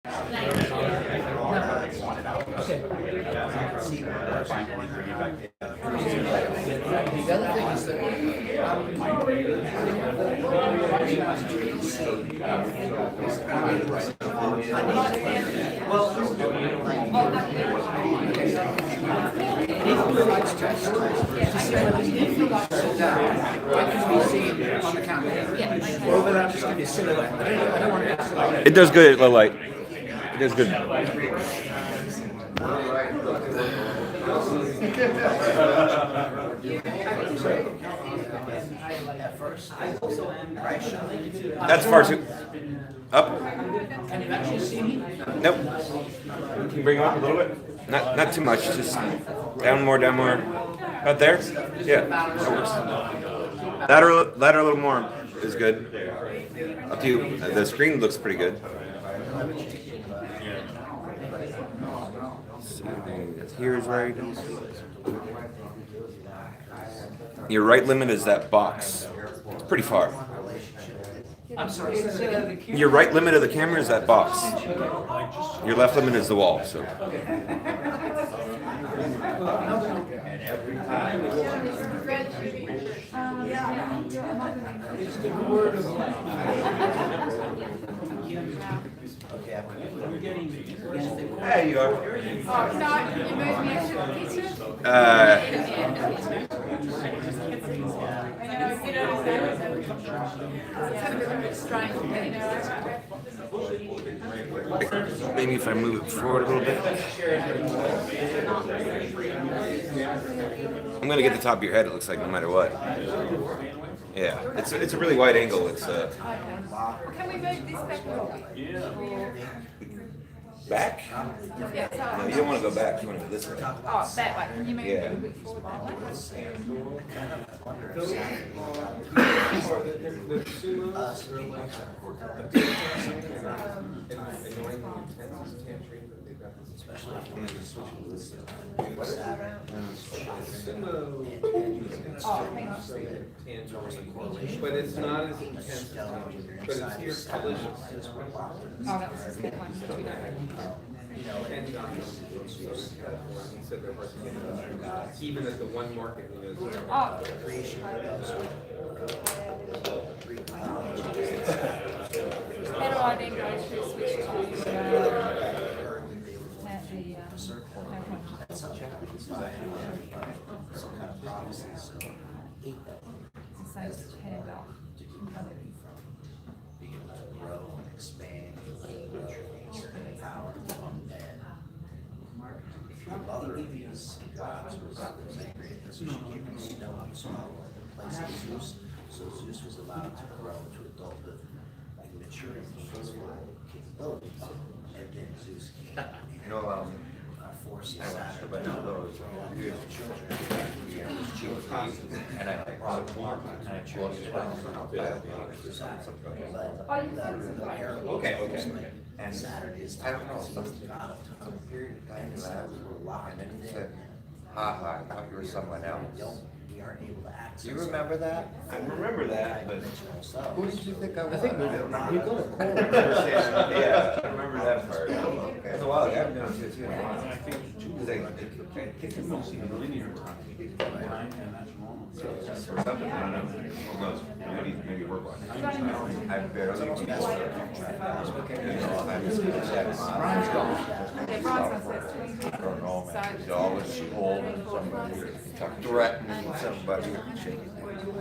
Okay. The other thing is that It does good at low light. It does good. That's far too up. Nope. Can you bring him up a little bit? Not too much. Just down more, down more. About there? Yeah, that works. Ladder a little more is good. Up to you. The screen looks pretty good. Here is right. Your right limit is that box. It's pretty far. I'm sorry. Your right limit of the camera is that box. Your left limit is the wall. So. There you are. Maybe if I move it forward a little bit. I'm gonna get the top of your head. It looks like no matter what. Yeah, it's a really wide angle. It's Can we move this back a little bit? back. No, you don't want to go back. You want to go this way. Oh, that way. Can you move Yeah. a little bit forward that way? But it's not as intense, but it's here collision. Oh, that was the second one. Even at the one market, you know. Oh. How do I then go to switch to Other these jobs was angry because she came from snow on small place of Zeus. So Zeus was allowed to grow to adulthood, like mature and full capability. And then Zeus came forced Saturn, but not those children. And I brought more and I chose Okay. And Saturday is I don't know, some period of time that I was locked, and then he said, ha, I thought you were someone else. We aren't able to access. Do you remember that? I remember that, but Who did you think I was? I think we got a call. yeah, I remember that part. Okay. That's a while ago. I've known you too. I think it's mostly linear time. Or something. I don't know. Who knows? Maybe work on it. I barely. Brian's gone. Yeah, Brian's on first. Don't know, man. He's always old and somebody threatening somebody.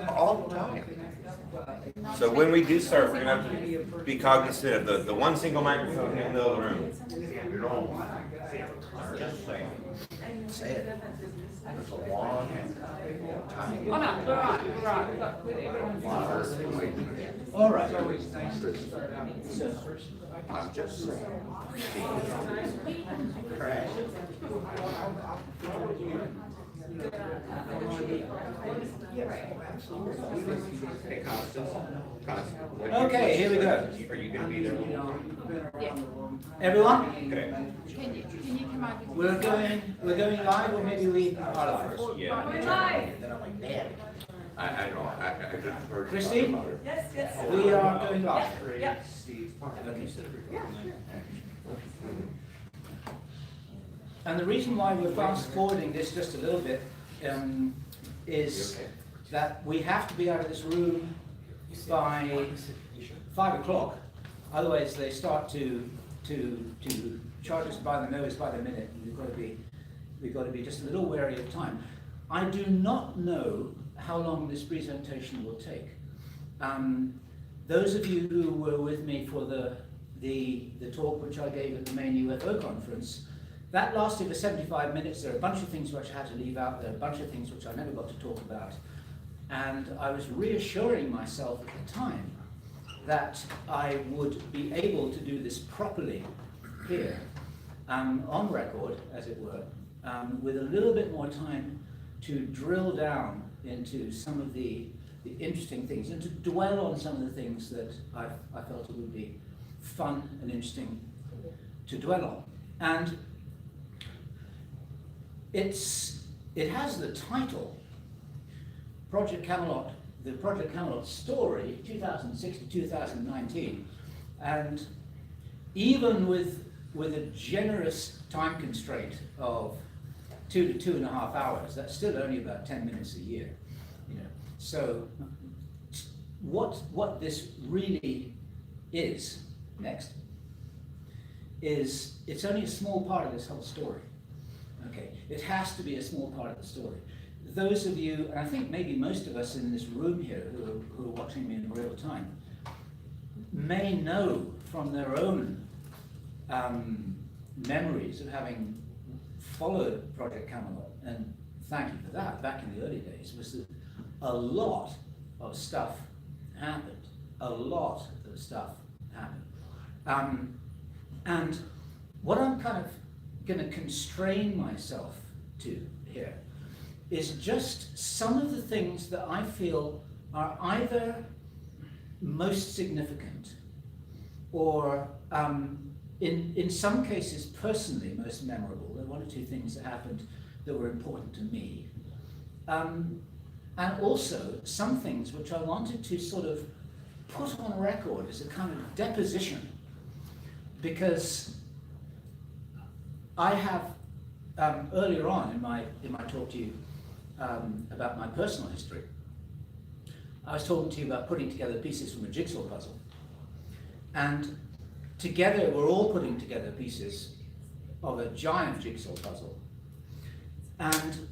All the time. So when we do start, we're gonna have to be cognizant of the one single microphone in the middle of the room. You know, just saying. Say it. There's a long time. Oh, no, we're right. Look, with everyone's. All right. I'm just saying. Correct. Okay, here we go. Are you gonna be there? Yeah. Everyone, Can you come over? we're going live, or maybe we are first. Yeah. We're live. Then I'm like, man. I know, I just heard. Christine, Yes. we are going live. Yep. And the reason why we're fast forwarding this just a little bit is that we have to be out of this room by 5 o'clock. Otherwise, they start to charge us by the nose by the minute, and we've got to be just a little wary of time. I do not know how long this presentation will take. Those of you who were with me for the talk which I gave at the main UFO conference, that lasted for 75 minutes. There are a bunch of things which I had to leave out. There are a bunch of things which I never got to talk about. And I was reassuring myself at the time that I would be able to do this properly here, on record, as it were, with a little bit more time to drill down into some of the interesting things and to dwell on some of the things that I felt it would be fun and interesting to dwell on. And it has the title Project Camelot, the Project Camelot story, 2006 to 2019, and even with a generous time constraint of 2 to 2.5 hours, that's still only about 10 minutes a year. So what this really is, next, is it's only a small part of this whole story. Okay, it has to be a small part of the story. Those of you, and I think maybe most of us in this room here who are watching me in real time, may know from their own memories of having followed Project Camelot, and thank you for that, back in the early days, was that a lot of stuff happened. A lot of stuff happened. And what I'm kind of going to constrain myself to here is just some of the things that I feel are either most significant or in some cases personally most memorable. There were 1 or 2 things that happened that were important to me. And also some things which I wanted to sort of put on record as a kind of deposition, because I have earlier on in my talk to you about my personal history, I was talking to you about putting together pieces from a jigsaw puzzle, and together we're all putting together pieces of a giant jigsaw puzzle. And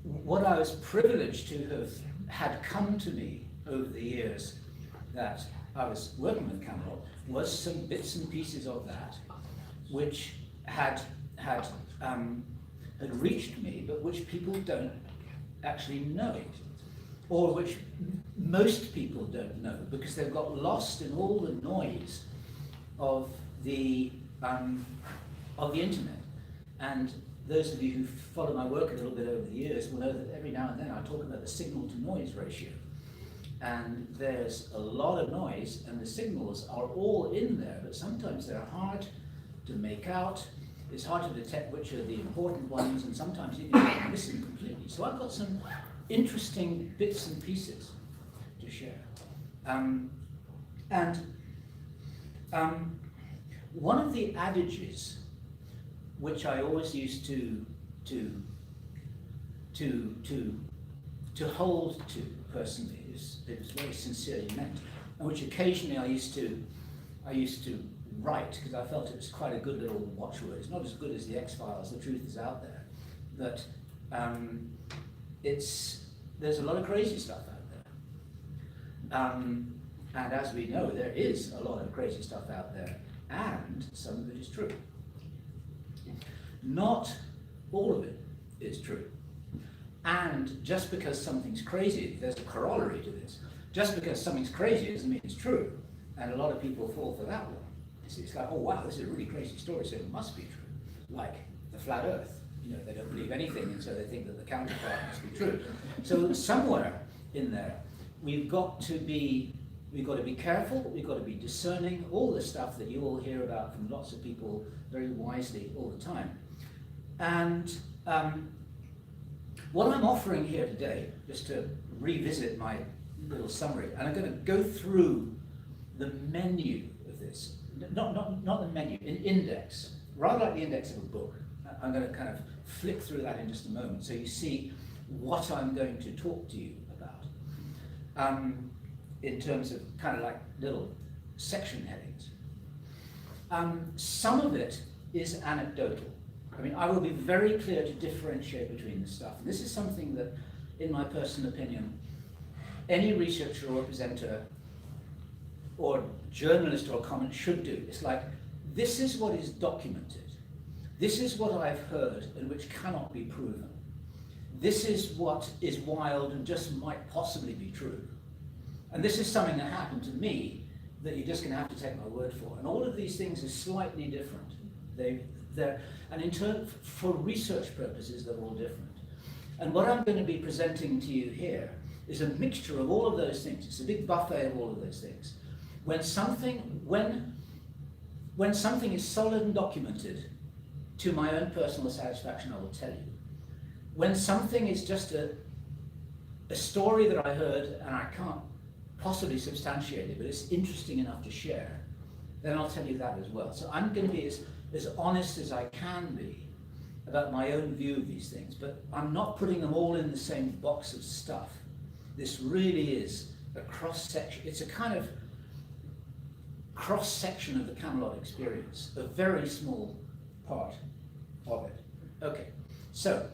what I was privileged to have had come to me over the years that I was working with Camelot was some bits and pieces of that which had reached me, but which people don't actually know, or which most people don't know because they've got lost in all the noise of the internet. And those of you who follow my work a little bit over the years will know that every now and then I talk about the signal to noise ratio. And there's a lot of noise, and the signals are all in there, but sometimes they're hard to make out. It's hard to detect which are the important ones, and sometimes you can miss them completely. So I've got some interesting bits and pieces to share. One of the adages which I always used to hold to personally, it was very sincerely meant, and which occasionally I used to write because I felt it was quite a good little watchword. It's not as good as the X-Files, the truth is out there, but there's a lot of crazy stuff out there. And as we know, there is a lot of crazy stuff out there, and some of it is true. Not all of it is true. And just because something's crazy, there's a corollary to this. Just because something's crazy doesn't mean it's true. And a lot of people fall for that one. It's like, oh wow, this is a really crazy story, so it must be true. Like the flat earth. They don't believe anything, and so they think that the counterpart must be true. So somewhere in there, we've got to be careful, we've got to be discerning, all the stuff that you all hear about from lots of people very wisely all the time. And what I'm offering here today, just to revisit my little summary, and I'm going to go through the menu of this, not the menu, an index, rather like the index of a book. I'm going to kind of flick through that in just a moment so you see what I'm going to talk to you about in terms of kind of like little section headings. Some of it is anecdotal. I mean, I will be very clear to differentiate between the stuff. And this is something that, in my personal opinion, any researcher or presenter or journalist or comment should do. It's like, this is what is documented. This is what I've heard and which cannot be proven. This is what is wild and just might possibly be true. And this is something that happened to me that you're just going to have to take my word for. And all of these things are slightly different. For research purposes, they're all different. And what I'm going to be presenting to you here is a mixture of all of those things. It's a big buffet of all of those things. When something is solid and documented, to my own personal satisfaction, I will tell you. When something is just a story that I heard and I can't possibly substantiate it, but it's interesting enough to share, then I'll tell you that as well. So I'm going to be as honest as I can be about my own view of these things, but I'm not putting them all in the same box of stuff. This really is a cross-section. It's a kind of cross-section of the Camelot experience, a very small part of it. Okay, so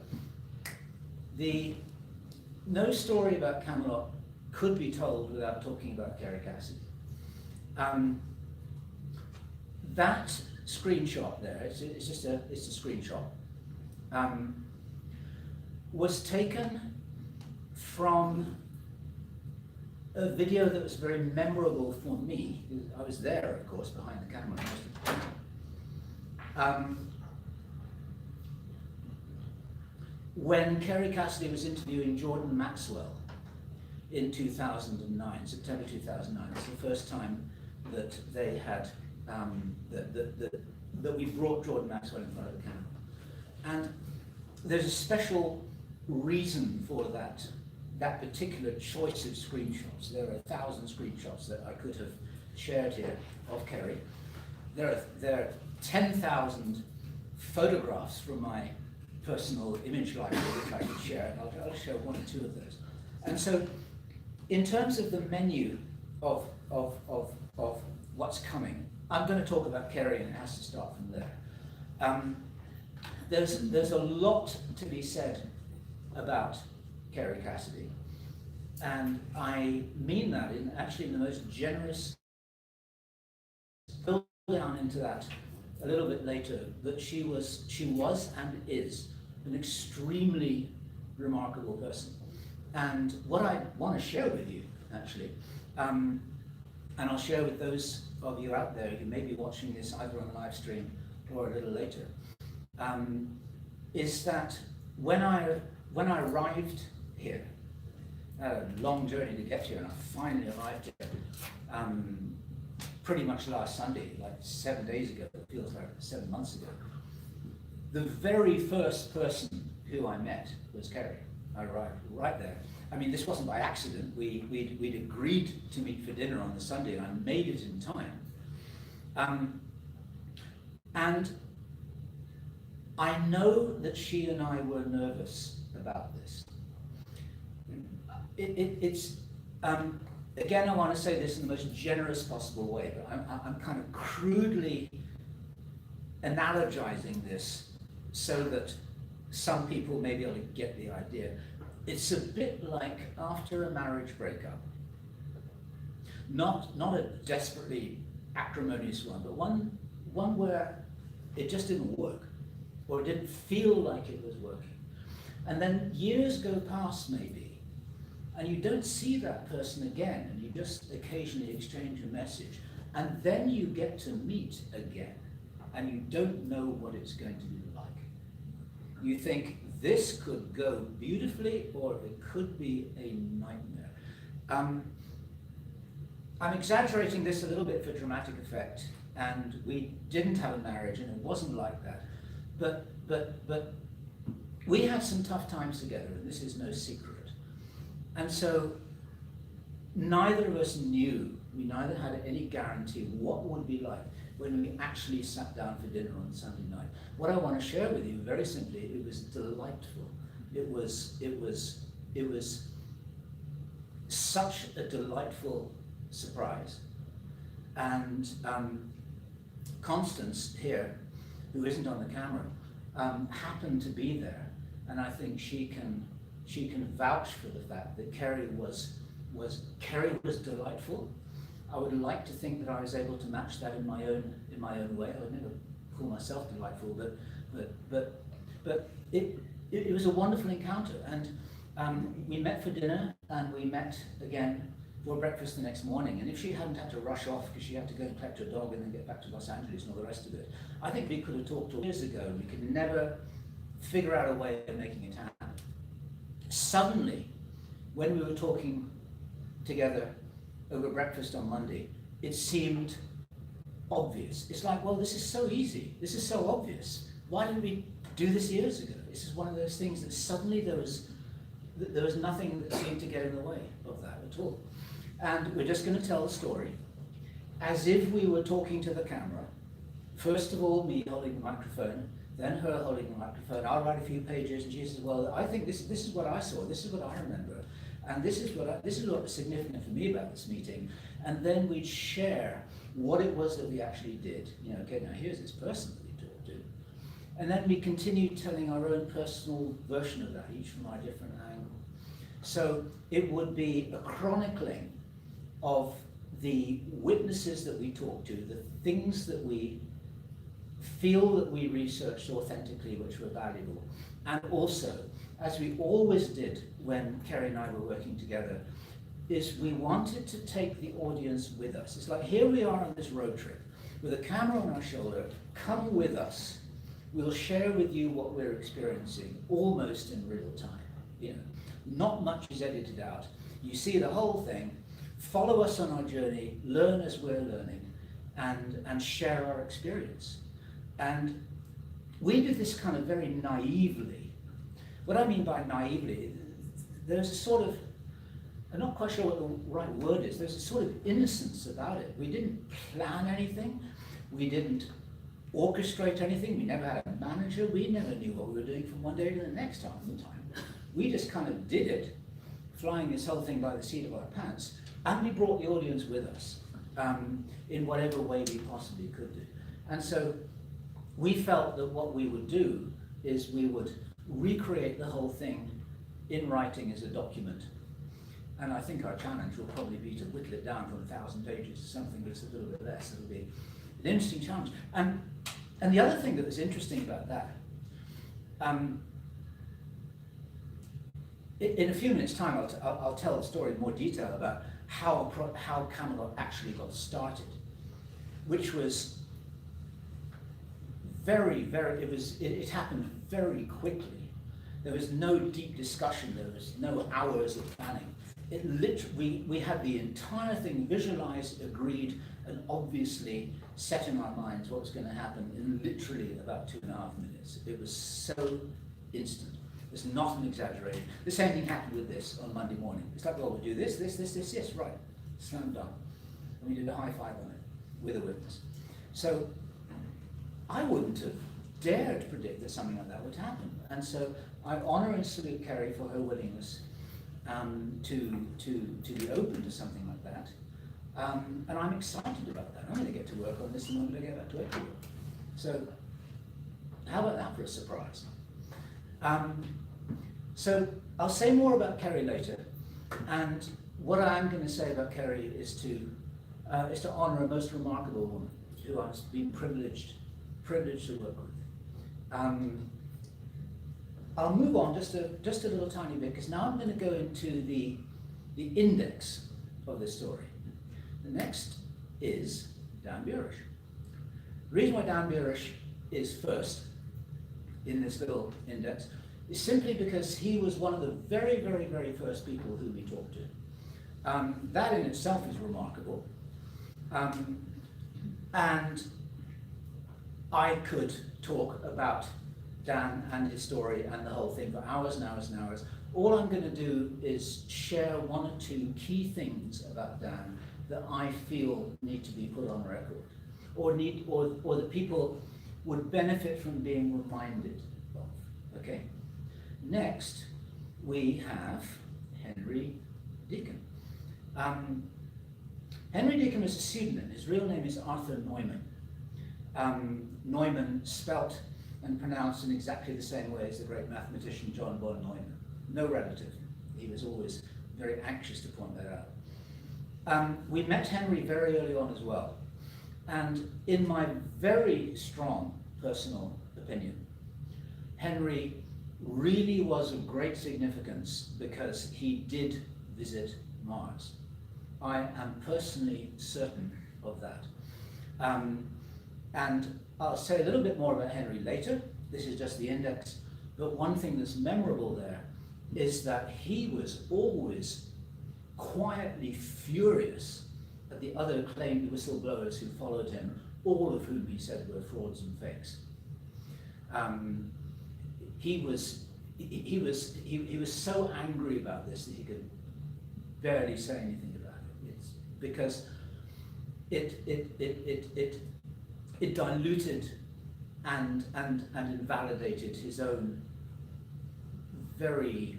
no story about Camelot could be told without talking about Carrie Cassidy. That screenshot there, it's a screenshot, was taken from a video that was very memorable for me. I was there, of course, behind the camera most of the time. When Carrie Cassidy was interviewing Jordan Maxwell in 2009, September 2009, it's the first time that they had, that we brought Jordan Maxwell in front of the camera. And there's a special reason for that particular choice of screenshots. There are 1,000 screenshots that I could have shared here of Kerry. There are 10,000 photographs from my personal image library which I could share, and I'll share one or two of those. And so, in terms of the menu of what's coming, I'm going to talk about Kerry, and it has to start from there. There's a lot to be said about Kerry Cassidy, and I mean that in the most generous. Build down into that a little bit later, that she was and is an extremely remarkable person. And what I want to share with you, actually, and I'll share with those of you out there who may be watching this either on the live stream or a little later, is that when I arrived here, I had a long journey to get here, and I finally arrived here pretty much last Sunday, like 7 days ago. It feels like 7 months ago. The very first person who I met was Kerry. I arrived right there. I mean, this wasn't by accident. We'd agreed to meet for dinner on the Sunday, and I made it in time. And I know that she and I were nervous about this. It's again, I want to say this in the most generous possible way, but I'm kind of crudely analogizing this so that some people may be able to get the idea. It's a bit like after a marriage breakup, not a desperately acrimonious one, but one where it just didn't work, or it didn't feel like it was working. And then years go past maybe, and you don't see that person again, and you just occasionally exchange a message, and then you get to meet again, and you don't know what it's going to be like. You think this could go beautifully, or it could be a nightmare. I'm exaggerating this a little bit for dramatic effect, and we didn't have a marriage, and it wasn't like that. But we had some tough times together, and this is no secret. And so neither of us knew, we neither had any guarantee what it would be like. when we actually sat down for dinner on Sunday night. What I want to share with you, very simply, it was delightful. It was such a delightful surprise. And Constance here, who isn't on the camera, happened to be there, and I think she can vouch for the fact that Kerry was delightful. I would like to think that I was able to match that in my own way. I would never call myself delightful, but it was a wonderful encounter, and we met for dinner, and we met again for breakfast the next morning. And if she hadn't had to rush off because she had to go and collect her dog and then get back to Los Angeles and all the rest of it, I think we could have talked years ago. We could never figure out a way of making it happen. Suddenly, when we were talking together over breakfast on Monday, it seemed obvious. It's like, well, this is so easy. This is so obvious. Why didn't we do this years ago? This is one of those things that suddenly there was nothing that seemed to get in the way of that at all. And we're just going to tell the story as if we were talking to the camera. First of all, me holding the microphone, then her holding the microphone. I'll write a few pages, and she says, well, I think this is what I saw, this is what I remember, and this is what was significant for me about this meeting. And then we'd share what it was that we actually did. You know, okay, now here's this person that we talked to. And then we continued telling our own personal version of that, each from our different angle. So it would be a chronicling of the witnesses that we talked to, the things that we feel that we researched authentically, which were valuable. And also, as we always did when Kerry and I were working together, is we wanted to take the audience with us. It's like, here we are on this road trip with a camera on our shoulder, come with us. We'll share with you what we're experiencing almost in real time. You know, not much is edited out. You see the whole thing, follow us on our journey, learn as we're learning, and share our experience. And we did this kind of very naively. What I mean by naively, there's a sort of, I'm not quite sure what the right word is, there's a sort of innocence about it. We didn't plan anything, we didn't orchestrate anything, we never had a manager, we never knew what we were doing from one day to the next half the time. We just kind of did it, flying this whole thing by the seat of our pants, and we brought the audience with us in whatever way we possibly could do. And so we felt that what we would do is we would recreate the whole thing in writing as a document. And I think our challenge will probably be to whittle it down from 1,000 pages to something that's a little bit less. It'll be an interesting challenge. And the other thing that was interesting about that, in a few minutes' time, I'll tell a story in more detail about how Camelot actually got started, which was it happened very quickly. There was no deep discussion, there was no hours of planning. It literally, we had the entire thing visualized, agreed, and obviously set in our minds what was going to happen in literally about 2.5 minutes. It was so instant. It's not an exaggeration. The same thing happened with this on Monday morning. It's like, well, we'll do this, yes, right. Slam dunk. And we did a high five on it with a witness. So I wouldn't have dared predict that something like that would happen. And so I honor and salute Kerry for her willingness to be open to something like that. And I'm excited about that. I'm going to get to work on this the moment I get back to Ecuador. So how about that for a surprise? So I'll say more about Kerry later. And what I'm going to say about Kerry is to honor a most remarkable woman who I've been privileged to work with. I'll move on just a little tiny bit, because now I'm going to go into the index of this story. The next is Dan Burish. The reason why Dan Burish is first in this little index is simply because he was one of the very, very, very first people who we talked to. That in itself is remarkable. And I could talk about Dan and his story and the whole thing for hours and hours and hours. All I'm going to do is share one or two key things about Dan that I feel need to be put on record. or that people would benefit from being reminded of. Okay. Next, we have Henry Deacon. Henry Deacon is a pseudonym. His real name is Arthur Neumann. Neumann spelt and pronounced in exactly the same way as the great mathematician John von Neumann. No relative. He was always very anxious to point that out. We met Henry very early on as well. And in my very strong personal opinion, Henry really was of great significance because he did visit Mars. I am personally certain of that. And I'll say a little bit more about Henry later. This is just the index. But one thing that's memorable there is that he was always quietly furious at the other claimed whistleblowers who followed him, all of whom he said were frauds and fakes. He was so angry about this that he could barely say anything about it. It's because it diluted and invalidated his own very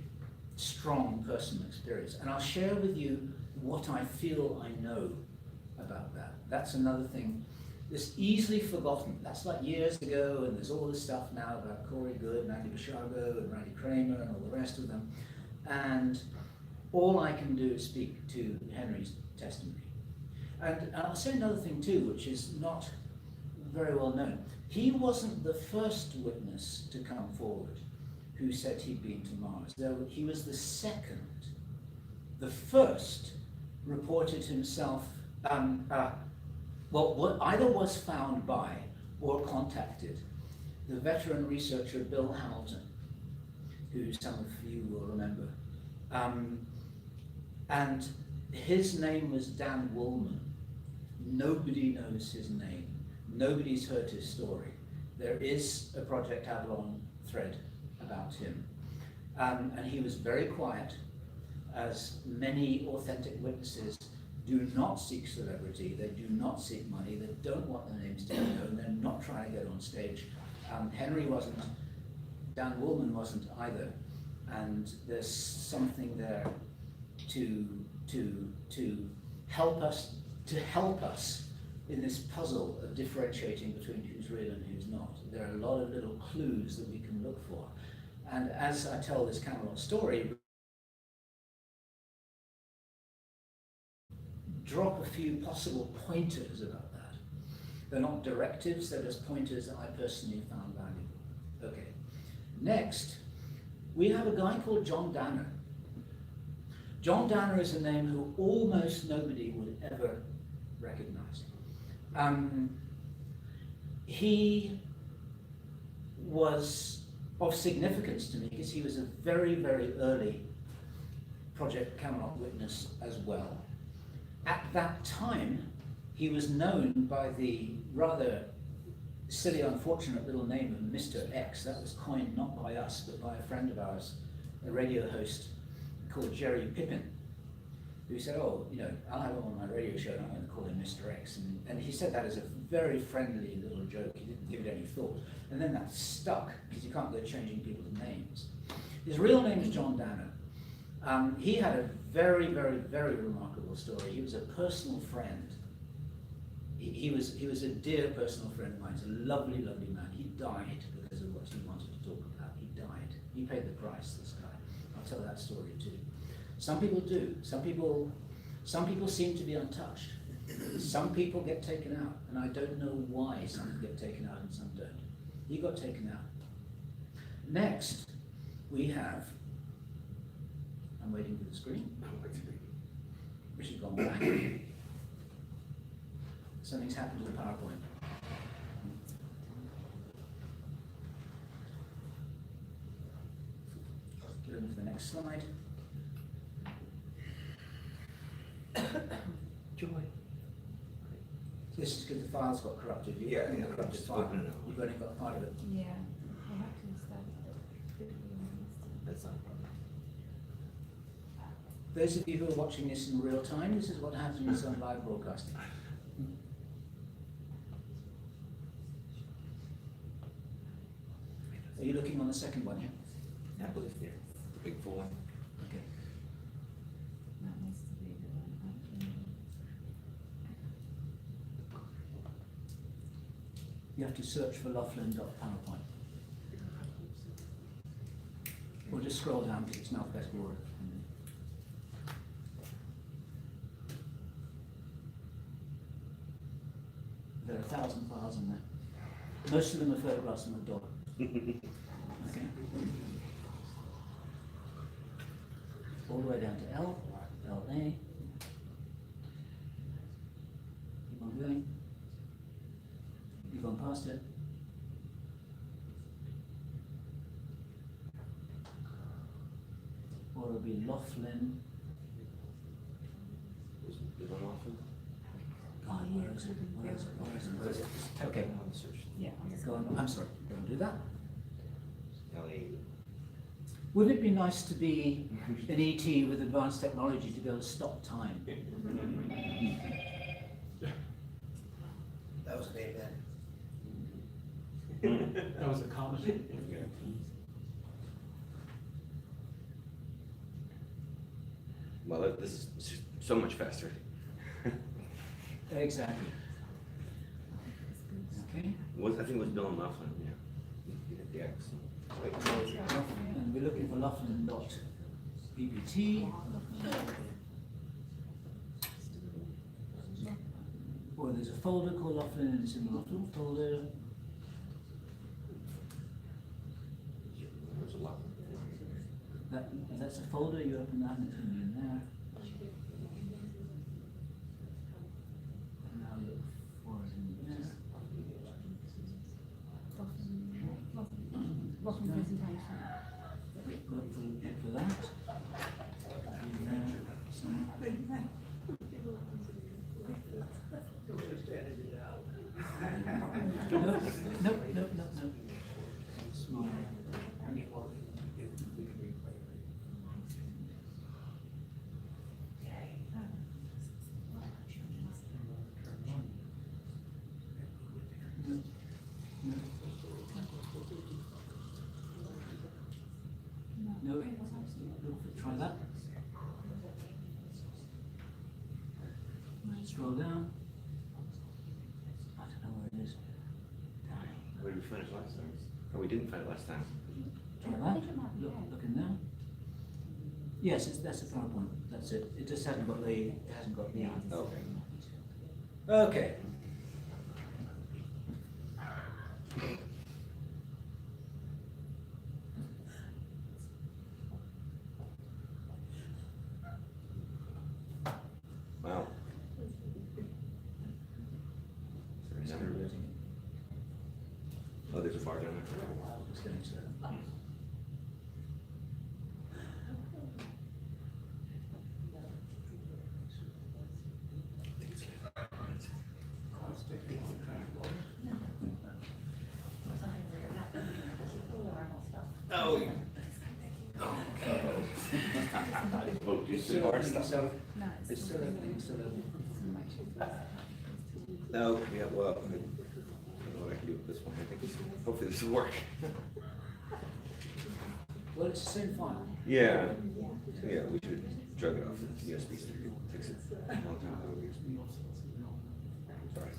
strong personal experience. And I'll share with you what I feel I know about that. That's another thing that's easily forgotten. That's like years ago, and there's all this stuff now about Corey Goode and Andy Bashago and Randy Kramer and all the rest of them. And all I can do is speak to Henry's testimony. And I'll say another thing too, which is not very well known. He wasn't the first witness to come forward who said he'd been to Mars. He was the second. The first reported himself, either was found by or contacted the veteran researcher Bill Hamilton, who some of you will remember. And his name was Dan Woolman. Nobody knows his name. Nobody's heard his story. There is a Project Avalon thread about him. And he was very quiet, as many authentic witnesses do not seek celebrity, they do not seek money, they don't want their names to be known, they're not trying to get on stage. Henry wasn't, Dan Woolman wasn't either, and there's something there to help us in this puzzle of differentiating between who's real and who's not. There are a lot of little clues that we can look for. And as I tell this Camelot story, drop a few possible pointers about that. They're not directives, they're just pointers that I personally found valuable. Okay. Next, we have a guy called John Danner. John Danner is a name who almost nobody would ever recognize. He was of significance to me because he was a very, very early Project Camelot witness as well. At that time, he was known by the rather silly, unfortunate little name of Mr. X. That was coined not by us, but by a friend of ours, a radio host called Jerry Pippin, who said, oh, you know, I'll have him on my radio show and I'm going to call him Mr. X. And he said that as a very friendly little joke. He didn't give it any thought. And then that stuck, because you can't go changing people's names. His real name is John Danner. He had a very, very, very remarkable story. He was a personal friend. He was a dear personal friend of mine. He's a lovely, lovely man. He died because of what he wanted to talk about. He died. He paid the price, this guy. I'll tell that story too. Some people do. Some people seem to be untouched. Some people get taken out, and I don't know why some get taken out and some don't. He got taken out. Next, we have, I'm waiting for the screen, which has gone back. Something's happened to the PowerPoint. Get on to the next slide. Joy. This is because the files got corrupted. You Yeah, got yeah, a corrupted just file. open it up. You've only got part of it. Yeah, I have to start. That's not a problem. Those of you who are watching this in real time, this is what happens on live broadcasting. Are you looking on the second one, yeah? Yeah, I believe, yeah. The big full one. Okay. You have to search for Laughlin.PowerPoint. Or just scroll down because it's in alphabetical order. There are 1,000 files in there. Most of them are photographs of a dog. Okay. All the way down to L, LA. Keep on going. You've gone past it. Or it'll be Laughlin. Is one Laughlin? Oh, where is it? Where is it? Where is it? Where is it? Okay. Yeah. Go on. I'm sorry. Go and do that. LA. Wouldn't it be nice to be an ET with advanced technology to be able to stop time? That was an amen. That was a comment. Well, this is so much faster. Exactly. Okay. I think it was Bill and Laughlin, yeah. You hit the X. And we're looking for Laughlin.bbt. Or there's a folder called Laughlin and it's in the Laughlin folder. There's a lot. That's a folder, you open that and it's in there. And now look for it in there. Welcome presentation. Look for that. In there, somewhere. No. Small. No, try that. Scroll down. I don't know where it is. Where did we finish last time? Oh, we didn't finish last time. Try that. Look in there. Yes, that's a PowerPoint. That's it. It just hasn't got the. Okay. Okay. Wow. Is there another? Oh, there's a bar down there. Just getting to that. Oh. Oh, you see bar stuff? No, It's still opening, still opening. No, yeah, well, I don't know what I can do with this one. I think hopefully this will work. Well, it's the same file. Yeah. So yeah, we should drug it off the USB stick. It takes it a long time to USB. Sorry.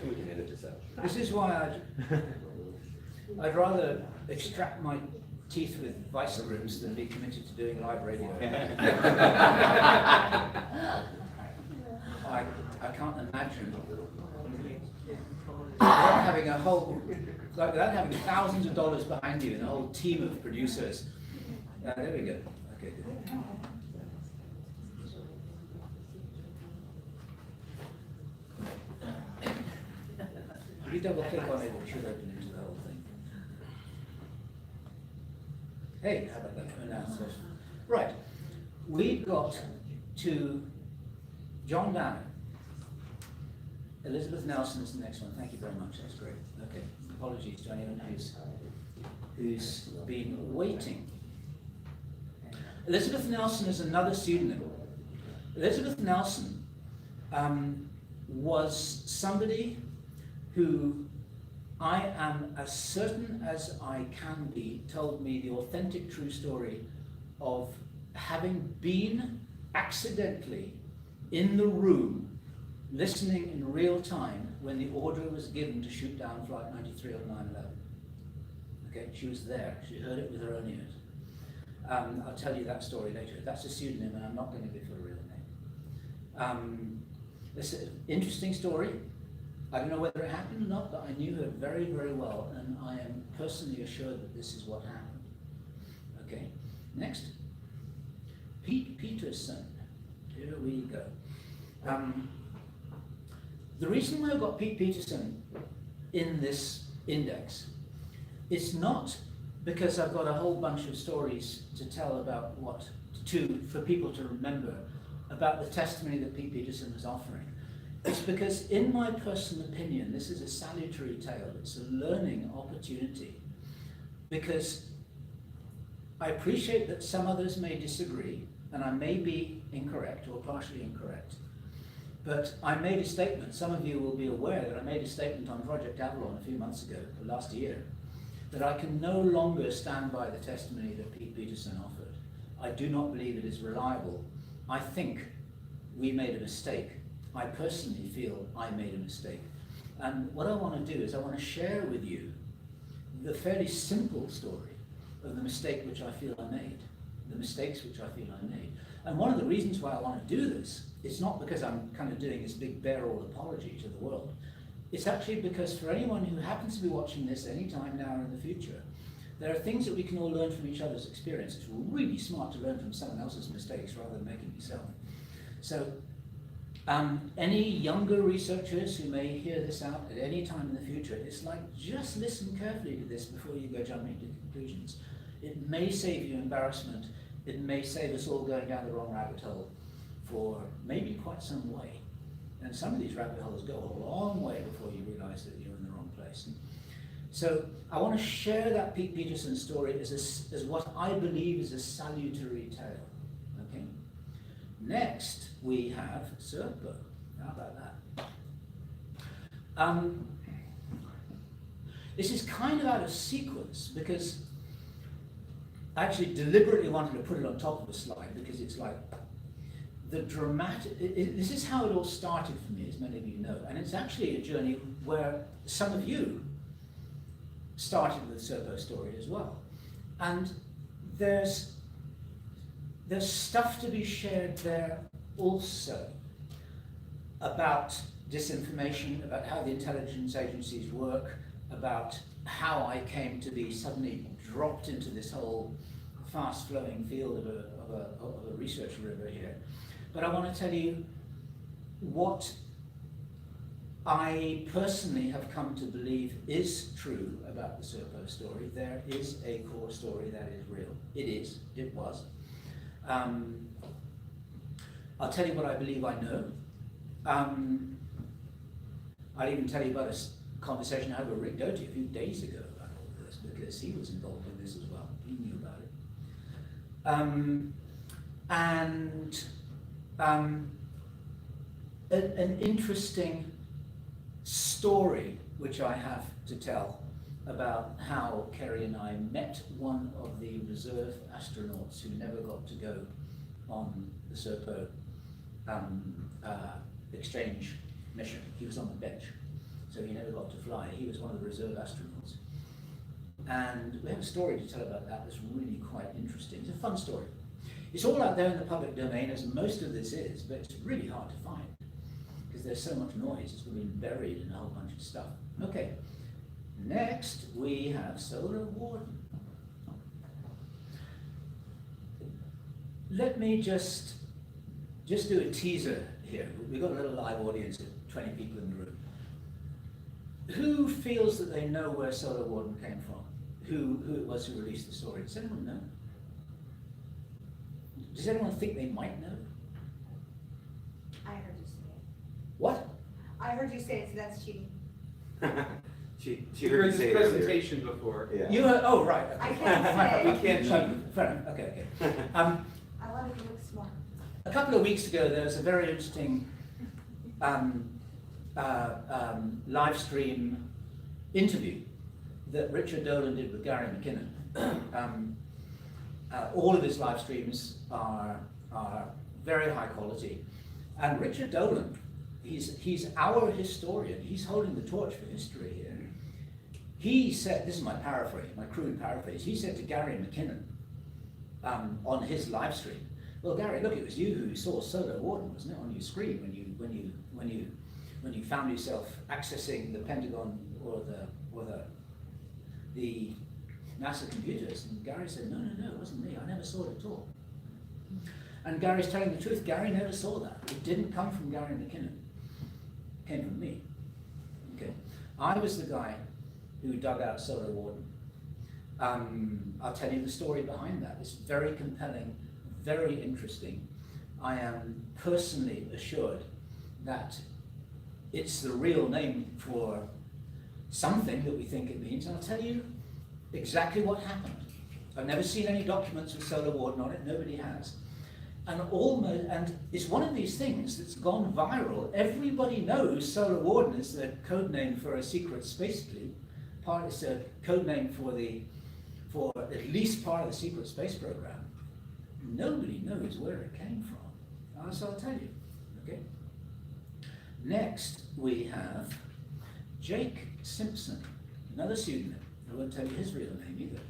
And we can edit this out. This is why I'd rather extract my teeth with vice grips than be committed to doing live radio. I can't imagine without having without having thousands of dollars behind you and a whole team of producers. There we go. Okay, good. If you double click on it, it should open into the whole thing. Hey, how about that? Announcement. Right. We've got to John Banner. Elizabeth Nelson is the next one. Thank you very much. That's great. Okay. Apologies to anyone who's been waiting. Elizabeth Nelson is another pseudonym. Elizabeth Nelson was somebody who I am as certain as I can be told me the authentic true story of having been accidentally in the room listening in real time when the order was given to shoot down Flight 93 on 9/11. Okay, she was there, she heard it with her own ears. I'll tell you that story later. That's a pseudonym and I'm not going to give her a real name. It's an interesting story. I don't know whether it happened or not, but I knew her very, very well, and I am personally assured that this is what happened. Okay, next. Pete Peterson. Here we go. The reason why I've got Pete Peterson in this index is not because I've got a whole bunch of stories to tell about for people to remember about the testimony that Pete Peterson was offering. It's because, in my personal opinion, this is a salutary tale. It's a learning opportunity. Because I appreciate that some others may disagree, and I may be incorrect or partially incorrect. But I made a statement, some of you will be aware that I made a statement on Project Avalon a few months ago, or last year, that I can no longer stand by the testimony that Pete Peterson offered. I do not believe it is reliable. I think we made a mistake. I personally feel I made a mistake. And what I want to do is I want to share with you the fairly simple story of the mistake which I feel I made, the mistakes which I feel I made. And one of the reasons why I want to do this, it's not because I'm kind of doing this big bare-all apology to the world. It's actually because for anyone who happens to be watching this any time now or in the future, there are things that we can all learn from each other's experience. It's really smart to learn from someone else's mistakes rather than making yourself. So any younger researchers who may hear this out at any time in the future, it's like, just listen carefully to this before you go jumping to conclusions. It may save you embarrassment. It may save us all going down the wrong rabbit hole for maybe quite some way. And some of these rabbit holes go a long way before you realize that you're in the wrong place. So I want to share that Pete Peterson story as what I believe is a salutary tale. Okay. Next, we have Serpo. How about that? This is kind of out of sequence because I actually deliberately wanted to put it on top of the slide because it's like the dramatic, this is how it all started for me, as many of you know, and it's actually a journey where some of you started with Serpo's story as well. And there's stuff to be shared there also about disinformation, about how the intelligence agencies work, about how I came to be suddenly dropped into this whole fast-flowing field of a research river here. But I want to tell you what I personally have come to believe is true about the Serpo story. There is a core story that is real. It was. I'll tell you what I believe I know. I'll even tell you about a conversation I had with Rick Doty a few days ago about all this, because he was involved in this as well. He knew about it. An interesting story which I have to tell about how Kerry and I met one of the reserve astronauts who never got to go on the Serpo exchange mission. He was on the bench, so he never got to fly. He was one of the reserve astronauts. And we have a story to tell about that that's really quite interesting. It's a fun story. It's all out there in the public domain, as most of this is, but it's really hard to find because there's so much noise. It's been buried in a whole bunch of stuff. Okay, next we have Solar Warden. Let me just do a teaser here. We've got a little live audience of 20 people in the room. Who feels that they know where Solar Warden came from? Who it was who released the story? Does anyone know? Does anyone think they might know? I heard you say it. What? I heard you say it, so that's cheating. She You heard heard you this say it earlier. presentation before. Yeah. You heard, oh, right. Okay. I can't say. We can't cheat. Fair enough. Okay. I wanted to look smart. A couple of weeks ago, there was a very interesting live stream interview that Richard Dolan did with Gary McKinnon. All of his live streams are very high quality. And Richard Dolan, he's our historian. He's holding the torch for history here. He said, this is my paraphrase, my crude paraphrase, he said to Gary McKinnon on his live stream, well, Gary, look, it was you who saw Solo Warden, wasn't it, on your screen when you found yourself accessing the Pentagon or the NASA computers. And Gary said, no, it wasn't me. I never saw it at all. And Gary's telling the truth. Gary never saw that. It didn't come from Gary McKinnon. It came from me. Okay. I was the guy who dug out Solo Warden. I'll tell you the story behind that. It's very compelling, very interesting. I am personally assured that it's the real name for something that we think it means. And I'll tell you exactly what happened. I've never seen any documents with Solo Warden on it. Nobody has. And it's one of these things that's gone viral. Everybody knows Solo Warden is the code name for a secret space fleet. It's a code name for at least part of the secret space program. Nobody knows where it came from. So I'll tell you. Okay. Next we have Jake Simpson, another pseudonym. I won't tell you his real name either.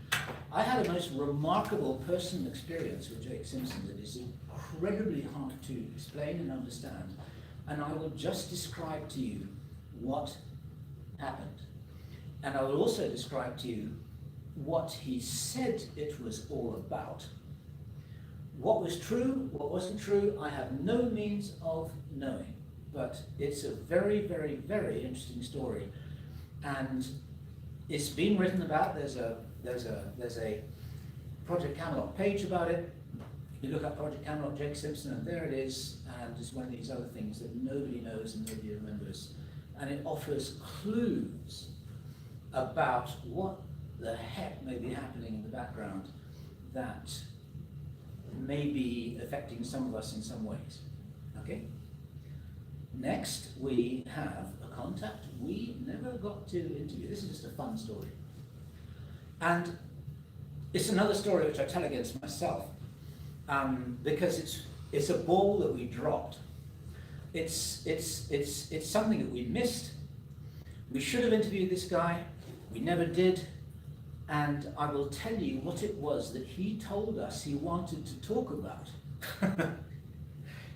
I had a most remarkable personal experience with Jake Simpson that is incredibly hard to explain and understand, and I will just describe to you what happened. And I will also describe to you what he said it was all about. What was true, what wasn't true, I have no means of knowing, but it's a very, very, very interesting story. And it's been written about. There's a Project Camelot page about it. You look up Project Camelot, Jake Simpson, and there it is. And it's one of these other things that nobody knows and nobody remembers. And it offers clues about what the heck may be happening in the background that may be affecting some of us in some ways. Okay? Next, we have a contact we never got to interview. This is just a fun story. And it's another story which I tell against myself, because it's a ball that we dropped. It's something that we missed. We should have interviewed this guy. We never did. And I will tell you what it was that he told us he wanted to talk about.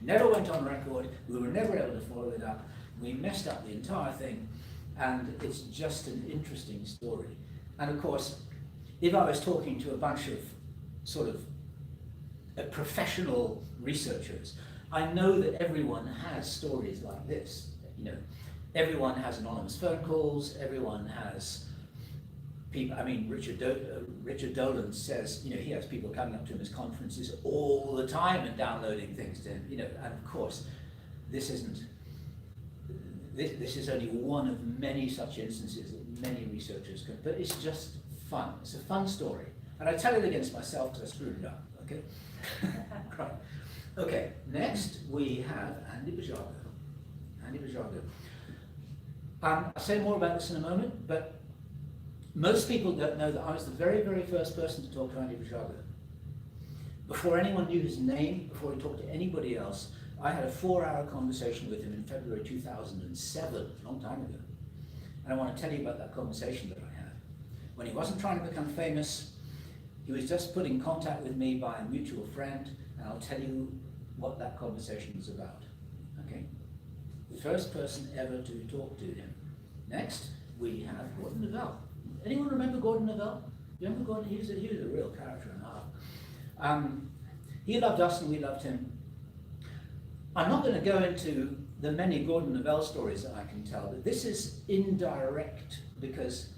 Never went on record. We were never able to follow it up. We messed up the entire thing, and it's just an interesting story. And of course, if I was talking to a bunch of sort of professional researchers, I know that everyone has stories like this. You know, everyone has anonymous phone calls. Everyone has people. I mean, Richard Dolan says, you know, he has people coming up to him at conferences all the time and downloading things to him. You know, and of course, this isn't. This is only one of many such instances that many researchers can. But it's just fun. It's a fun story, and I tell it against myself because I screwed it up. Okay. Right. Okay. Next we have Andy Bajago. Andy Bajago. I'll say more about this in a moment, but most people don't know that I was the very, very first person to talk to Andy Bajago. Before anyone knew his name, before he talked to anybody else, I had a 4-hour conversation with him in February 2007, a long time ago. And I want to tell you about that conversation that I had. When he wasn't trying to become famous, he was just put in contact with me by a mutual friend, and I'll tell you what that conversation was about. Okay? The first person ever to talk to him. Next, we have Gordon Neville. Anyone remember Gordon Neville? Remember Gordon? He was a real character and a half. He loved us and we loved him. I'm not going to go into the many Gordon Neville stories that I can tell, but this is indirect because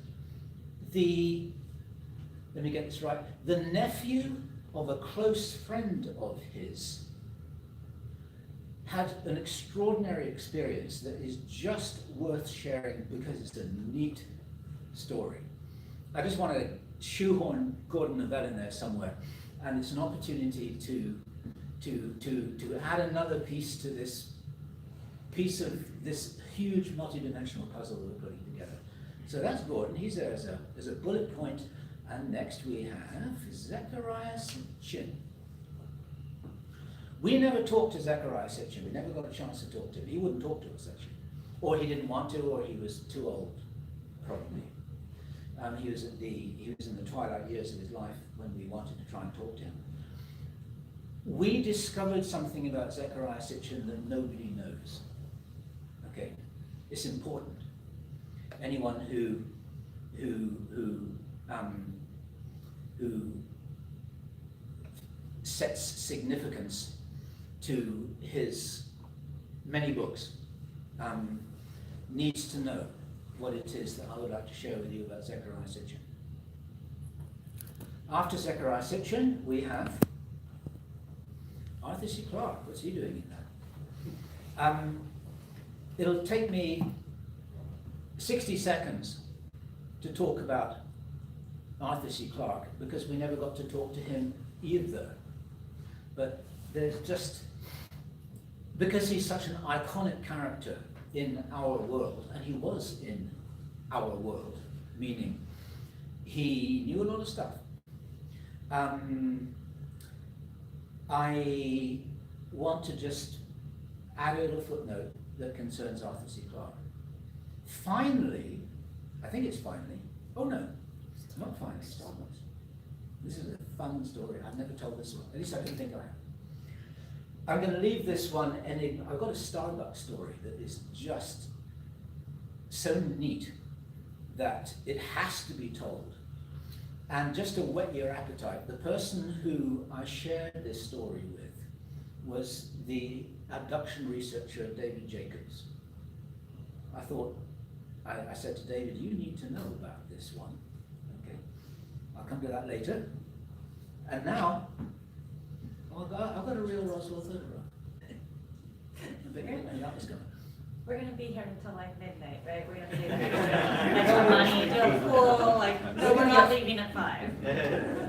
let me get this right, the nephew of a close friend of his had an extraordinary experience that is just worth sharing because it's a neat story. I just want to shoehorn Gordon Neville in there somewhere, and it's an opportunity to add another piece to this piece of this huge multi-dimensional puzzle that we're putting together. So that's Gordon, he's there as a bullet point. And next we have Zechariah Sitchin. We never talked to Zechariah Sitchin, we never got a chance to talk to him. He wouldn't talk to us actually. Or he didn't want to, or he was too old, probably. He was in the twilight years of his life when we wanted to try and talk to him. We discovered something about Zechariah Sitchin that nobody knows. Okay, it's important. Anyone who sets significance to his many books needs to know what it is that I would like to share with you about Zechariah Sitchin. After Zechariah Sitchin, we have Arthur C. Clarke. What's he doing in that? It'll take me 60 seconds to talk about Arthur C. Clarke because we never got to talk to him either. But there's just, because he's such an iconic character in our world, and he was in our world, meaning he knew a lot of stuff. I want to just add a little footnote that concerns Arthur C. Clarke. Finally, I think it's finally, oh no, it's not finally, this is a fun story. I've never told this one, at least I don't think I have. I'm going to leave this one enigma. I've got a Starbucks story that is just so neat that it has to be told. And just to whet your appetite, the person who I shared this story with was the abduction researcher David Jacobs. I thought, I said to David, you need to know about this one. Okay, I'll come to that later. And now, I've got a real Roswell photograph. I bet you didn't know that was coming. We're gonna be here until like midnight, right? We're gonna do that extra money, do a pool, like, no, we're not leaving at 5.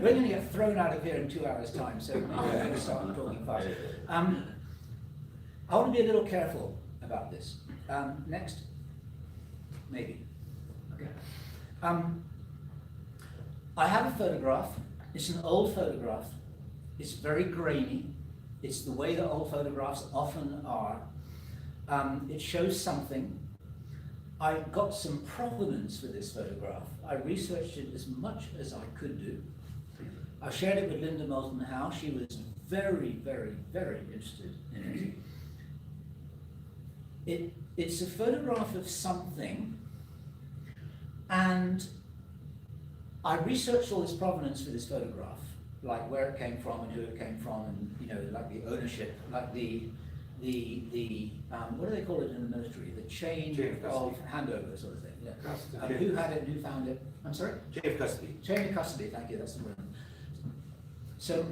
We're going to get thrown out of here in 2 hours' time, so I'm going to start talking fast. I want to be a little careful about this. Next, maybe. Okay. I have a photograph. It's an old photograph. It's very grainy. It's the way that old photographs often are. It shows something. I got some provenance for this photograph. I researched it as much as I could do. I shared it with Linda Moulton Howe. She was very, very, very interested in it. It's a photograph of something, and I researched all this provenance for this photograph, like where it came from and who it came from, and you know, like the ownership, like the what do they call it in the military? The chain of handover sort of thing. Yeah. Who had it and who found it? I'm sorry? Chain of custody. Chain of custody, thank you, that's the word. So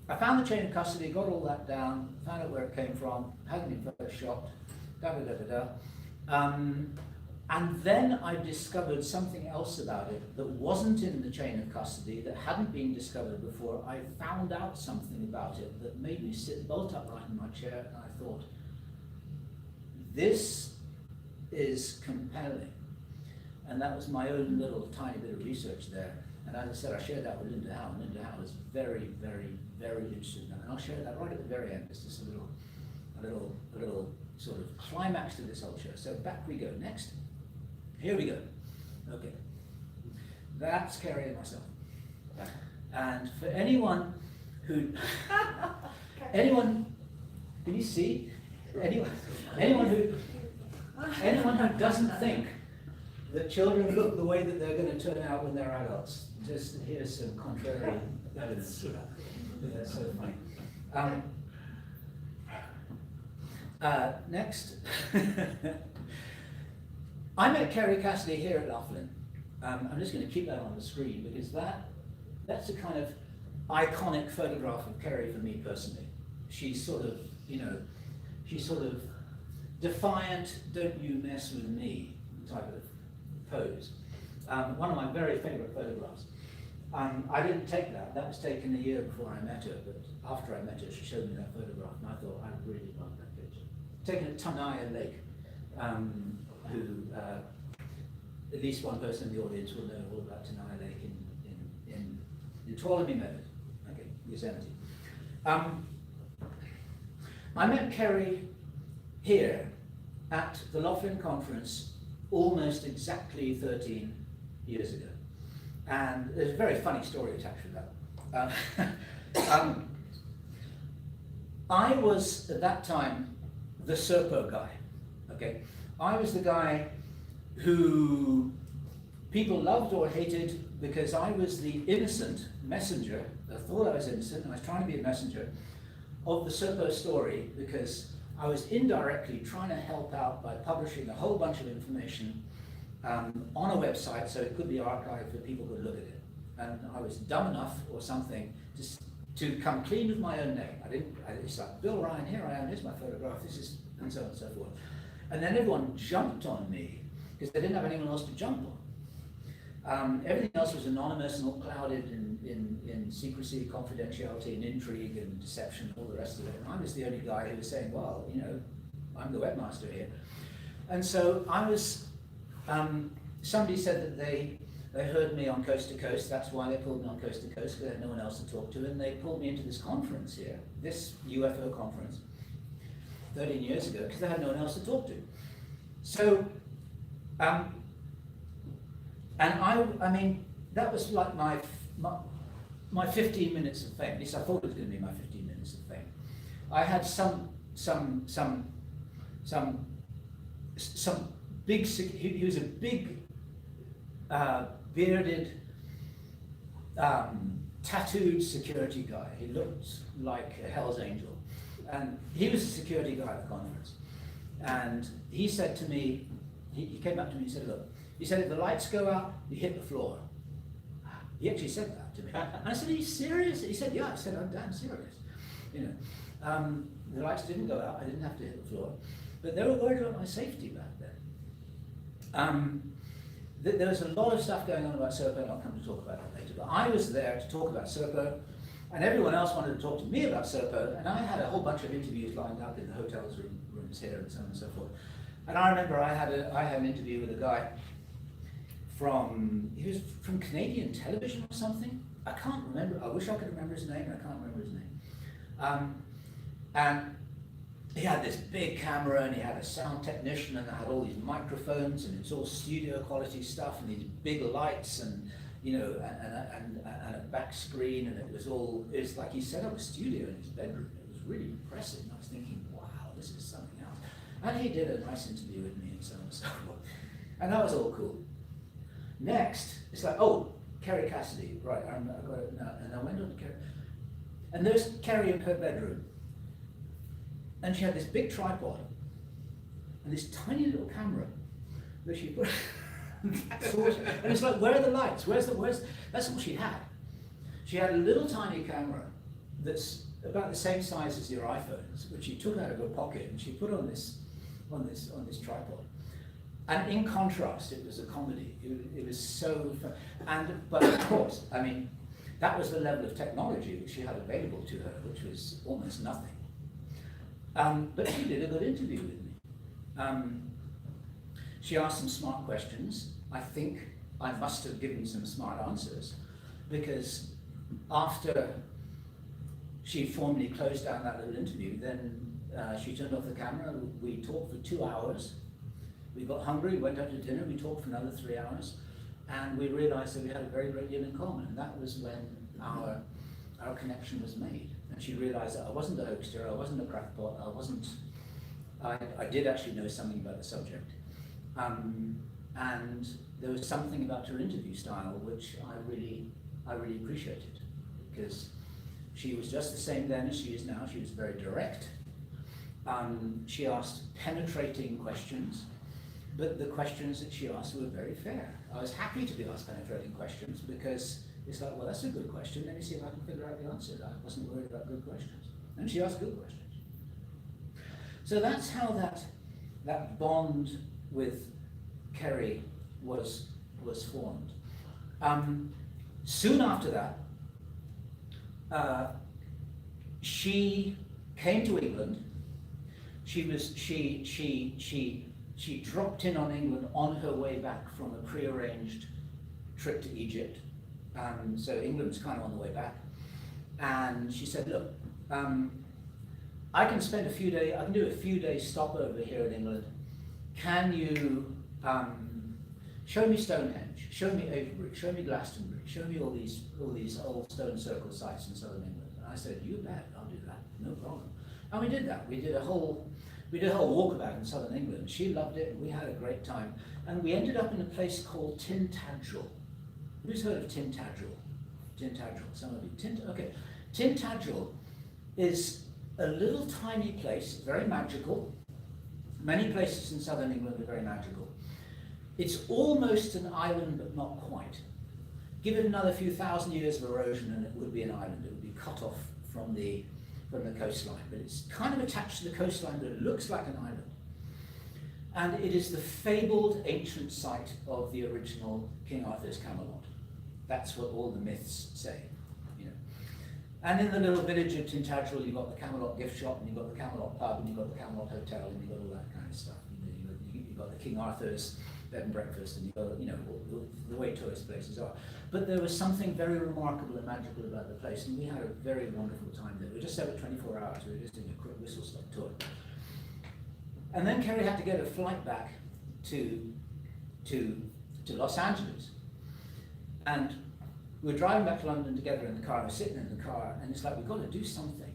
I found the chain of custody, got all that down, found out where it came from, hadn't been photoshopped, and then I discovered something else about it that wasn't in the chain of custody, that hadn't been discovered before. I found out something about it that made me sit bolt upright in my chair, and I thought, this is compelling. And that was my own little tiny bit of research there. And as I said, I shared that with Linda Howe, and Linda Howe was very, very, very interested in that. And I'll share that right at the very end. It's just a little sort of climax to this whole show. So back we go. Next. Here we go. Okay. That's Carrie and myself. And for anyone who, can you see? Anyone who doesn't think that children look the way that they're going to turn out when they're adults, just here's some contrary evidence for that. That's so funny. Next. I met Kerry Cassidy here at Laughlin. I'm just going to keep that on the screen because that's a kind of iconic photograph of Kerry for me personally. She's sort of, she's sort of defiant, don't you mess with me type of pose. One of my very favorite photographs. I didn't take that. That was taken a year before I met her, but after I met her, she showed me that photograph, and I thought I really loved that picture. taken at Tanaya Lake, who at least one person in the audience will know all about Tanaya Lake in Tuolumne Meadows, okay, Yosemite. I met Kerry here at the Laughlin Conference almost exactly 13 years ago. And there's a very funny story attached with that. I was, at that time, the Serpo guy, okay? I was the guy who people loved or hated because I was the innocent messenger. I thought I was innocent, and I was trying to be a messenger of the Serpo story because I was indirectly trying to help out by publishing a whole bunch of information on a website so it could be archived for people who could look at it. And I was dumb enough or something to come clean with my own name. It's like, Bill Ryan, here I am, here's my photograph, this is, and so on and so forth. And then everyone jumped on me because they didn't have anyone else to jump on. Everything else was anonymous and all clouded in secrecy, confidentiality, and intrigue and deception and all the rest of it. And I was the only guy who was saying, well, you know, I'm the webmaster here. And so I was, somebody said that they heard me on Coast to Coast. That's why they pulled me on Coast to Coast, because they had no one else to talk to. And they pulled me into this conference here, this UFO conference, 13 years ago, because they had no one else to talk to. So, and I mean, that was like my 15 minutes of fame. At least I thought it was going to be my 15 minutes of fame. I had some big. He was a big, bearded, tattooed security guy. He looked like a Hell's Angel, and he was a security guy at the conference. And he said to me, he came up to me and said, look, he said, if the lights go out, you hit the floor. He actually said that to me. And I said, are you serious? He said, yeah. I said, I'm damn serious. You know, the lights didn't go out. I didn't have to hit the floor. But they were worried about my safety back then. There was a lot of stuff going on about Serpo, and I'll come to talk about that later. But I was there to talk about Serpo, and everyone else wanted to talk to me about Serpo, and I had a whole bunch of interviews lined up in the hotel's rooms here and so on and so forth. And I remember I had an interview with a guy he was from Canadian television or something. I can't remember. I wish I could remember his name. I can't remember his name. And he had this big camera, and he had a sound technician, and I had all these microphones, and it was all studio quality stuff, and these big lights, and you know, and a back screen, and it was like he set up a studio in his bedroom. It was really impressive. And I was thinking, wow, this is something else. And he did a nice interview with me and so on and so forth. And that was all cool. Next, it's like, oh, Kerry Cassidy, right, I got it now. And I went on to Kerry. And there's Kerry in her bedroom. And she had this big tripod and this tiny little camera that she put. And it's like, where are the lights? That's all she had. She had a little tiny camera that's about the same size as your iPhones, which she took out of her pocket and she put on this tripod. And in contrast, it was a comedy. It was so fun. But of course, I mean, that was the level of technology that she had available to her, which was almost nothing. But she did a good interview with me. She asked some smart questions. I think I must have given some smart answers, because after she formally closed down that little interview, then she turned off the camera. We talked for 2 hours. We got hungry, went out to dinner, we talked for another 3 hours, and we realized that we had a very great deal in common, and that was when our connection was made. And she realized that I wasn't a hoaxer, I wasn't a crackpot, I did actually know something about the subject. And there was something about her interview style which I really appreciated, because she was just the same then as she is now. She was very direct. She asked penetrating questions, but the questions that she asked were very fair. I was happy to be asked penetrating questions, because it's like, well, that's a good question. Let me see if I can figure out the answer. I wasn't worried about good questions. And she asked good questions. So that's how that bond with Kerry was formed. Soon after that, she came to England She dropped in on England on her way back from a pre-arranged trip to Egypt. So England's kind of on the way back. And she said, look, I can spend I can do a few days stopover here in England. Can you show me Stonehenge, show me Avebury, show me Glastonbury, show me all these old stone circle sites in southern England? And I said, you bet, I'll do that, no problem. And we did that. We did a whole walkabout in southern England. She loved it, and we had a great time. And we ended up in a place called Tintagel. Who's heard of Tintagel? Tintagel, some of you. Okay. Tintagel is a little tiny place, very magical. Many places in southern England are very magical. It's almost an island, but not quite. Give it another few thousand years of erosion and it would be an island. It would be cut off from the coastline. But it's kind of attached to the coastline, but it looks like an island. And it is the fabled ancient site of the original King Arthur's Camelot. That's what all the myths say. And in the little village of Tintagel, you've got the Camelot gift shop, and you've got the Camelot pub, and you've got the Camelot hotel, and you've got all that kind of stuff. You've got the King Arthur's bed and breakfast, and you've got, the way tourist places are. But there was something very remarkable and magical about the place, and we had a very wonderful time there. We were just there for 24 hours. We were just doing a quick whistle-stop tour. And then Kerry had to get a flight back to Los Angeles. And we were driving back to London together in the car. I was sitting in the car, and it's like, we've got to do something.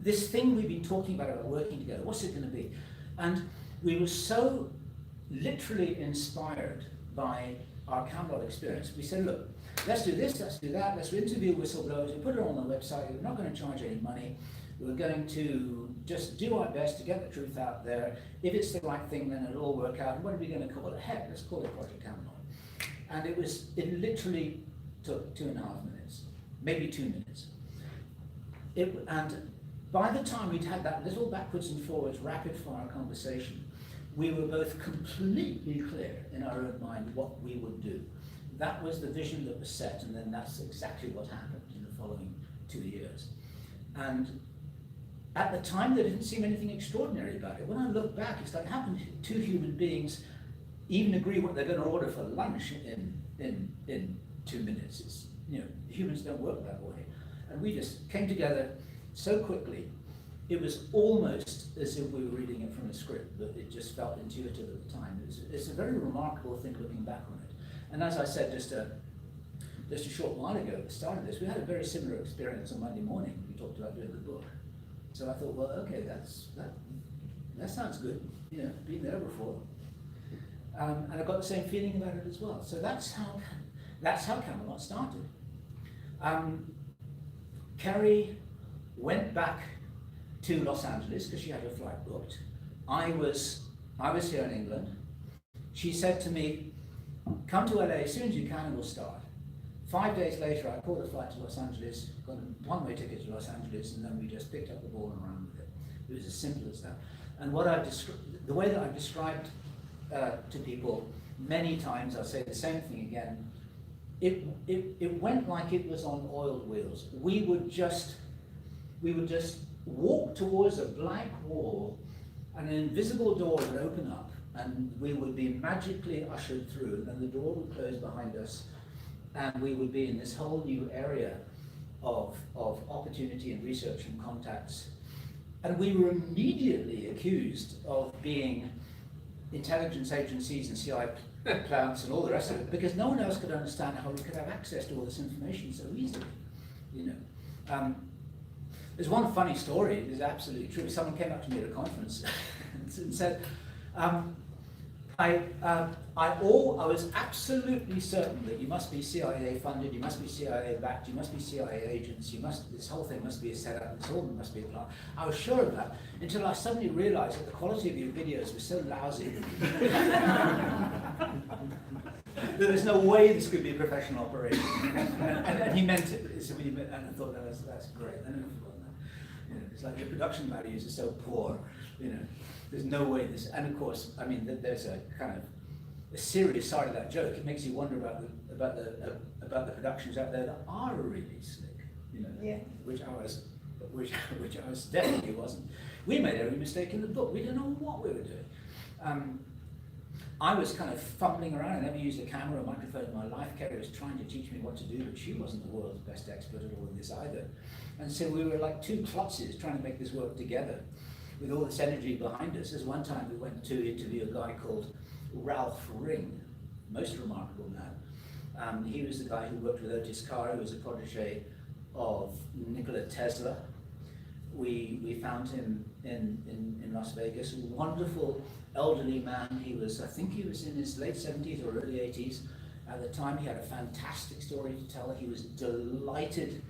This thing we've been talking about working together, what's it going to be? And we were so literally inspired by our Camelot experience. We said, look, let's do this, let's do that, let's interview whistleblowers, we put it on the website, we're not going to charge any money, we're going to just do our best to get the truth out there. If it's the right thing, then it'll all work out. And what are we going to call it? Heck, let's call it Project Camelot. And it literally took 2.5 minutes, maybe 2 minutes. And by the time we'd had that little backwards and forwards rapid fire conversation, we were both completely clear in our own mind what we would do. That was the vision that was set, and then that's exactly what happened in the following 2 years. And at the time, there didn't seem anything extraordinary about it. When I look back, it's like, how can two human beings even agree what they're going to order for lunch in 2 minutes? It's, humans don't work that way. And we just came together so quickly. It was almost as if we were reading it from a script, but it just felt intuitive at the time. It's a very remarkable thing looking back on it. And as I said just a short while ago at the start of this, we had a very similar experience on Monday morning. We talked about doing the book. So I thought, well, okay, that sounds good. Been there before. And I got the same feeling about it as well. So that's how Camelot started. Kerry went back to Los Angeles because she had her flight booked. I was here in England. She said to me, come to LA as soon as you can and we'll start. 5 days later, I caught a flight to Los Angeles, got a one-way ticket to Los Angeles, and then we just picked up the ball and ran with it. It was as simple as that. And the way that I've described to people many times, I'll say the same thing again, it went like it was on oiled wheels. We would just walk towards a blank wall, and an invisible door would open up, and we would be magically ushered through, and then the door would close behind us, and we would be in this whole new area of opportunity and research and contacts. And we were immediately accused of being intelligence agencies and CIA plants and all the rest of it, because no one else could understand how we could have access to all this information so easily. There's one funny story, it is absolutely true. Someone came up to me at a conference and said, I was absolutely certain that you must be CIA funded, you must be CIA backed, you must be CIA agents, this whole thing must be a setup, this whole thing must be a plan. I was sure of that until I suddenly realized that the quality of your videos was so lousy that there's no way this could be a professional operation. And he meant it. And I thought, that's great. It's like your production values are so poor, there's no way this, and of course, there's a kind of a serious side of that joke. It makes you wonder about the productions out there that are really slick, Yeah. which I was definitely wasn't. We made every mistake in the book. We didn't know what we were doing. I was kind of fumbling around. I never used a camera or microphone in my life. Kerry was trying to teach me what to do, but she wasn't the world's best expert at all of this either. And so we were like two klotzes trying to make this work together with all this energy behind us. There's one time we went to interview a guy called Ralph Ring, most remarkable man. He was the guy who worked with Otis Carr, who was a protege of Nikola Tesla. We found him in Las Vegas, a wonderful elderly man. He was, I think he was in his late 70s or early 80s. At the time, he had a fantastic story to tell. He was delighted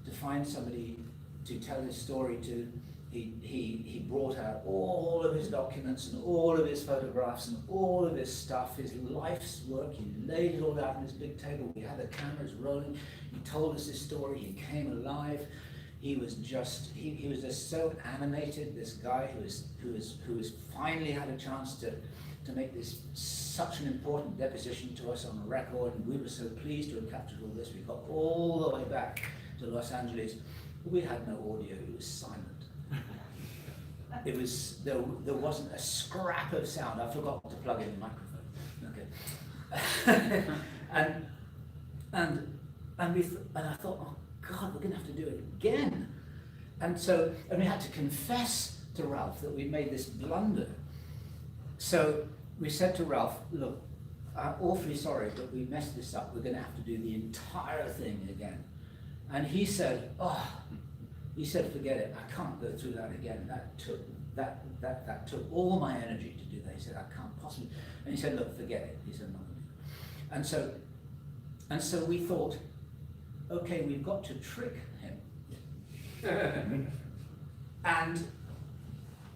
to find somebody to tell his story to. He brought out all of his documents and all of his photographs and all of his stuff, his life's work. He laid it all out on this big table. We had the cameras rolling. He told us his story. He came alive. He was just so animated. This guy who has finally had a chance to make this such an important deposition to us on record, and we were so pleased to have captured all this. We got all the way back to Los Angeles. We had no audio. It was silent. It was there wasn't a scrap of sound. I forgot to plug in the microphone. Okay, and I thought, oh God, we're going to have to do it again. And we had to confess to Ralph that we made this blunder. So we said to Ralph, look, I'm awfully sorry, but we messed this up. We're going to have to do the entire thing again. And he said, forget it. I can't go through that again. That took all my energy to do that. He said, I can't possibly. And he said, look, forget it. He said, no. And so we thought, okay, we've got to trick him. And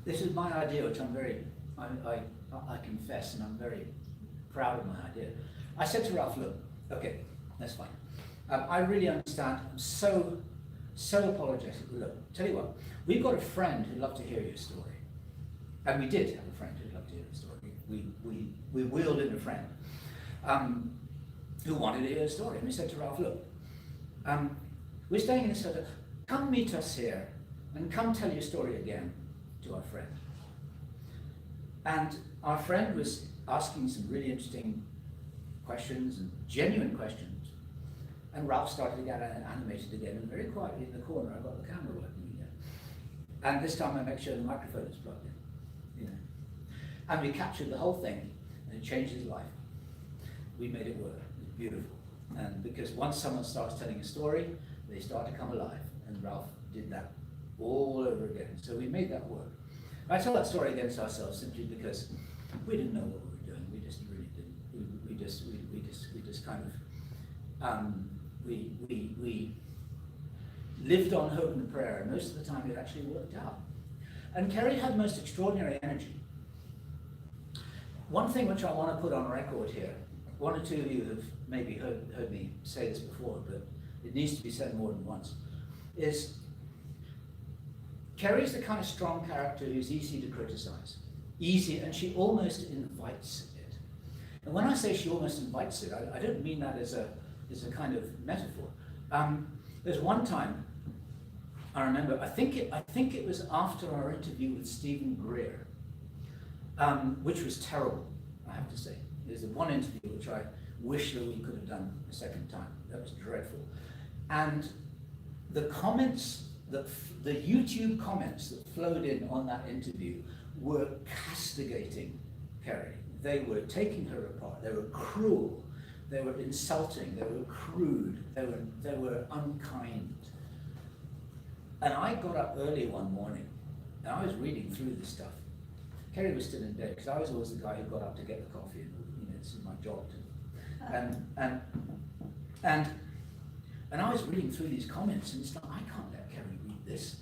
this is my idea, which I confess, and I'm very proud of my idea. I said to Ralph, look, okay, that's fine. I really understand. I'm so apologetic. Look, tell you what, we've got a friend who'd love to hear your story. And we did have a friend who'd love to hear your story. We wheeled in a friend who wanted to hear a story. And we said to Ralph, look, we're staying in this hotel. Come meet us here and come tell your story again to our friend. And our friend was asking some really interesting questions and genuine questions. And Ralph started to get animated again, and very quietly in the corner, I got the camera working again. And this time I make sure the microphone is plugged in. And we captured the whole thing, and it changed his life. We made it work. It was beautiful. And because once someone starts telling a story, they start to come alive. And Ralph did that all over again. So we made that work. I tell that story against ourselves simply because we didn't know what we were doing. We just really didn't. We just kind of we lived on hope and prayer, and most of the time it actually worked out. And Kerry had most extraordinary energy. One thing which I want to put on record here, one or two of you have maybe heard me say this before, but it needs to be said more than once, is Kerry's the kind of strong character who's easy to criticize. Easy, and she almost invites it. And when I say she almost invites it, I don't mean that as a kind of metaphor. There's one time, I remember, I think it was after our interview with Stephen Greer, which was terrible, I have to say. There's one interview which I wish that we could have done a second time. That was dreadful. And the comments, the YouTube comments that flowed in on that interview were castigating Kerry. They were taking her apart. They were cruel. They were insulting. They were crude. They were unkind. And I got up early one morning, and I was reading through this stuff. Kerry was still in bed, because I was always the guy who got up to get the coffee, and this is my job to. And I was reading through these comments, and it's like, I can't let Kerry read this.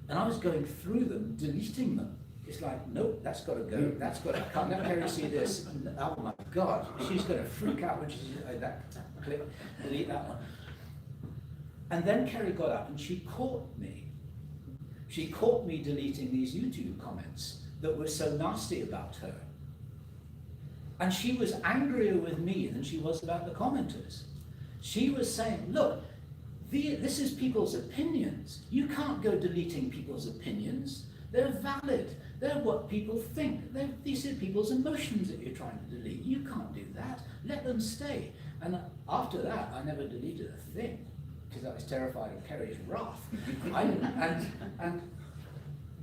And I was going through them, deleting them. It's like, nope, that's got to go. That's got to. I can't let Kerry see this. Oh my God, she's going to freak out when she sees that clip. Delete that one. And then Kerry got up and she caught me. She caught me deleting these YouTube comments that were so nasty about her. And she was angrier with me than she was about the commenters. She was saying, look, this is people's opinions. You can't go deleting people's opinions. They're valid. They're what people think. These are people's emotions that you're trying to delete. You can't do that. Let them stay. And after that, I never deleted a thing because I was terrified of Kerry's wrath. I didn't, and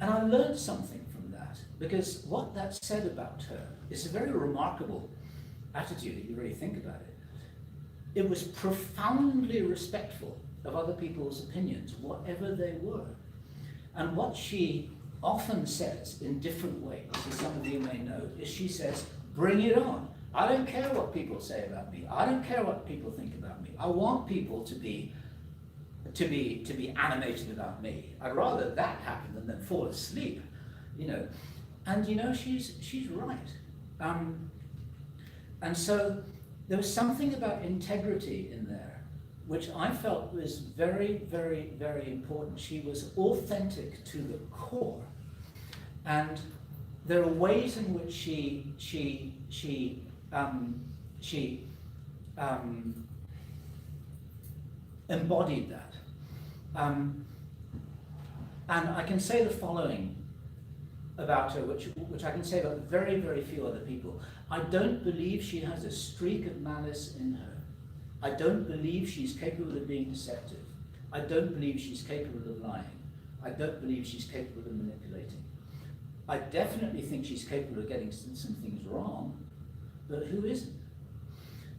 I learned something from that, because what that said about her is a very remarkable attitude if you really think about it. It was profoundly respectful of other people's opinions, whatever they were. And what she often says in different ways, as some of you may know, is she says, bring it on. I don't care what people say about me. I don't care what people think about me. I want people to be animated about me. I'd rather that happen than fall asleep, you know. And you know, she's right. And so there was something about integrity in there, which I felt was very, very, very important. She was authentic to the core. And there are ways in which she embodied that. And I can say the following about her, which I can say about very, very few other people. I don't believe she has a streak of malice in her. I don't believe she's capable of being deceptive. I don't believe she's capable of lying. I don't believe she's capable of manipulating. I definitely think she's capable of getting some things wrong, but who isn't?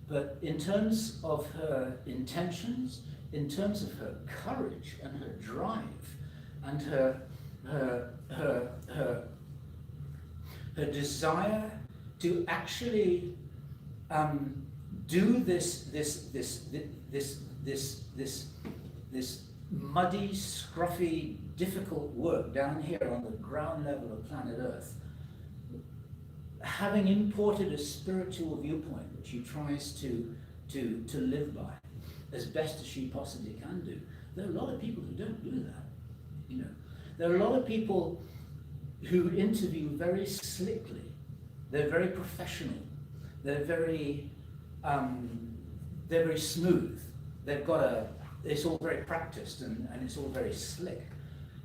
But in terms of her intentions, in terms of her courage and her drive and her desire to actually do this muddy, scruffy, difficult work down here on the ground level of planet Earth, having imported a spiritual viewpoint which she tries to live by as best as she possibly can do. There are a lot of people who don't do that. You know, there are a lot of people who interview very slickly. They're very professional. They're very smooth. They've got it's all very practiced and it's all very slick.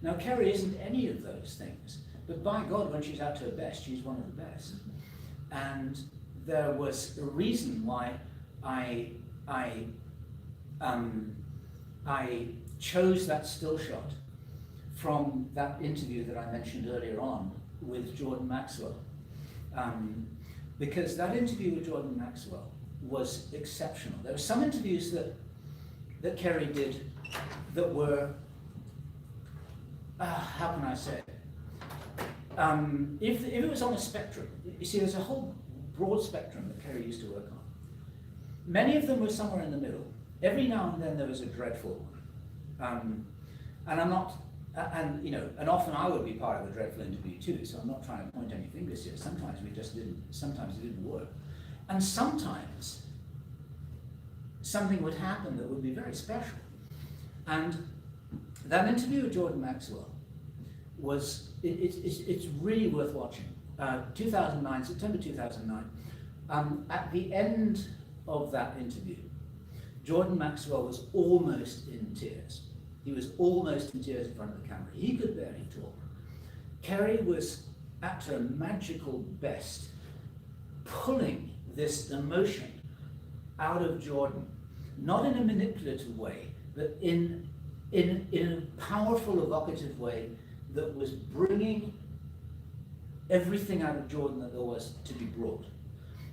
Now, Kerry isn't any of those things, but by God, when she's at her best, she's one of the best. And there was a reason why I chose that still shot from that interview that I mentioned earlier on with Jordan Maxwell. Because that interview with Jordan Maxwell was exceptional. There were some interviews that Kerry did that were, how can I say it? If it was on a spectrum, you see, there's a whole broad spectrum that Kerry used to work on. Many of them were somewhere in the middle. Every now and then there was a dreadful one. And I'm not, and often I would be part of the dreadful interview too, so I'm not trying to point any fingers here. Sometimes sometimes it didn't work. And sometimes something would happen that would be very special. And that interview with Jordan Maxwell it's really worth watching. 2009, September 2009. At the end of that interview, Jordan Maxwell was almost in tears. He was almost in tears in front of the camera. He could barely talk. Kerry was at her magical best, pulling this emotion out of Jordan, not in a manipulative way, but in a powerful, evocative way that was bringing everything out of Jordan that there was to be brought.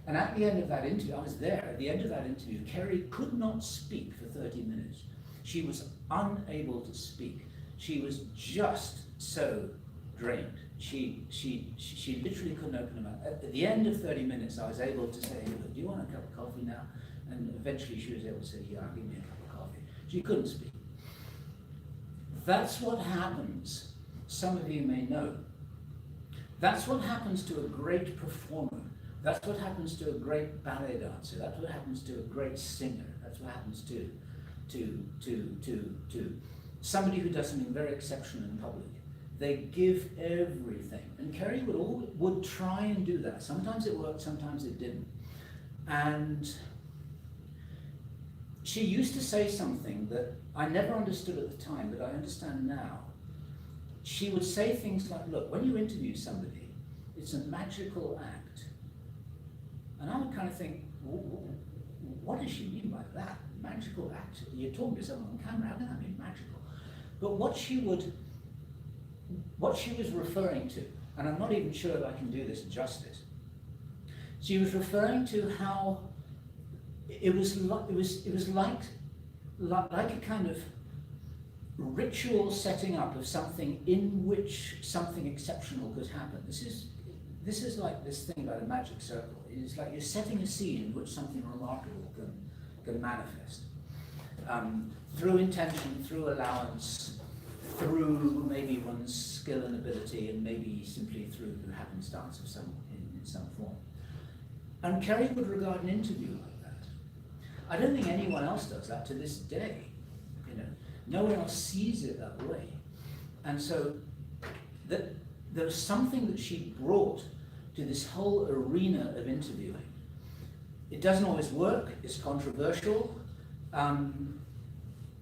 And at the end of that interview, I was there, at the end of that interview, Kerry could not speak for 30 minutes. She was unable to speak. She was just so drained. She literally couldn't open her mouth. At the end of 30 minutes, I was able to say, "Look, do you want a cup of coffee now?" And eventually she was able to say, "Yeah, give me a cup of coffee." She couldn't speak. That's what happens, some of you may know. That's what happens to a great performer. That's what happens to a great ballet dancer. That's what happens to a great singer. That's what happens to somebody who does something very exceptional in public. They give everything. And Kerry would try and do that. Sometimes it worked, sometimes it didn't. And she used to say something that I never understood at the time, but I understand now. she would say things like, look, when you interview somebody, it's a magical act. And I would kind of think, what does she mean by that? Magical act? You're talking to someone on camera, how can that be magical? But what she was referring to, and I'm not even sure if I can do this justice, she was referring to how it was like a kind of ritual setting up of something in which something exceptional could happen. This is like this thing about a magic circle. It's like you're setting a scene in which something remarkable can manifest. Through intention, through allowance, through maybe one's skill and ability, and maybe simply through the happenstance of in some form. And Kerry would regard an interview like that. I don't think anyone else does that to this day. You know, no one else sees it that way. And so there was something that she brought to this whole arena of interviewing. It doesn't always work, it's controversial,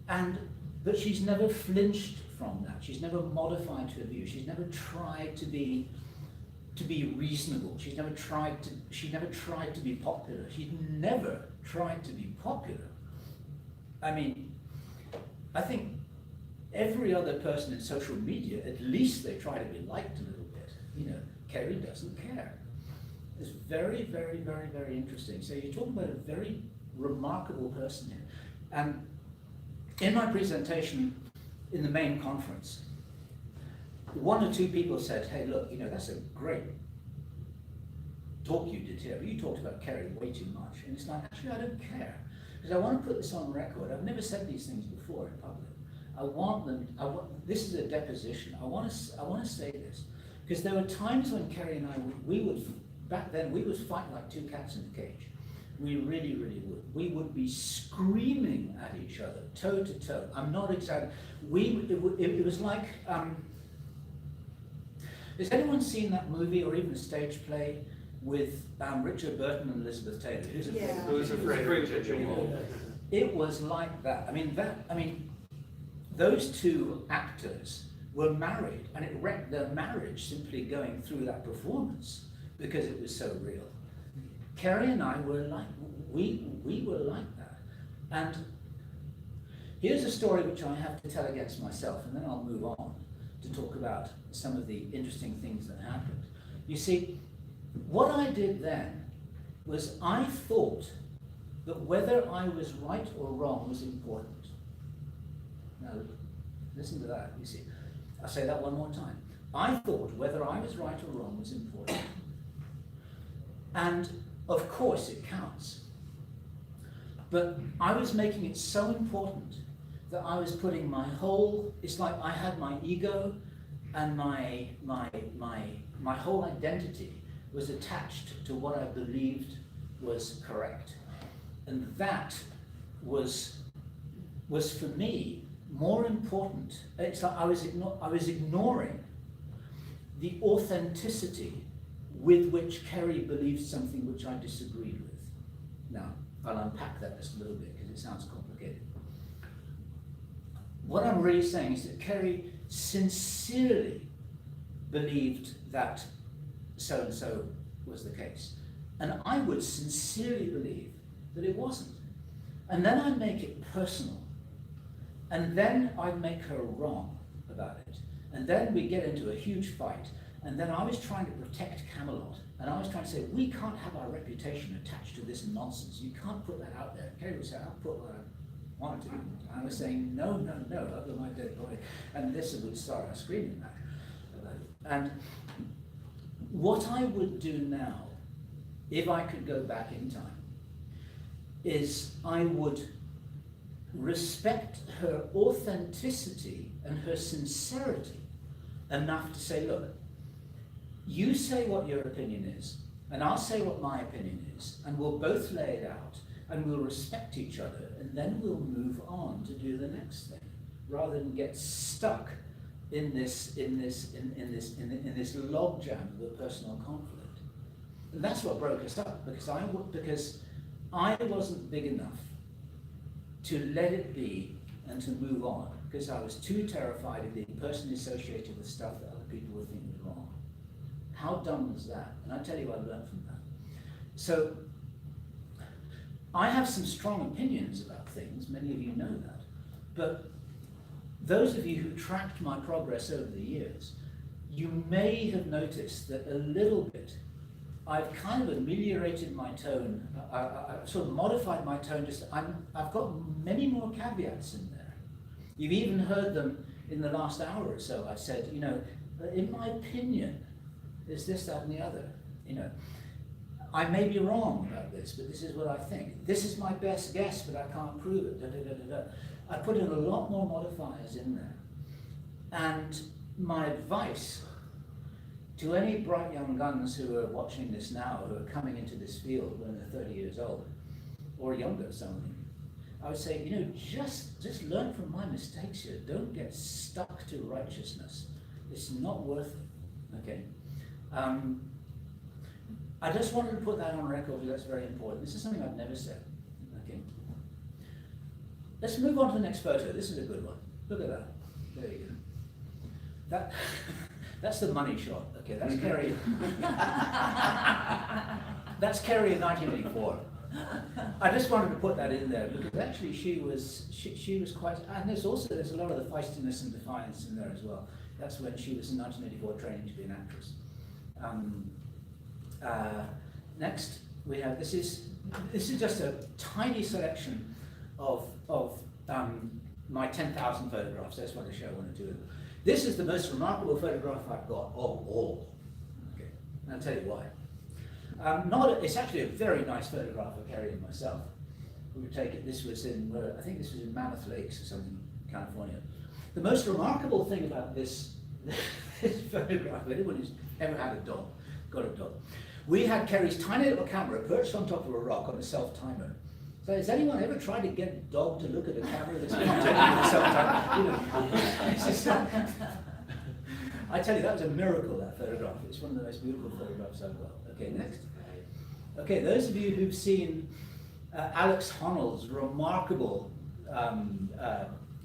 but she's never flinched from that. She's never modified her view. She's never tried to be reasonable. She never tried to be popular. She's never tried to be popular. I mean, I think every other person in social media, at least they try to be liked a little bit. You know, Kerry doesn't care. It's very, very, very, very interesting. So you're talking about a very remarkable person here. And in my presentation in the main conference, one or two people said, hey, look, you know, that's a great talk you did here, but you talked about Kerry way too much. And it's like, actually, I don't care. Because I want to put this on record. I've never said these things before in public. This is a deposition. I want to say this. Because there were times when Kerry and I, back then, we would fight like two cats in a cage. We really, really would. We would be screaming at each other, toe to toe. I'm not exaggerating. It was like, has anyone seen that movie or even a stage play with Richard Burton and Elizabeth Taylor? Who's Afraid? Yeah. Who's Afraid of Virginia Woolf? It was like that. I mean, those two actors were married, and it wrecked their marriage simply going through that performance because it was so real. Kerry and I were like, we were like that. And here's a story which I have to tell against myself, and then I'll move on to talk about some of the interesting things that happened. You see, what I did then was I thought that whether I was right or wrong was important. Now, listen to that, you see. I'll say that one more time. I thought whether I was right or wrong was important. And of course it counts. But I was making it so important that I was putting my whole, it's like I had my ego and my whole identity was attached to what I believed was correct. And that was for me more important. It's like I was ignoring the authenticity with which Kerry believed something which I disagreed with. Now, I'll unpack that just a little bit because it sounds complicated. What I'm really saying is that Kerry sincerely believed that so-and-so was the case. And I would sincerely believe that it wasn't. And then I'd make it personal. And then I'd make her wrong about it. And then we get into a huge fight. And then I was trying to protect Camelot. And I was trying to say, we can't have our reputation attached to this nonsense. You can't put that out there. Kerry would say, I'll put what I wanted to. And I was saying, no, over my dead body. And this would start a screaming match about it. And what I would do now, if I could go back in time, is I would respect her authenticity and her sincerity enough to say, look, you say what your opinion is, and I'll say what my opinion is, and we'll both lay it out, and we'll respect each other, and then we'll move on to do the next thing, rather than get stuck in this logjam of a personal conflict. And that's what broke us up, because I wasn't big enough to let it be and to move on, because I was too terrified of being personally associated with stuff that other people would think was wrong. How dumb was that? And I tell you, I learned from that. So I have some strong opinions about things, many of you know that, but those of you who tracked my progress over the years, you may have noticed that a little bit I've kind of ameliorated my tone. I've sort of modified my tone. I've got many more caveats in there. You've even heard them in the last hour or so. I said, you know, in my opinion, there's this, that, and the other. You know, I may be wrong about this, but this is what I think. This is my best guess, but I can't prove it. Da, da, da, da, da. I put in a lot more modifiers in there. And my advice to any bright young guns who are watching this now, who are coming into this field when they're 30 years old, or younger, some of them, I would say, you know, just learn from my mistakes here. Don't get stuck to righteousness. It's not worth it, okay? I just wanted to put that on record because that's very important. This is something I've never said, okay? Let's move on to the next photo. This is a good one. Look at that. There you go. That's the money shot. Okay, that's Kerry. That's Kerry in 1984. I just wanted to put that in there because actually she was quite, and there's a lot of the feistiness and defiance in there as well. That's when she was in 1984 training to be an actress. Next we have, this is just a tiny selection of my 10,000 photographs. That's what I show one or two of them. This is the most remarkable photograph I've got of all. Okay, and I'll tell you why. It's actually a very nice photograph of Kerry and myself. We would take it. This was in, I think this was in Mammoth Lakes or something, California. The most remarkable thing about this photograph, anyone who's ever had a dog, got a dog. We had Kerry's tiny little camera perched on top of a rock on a self-timer. So has anyone ever tried to get a dog to look at a camera that's been taken with a self-timer? I tell you, that was a miracle, that photograph. It's one of the most beautiful photographs I've got. Okay, next. Okay, those of you who've seen Alex Honnold's remarkable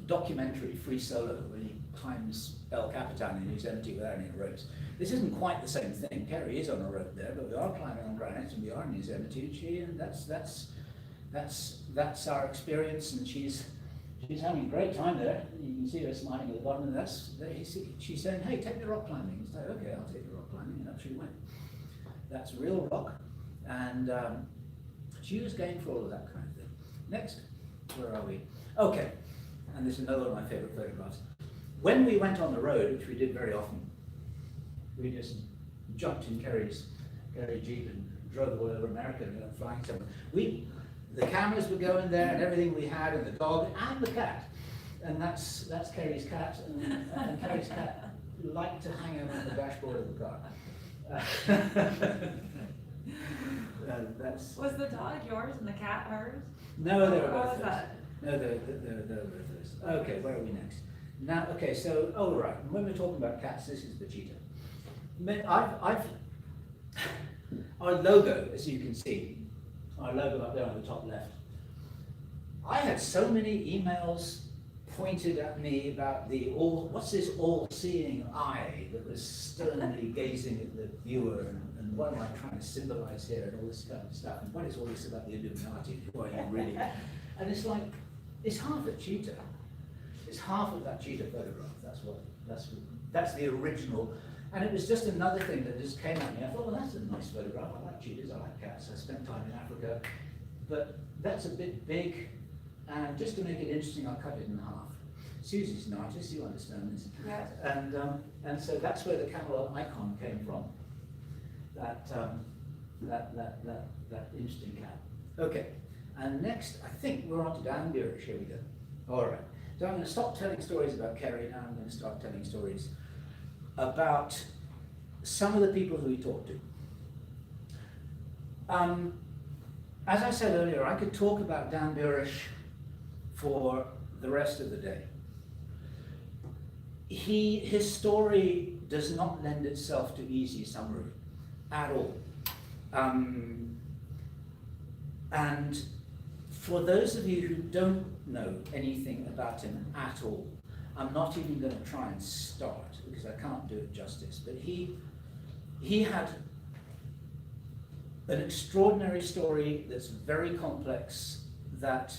documentary, Free Solo, when he climbs El Capitan in Yosemite without any ropes. This isn't quite the same thing. Kerry is on a rope there, but we are climbing on granite and we are in Yosemite, and that's our experience, and she's having a great time there. You can see her smiling at the bottom, and she's saying, hey, take me rock climbing. It's like, okay, I'll take you rock climbing, and up she went. That's real rock, and she was game for all of that kind of thing. Next, where are we? Okay, and this is another one of my favorite photographs. When we went on the road, which we did very often, we just jumped in Kerry's Jeep and drove all over America and went flying somewhere. The cameras were going there and everything we had, and the dog and the cat. And that's Kerry's cat, and Kerry's cat liked to hang out on the dashboard of the car. Was the dog yours and the cat hers? No, they were What both was hers. that? No, they were both hers. Okay, where are we next? Now, okay, so, oh right, when we're talking about cats, this is the cheetah. Our logo, as you can see, our logo up there on the top left. I had so many emails pointed at me about what's this all-seeing eye that was sternly gazing at the viewer, and what am I trying to symbolize here, and all this kind of stuff, and what is all this about the Illuminati, who are you really? And it's like, it's half a cheetah. It's half of that cheetah photograph. That's the original. And it was just another thing that just came at me. I thought, well, that's a nice photograph. I like cheetahs, I like cats. I spent time in Africa. But that's a bit big. And just to make it interesting, I cut it in half. Susie's an artist, you understand this. Yes. And so that's where the camel icon came from. That interesting cat. Okay. And next, I think we're on to Dan Burish. Here we go. All right. So I'm going to stop telling stories about Kerry now. I'm going to start telling stories about some of the people who we talked to. As I said earlier, I could talk about Dan Burish for the rest of the day. His story does not lend itself to easy summary at all. And for those of you who don't know anything about him at all, I'm not even going to try and start because I can't do it justice. But he had an extraordinary story that's very complex, that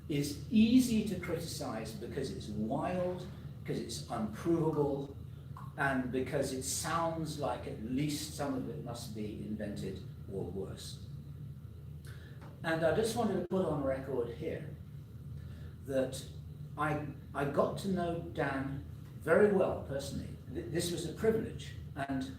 is easy to criticize because it's wild, because it's unprovable, and because it sounds like at least some of it must be invented or worse. And I just wanted to put on record here that I got to know Dan very well personally. This was a privilege, and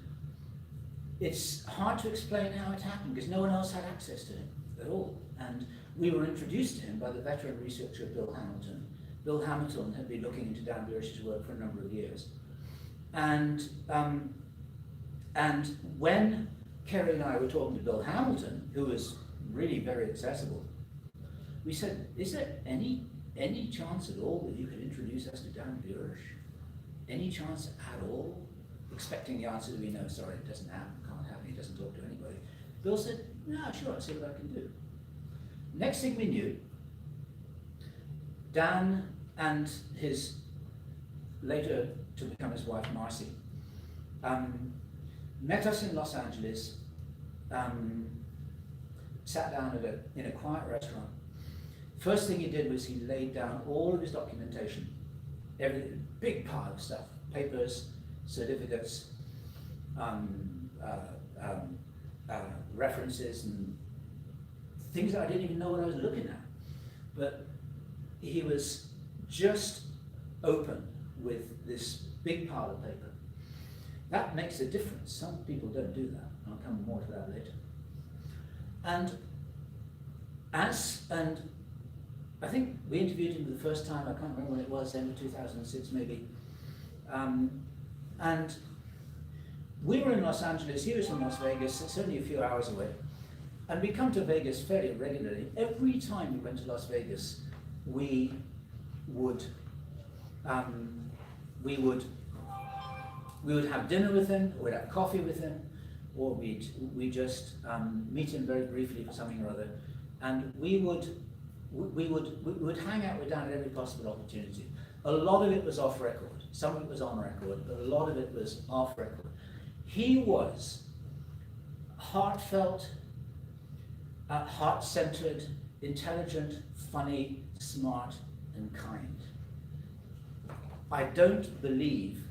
it's hard to explain how it happened because no one else had access to him at all. And we were introduced to him by the veteran researcher Bill Hamilton. Bill Hamilton had been looking into Dan Burish's work for a number of years. And when Kerry and I were talking to Bill Hamilton, who was really very accessible, we said, is there any chance at all that you could introduce us to Dan Burish? Any chance at all? Expecting the answer to be no, sorry, it doesn't happen, can't happen, he doesn't talk to anybody. Bill said, no, sure, I'll see what I can do. Next thing we knew, Dan and his, later to become his wife, Marcy, met us in Los Angeles, sat down in a quiet restaurant. First thing he did was he laid down all of his documentation, everything, big pile of stuff, papers, certificates, references, and things that I didn't even know what I was looking at. But he was just open with this big pile of paper. That makes a difference. Some people don't do that. I'll come more to that later. And I think we interviewed him the first time, I can't remember when it was, end of 2006 maybe. And we were in Los Angeles, he was in Las Vegas, it's only a few hours away. And we come to Vegas fairly regularly. Every time we went to Las Vegas, we would have dinner with him, or we'd have coffee with him, or we'd just meet him very briefly for something or other. And we would hang out with Dan at every possible opportunity. A lot of it was off record, some of it was on record, but a lot of it was off record. He was heartfelt, heart-centered, intelligent, funny, smart, and kind. I don't believe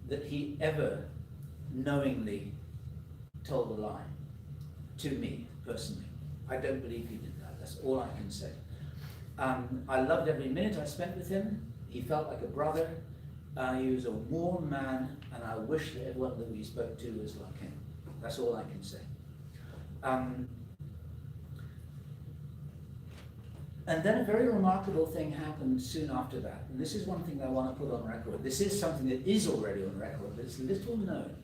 that he ever knowingly told a lie to me personally. I don't believe he did that. That's all I can say. I loved every minute I spent with him. He felt like a brother. He was a warm man, and I wish that everyone that we spoke to was like him. That's all I can say. And then a very remarkable thing happened soon after that. And this is one thing that I want to put on record. This is something that is already on record, but it's little known.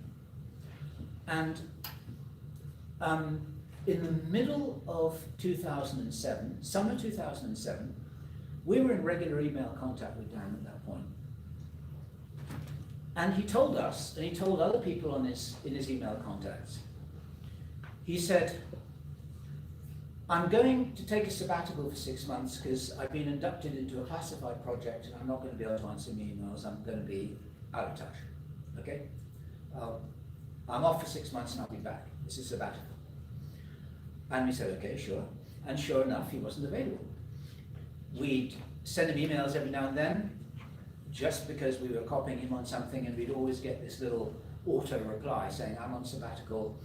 And in the middle of 2007, summer 2007, we were in regular email contact with Dan at that point. And he told us, and he told other people in his email contacts, he said, I'm going to take a sabbatical for 6 months because I've been inducted into a classified project and I'm not going to be able to answer my emails. I'm going to be out of touch. Okay? I'm off for 6 months and I'll be back. It's a sabbatical. And we said, okay, sure. And sure enough, he wasn't available. We'd send him emails every now and then, just because we were copying him on something, and we'd always get this little auto reply saying, I'm on sabbatical,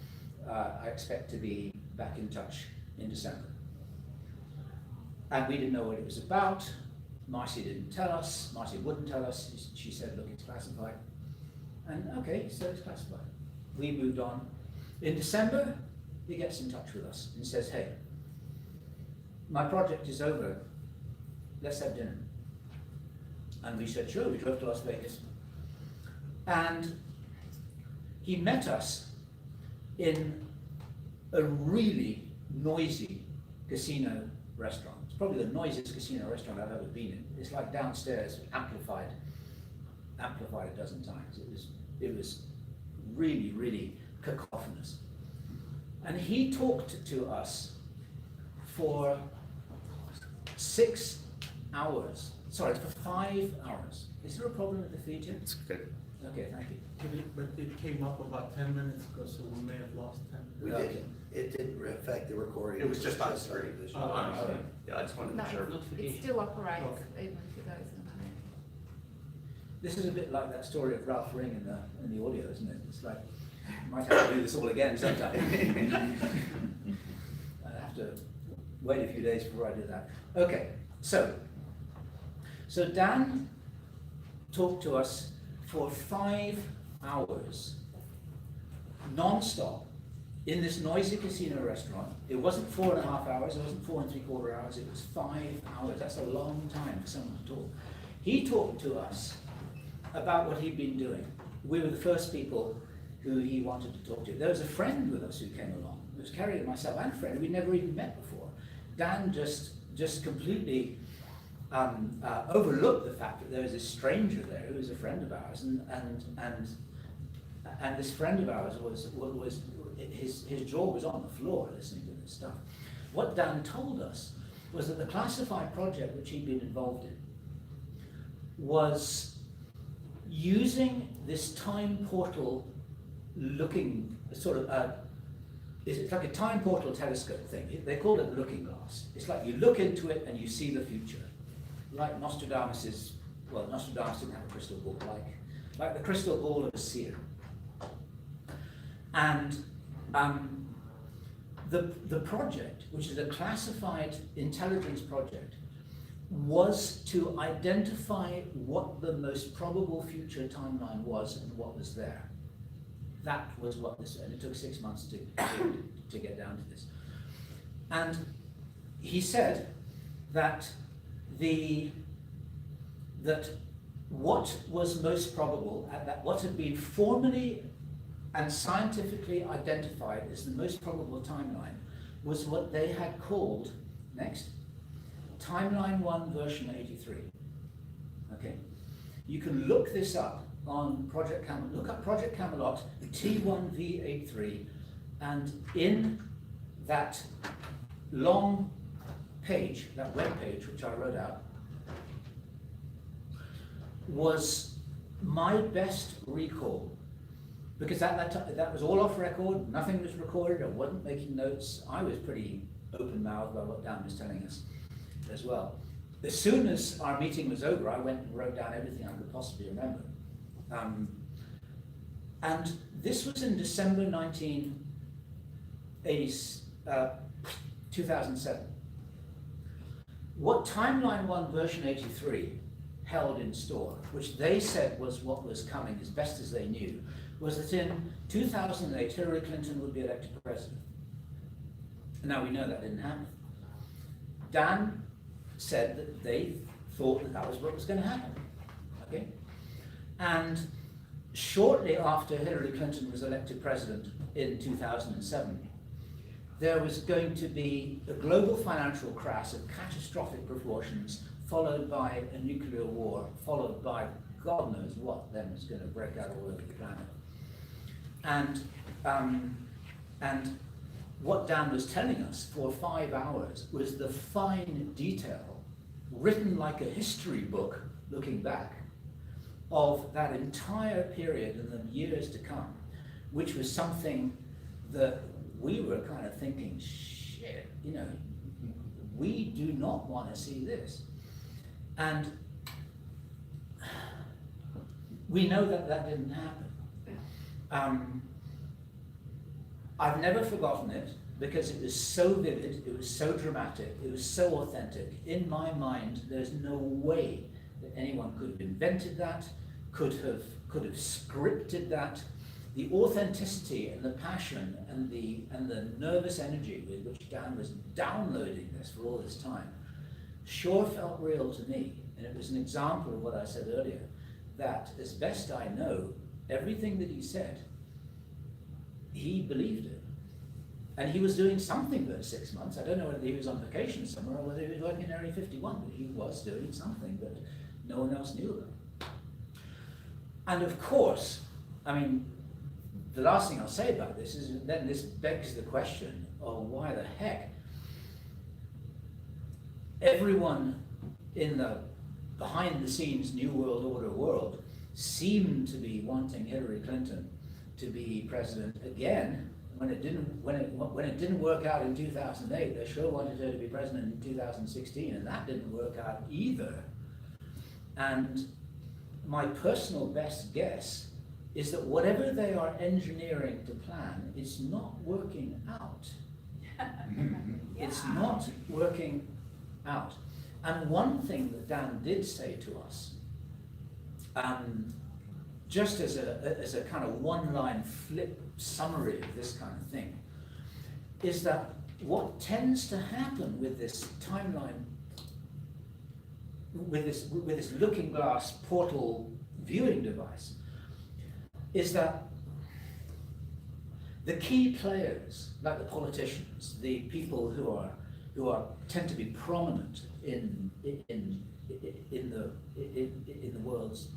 I expect to be back in touch in December. And we didn't know what it was about. Marcy didn't tell us. Marcy wouldn't tell us. She said, look, it's classified. And okay, so it's classified. We moved on. In December, he gets in touch with us and says, hey, my project is over. Let's have dinner. And we said, sure. We drove to Las Vegas. And he met us in a really noisy casino restaurant. It's probably the noisiest casino restaurant I've ever been in. It's like downstairs, amplified a dozen times. It was really, really cacophonous. And he talked to us for 6 hours sorry, for 5 hours. Is there a problem with the feed here? It's good. Okay, thank you. But it came up about 10 minutes ago, so we may have lost 10 We minutes. didn't, it didn't affect the recording. It was just on our screen. vision. Okay. Yeah, I just wanted to No, make sure. it still operates Okay. even if it goes in a minute. This is a bit like that story of Ralph Ring in the audio, isn't it? It's like, might have to do this all again sometime. I have to wait a few days before I do that. Okay, so Dan talked to us for 5 hours, non-stop, in this noisy casino restaurant. It wasn't 4.5 hours, it wasn't 4 3/4 hours, it was 5 hours. That's a long time for someone to talk. He talked to us about what he'd been doing. We were the first people who he wanted to talk to. There was a friend with us who came along. It was Kerry and myself and a friend we'd never even met before. Dan just completely overlooked the fact that there was this stranger there who was a friend of ours, and this friend of ours was his jaw was on the floor listening to this stuff. What Dan told us was that the classified project which he'd been involved in was using this time portal looking sort of it's like a time portal telescope thing. They call it looking glass. It's like you look into it and you see the future. Like Nostradamus didn't have a crystal ball, like the crystal ball of a seer. And the project, which is a classified intelligence project, was to identify what the most probable future timeline was and what was there. That was what this, and it took 6 months to get down to this. And he said that what was most probable, what had been formally and scientifically identified as the most probable timeline, was what they had called, next, Timeline 1 version 83. Okay? You can look this up on Project Camelot. Look up Project Camelot, T1V83, and in that long page, that web page which I wrote out, was my best recall, because that was all off record, nothing was recorded, I wasn't making notes. I was pretty open-mouthed by what Dan was telling us as well. As soon as our meeting was over, I went and wrote down everything I could possibly remember. And this was in December 2007. What Timeline 1 version 83 held in store, which they said was what was coming as best as they knew, was that in 2008 Hillary Clinton would be elected president. Now we know that didn't happen. Dan said that they thought that was what was going to happen. Okay? And shortly after Hillary Clinton was elected president in 2007, there was going to be a global financial crash of catastrophic proportions, followed by a nuclear war, followed by God knows what then was going to break out all over the planet. And what Dan was telling us for 5 hours was the fine detail, written like a history book, looking back, of that entire period and the years to come, which was something that we were kind of thinking, shit, we do not want to see this. And we know that that didn't happen. I've never forgotten it because it was so vivid, it was so dramatic, it was so authentic. In my mind, there's no way that anyone could have invented that, could have scripted that. The authenticity and the passion and the nervous energy with which Dan was downloading this for all this time sure felt real to me. And it was an example of what I said earlier, that as best I know, everything that he said, he believed it. And he was doing something for 6 months. I don't know whether he was on vacation somewhere or whether he was working in Area 51, but he was doing something that no one else knew about. And of course, I mean, the last thing I'll say about this is then this begs the question of why the heck everyone in the behind the scenes New World Order world seemed to be wanting Hillary Clinton to be president again. When it didn't work out in 2008, they sure wanted her to be president in 2016, and that didn't work out either. And my personal best guess is that whatever they are engineering to plan is not working out. It's not working out. And one thing that Dan did say to us, just as a kind of one-line flip summary of this kind of thing, is that what tends to happen with this timeline, with this looking glass portal viewing device, is that the key players, like the politicians, the people who are tend to be prominent in the world's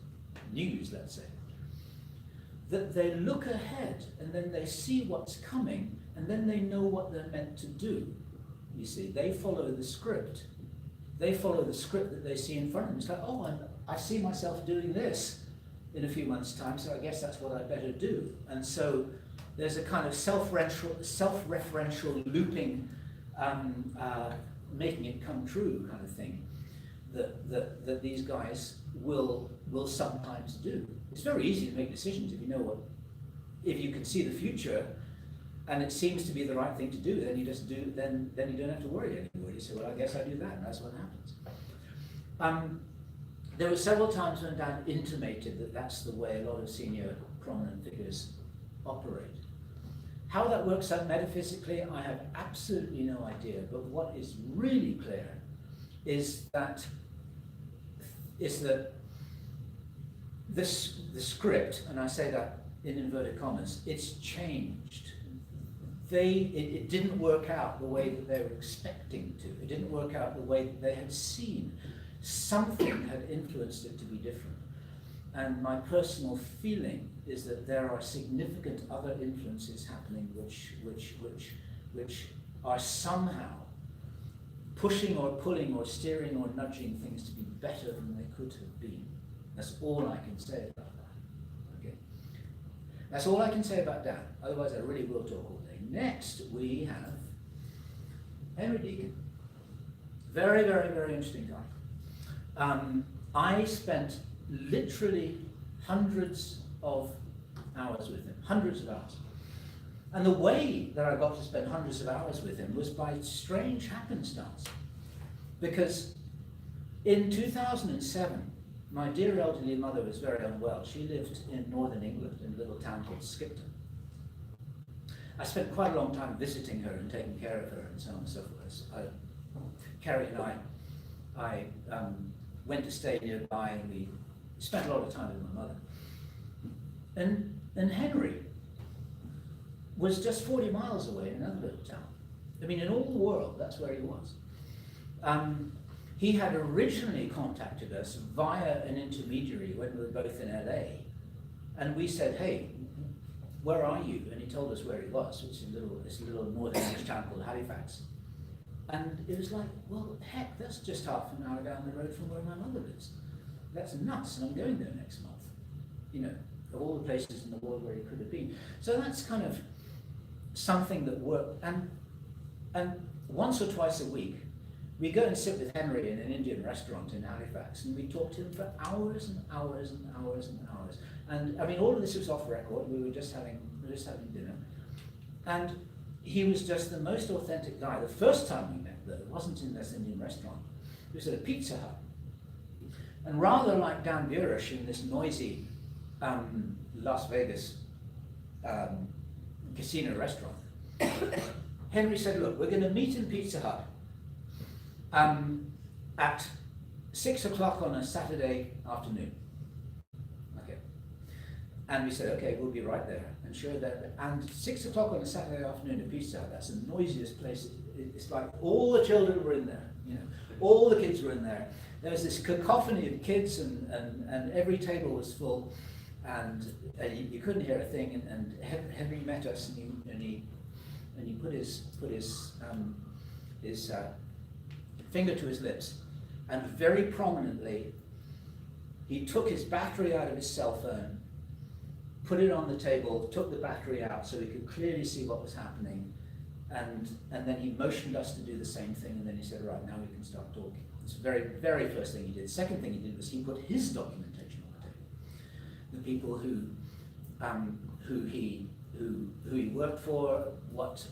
news, let's say, that they look ahead and then they see what's coming and then they know what they're meant to do. You see, they follow the script. They follow the script that they see in front of them. It's like, oh, I see myself doing this in a few months' time, so I guess that's what I better do. And so there's a kind of self-referential looping, making it come true kind of thing that these guys will sometimes do. It's very easy to make decisions if you can see the future and it seems to be the right thing to do, then you just do, then you don't have to worry anymore. You say, well, I guess I do that, and that's what happens. There were several times when Dan intimated that that's the way a lot of senior prominent figures operate. How that works out metaphysically, I have absolutely no idea, but what is really clear is that the script, and I say that in inverted commas, it's changed. It didn't work out the way that they were expecting to. It didn't work out the way that they had seen. Something had influenced it to be different. And my personal feeling is that there are significant other influences happening which are somehow pushing or pulling or steering or nudging things to be better than they could have been. That's all I can say about that. Okay. That's all I can say about Dan. Otherwise I really will talk all day. Next we have Henry Deacon. Very, very, very interesting guy. I spent literally hundreds of hours with him, hundreds of hours. And the way that I got to spend hundreds of hours with him was by strange happenstance. Because in 2007, my dear elderly mother was very unwell. She lived in northern England in a little town called Skipton. I spent quite a long time visiting her and taking care of her and so on and so forth. Carrie and I went to stay nearby, and we spent a lot of time with my mother. And Henry was just 40 miles away in another little town. I mean, in all the world, that's where he was. He had originally contacted us via an intermediary when we were both in LA. And we said, hey, where are you? And he told us where he was, which is a little northern English town called Halifax. And it was like, well, heck, that's just half an hour down the road from where my mother lives. That's nuts, and I'm going there next month. You know, of all the places in the world where he could have been. So that's kind of something that worked. And once or twice a week, we go and sit with Henry in an Indian restaurant in Halifax, and we talk to him for hours and hours and hours and hours. And I mean, all of this was off record. We were just having dinner, and he was just the most authentic guy. The first time we met, though, it wasn't in this Indian restaurant. It was at a Pizza Hut. And rather like Dan Burish in this noisy Las Vegas casino restaurant, Henry said, look, we're going to meet in Pizza Hut at 6 o'clock on a Saturday afternoon. Okay. And we said, okay, we'll be right there. And sure that, and 6 o'clock on a Saturday afternoon at Pizza Hut, that's the noisiest place. It's like all the children were in there, you know, all the kids were in there. There was this cacophony of kids, and every table was full, and you couldn't hear a thing. And Henry met us, and he put his finger to his lips, and very prominently He took his battery out of his cell phone, put it on the table, took the battery out so we could clearly see what was happening, and then he motioned us to do the same thing, and then he said, right, now we can start talking. It's the very, very first thing he did. Second thing he did was he put his documentation on the table. The people who he worked for, what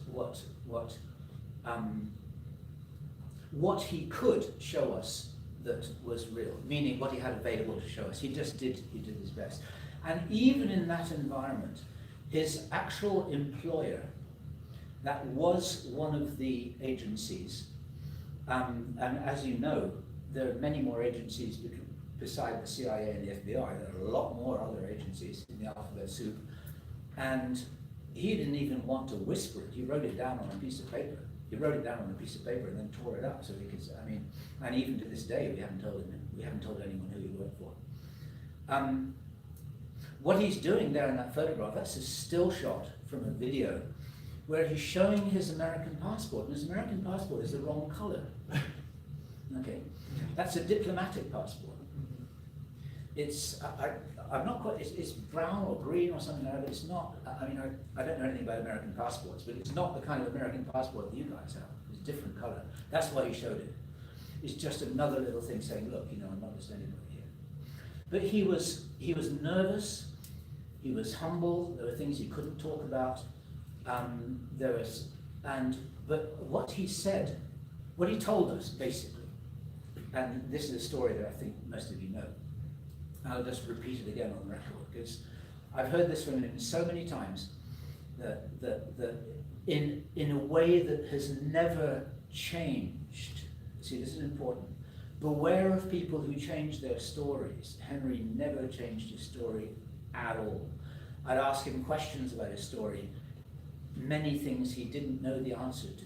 he could show us that was real, meaning what he had available to show us. He did his best. And even in that environment, his actual employer, that was one of the agencies, and as you know, there are many more agencies beside the CIA and the FBI. There are a lot more other agencies in the alphabet soup. And he didn't even want to whisper it. He wrote it down on a piece of paper. He wrote it down on a piece of paper and then tore it up so we could, and even to this day, we haven't told anyone who he worked for. What he's doing there in that photograph, that's a still shot from a video where he's showing his American passport, and his American passport is the wrong color. Okay, that's a diplomatic passport. It's, I'm not quite, it's brown or green or something like that, but it's not, I don't know anything about American passports, but it's not the kind of American passport that you guys have. It's a different color. That's why he showed it. It's just another little thing saying, look, I'm not just anybody here. But he was nervous, he was humble, there were things he couldn't talk about, but what he said, what he told us basically, and this is a story that I think most of you know, I'll just repeat it again on the record, because I've heard this from him so many times, that in a way that has never changed. See, this is important. Beware of people who change their stories. Henry never changed his story at all. I'd ask him questions about his story, many things he didn't know the answer to.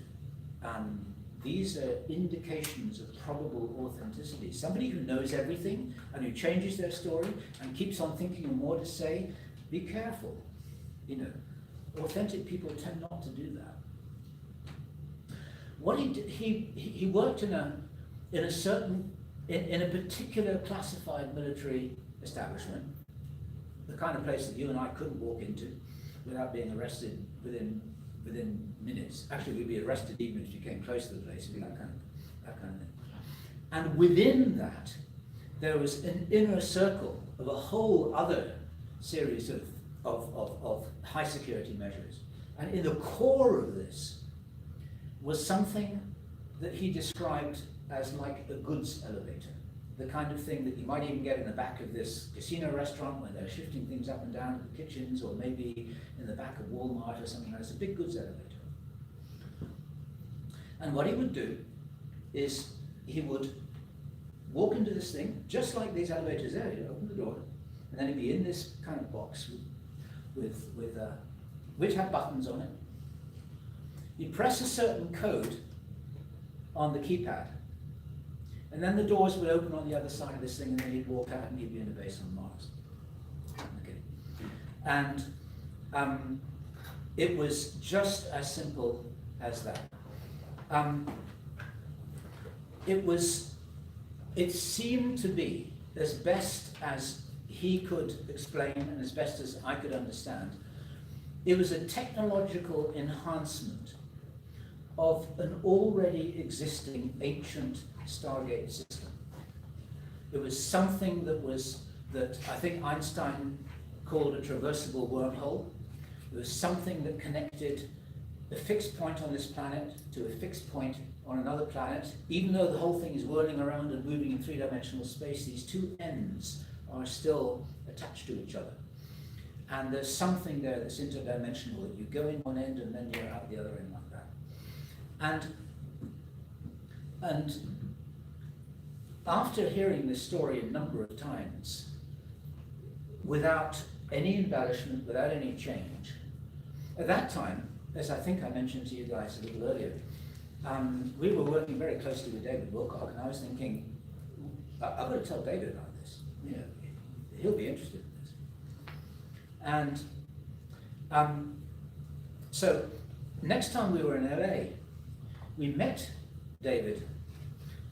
These are indications of probable authenticity. Somebody who knows everything and who changes their story and keeps on thinking of more to say, be careful. Authentic people tend not to do that. What he did, he worked in a particular classified military establishment, the kind of place that you and I couldn't walk into without being arrested within minutes. Actually, we'd be arrested even if you came close to the place, that kind of thing. And within that, there was an inner circle of a whole other series of high security measures. And in the core of this was something that he described as like a goods elevator. The kind of thing that you might even get in the back of this casino restaurant when they're shifting things up and down to the kitchens, or maybe in the back of Walmart or something like that. It's a big goods elevator. And what he would do is he would walk into this thing, just like these elevators there. He'd open the door, and then he'd be in this kind of box which had buttons on it. You'd press a certain code on the keypad, and then the doors would open on the other side of this thing, and then he'd walk out and he'd be in a base on Mars. Okay. And it was just as simple as that. It seemed to be, as best as he could explain and as best as I could understand, it was a technological enhancement of an already existing ancient Stargate system. It was something that I think Einstein called a traversable wormhole. It was something that connected a fixed point on this planet to a fixed point on another planet. Even though the whole thing is whirling around and moving in three-dimensional space, these two ends are still attached to each other. And there's something there that's interdimensional, that you go in one end and then you're out the other end like that. And after hearing this story a number of times, without any embellishment, without any change, at that time, as I think I mentioned to you guys a little earlier, we were working very closely with David Wilcock, and I was thinking, I've got to tell David about this. He'll be interested in this. And so next time we were in LA, we met David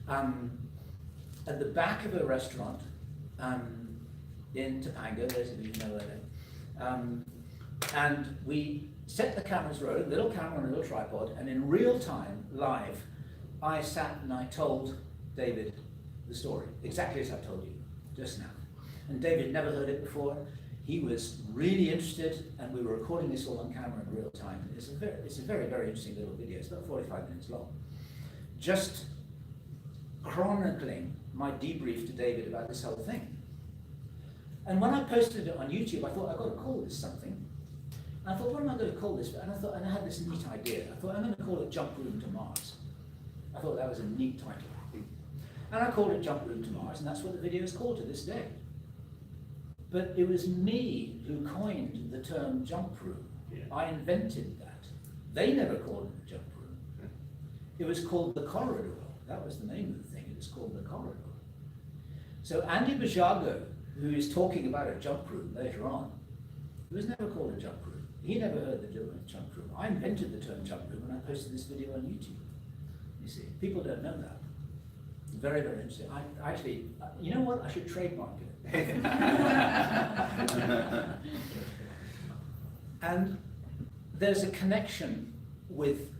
at the back of a restaurant in Topanga, those of you who know where they and we set the cameras rolling, little camera on a little tripod, and in real time, live, I sat and I told David the story, exactly as I told you just now. And David never heard it before. He was really interested, and we were recording this all on camera in real time. It's a very, very interesting little video. It's about 45 minutes long. Just chronicling my debrief to David about this whole thing. And when I posted it on YouTube, I thought, I've got to call this something. And I thought, what am I going to call this? And I had this neat idea. I thought, I'm going to call it Jump Room to Mars. I thought that was a neat title. And I called it Jump Room to Mars, and that's what the video is called to this day. But it was me who coined the term jump room. I invented that. They never called it a jump room. It was called the corridor. That was the name of the thing. It was called the corridor. So Andy Bajago, who is talking about a jump room later on, it was never called a jump room. He never heard the term jump room. I invented the term jump room when I posted this video on YouTube. You see, people don't know that. Very, very interesting. I actually, you know what? I should trademark it. And there's a connection with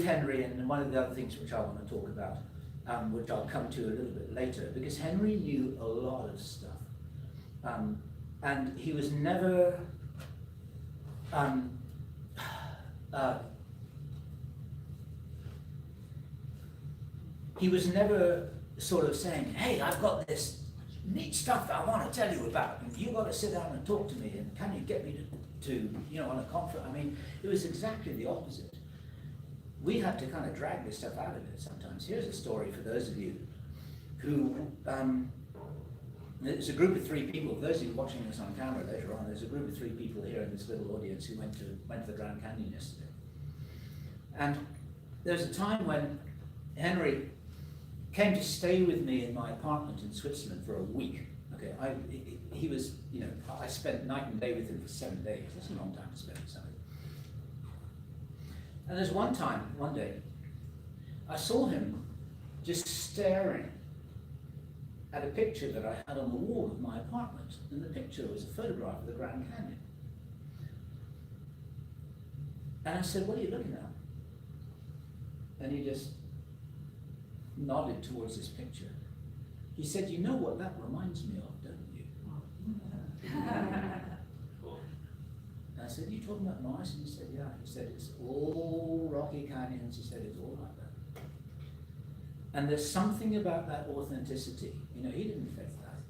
Henry, and one of the other things which I want to talk about, which I'll come to a little bit later, because Henry knew a lot of stuff, and he was never sort of saying, hey, I've got this neat stuff that I want to tell you about, and you've got to sit down and talk to me, and can you get me to on a conference? I mean, it was exactly the opposite. We had to kind of drag this stuff out of it sometimes. Here's a story for those of you who, there's a group of 3 people, those of you watching this on camera later on, there's a group of 3 people here in this little audience who went to the Grand Canyon yesterday. And there's a time when Henry came to stay with me in my apartment in Switzerland for a week. Okay, he was, I spent night and day with him for 7 days. That's a long time to spend with somebody. And there's one day, I saw him just staring at a picture that I had on the wall of my apartment. And the picture was a photograph of the Grand Canyon. And I said, what are you looking at? And he just nodded towards this picture. He said, you know what that reminds me of, don't you? And I said, you talking about Mars? And he said, yeah. He said, it's all rocky canyons. He said, it's all like that. And there's something about that authenticity. He didn't fake that.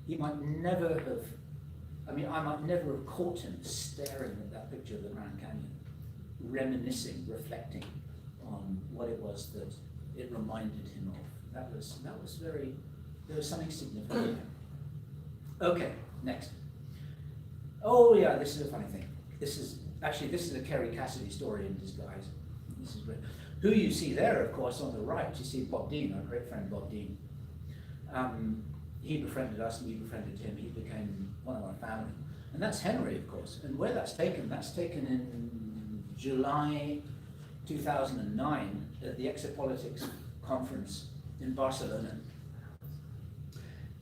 He might never have, I might never have caught him staring at that picture of the Grand Canyon, reminiscing, reflecting on what it was that it reminded him of. That was very, there was something significant there. Okay, next. Oh yeah, this is a funny thing. This is a Kerry Cassidy story in disguise. This is great. Who you see there, of course, on the right, you see Bob Dean, our great friend Bob Dean. He befriended us and we befriended him. He became one of our family. And that's Henry, of course. And where that's taken in July 2009 at the Exopolitics conference in Barcelona.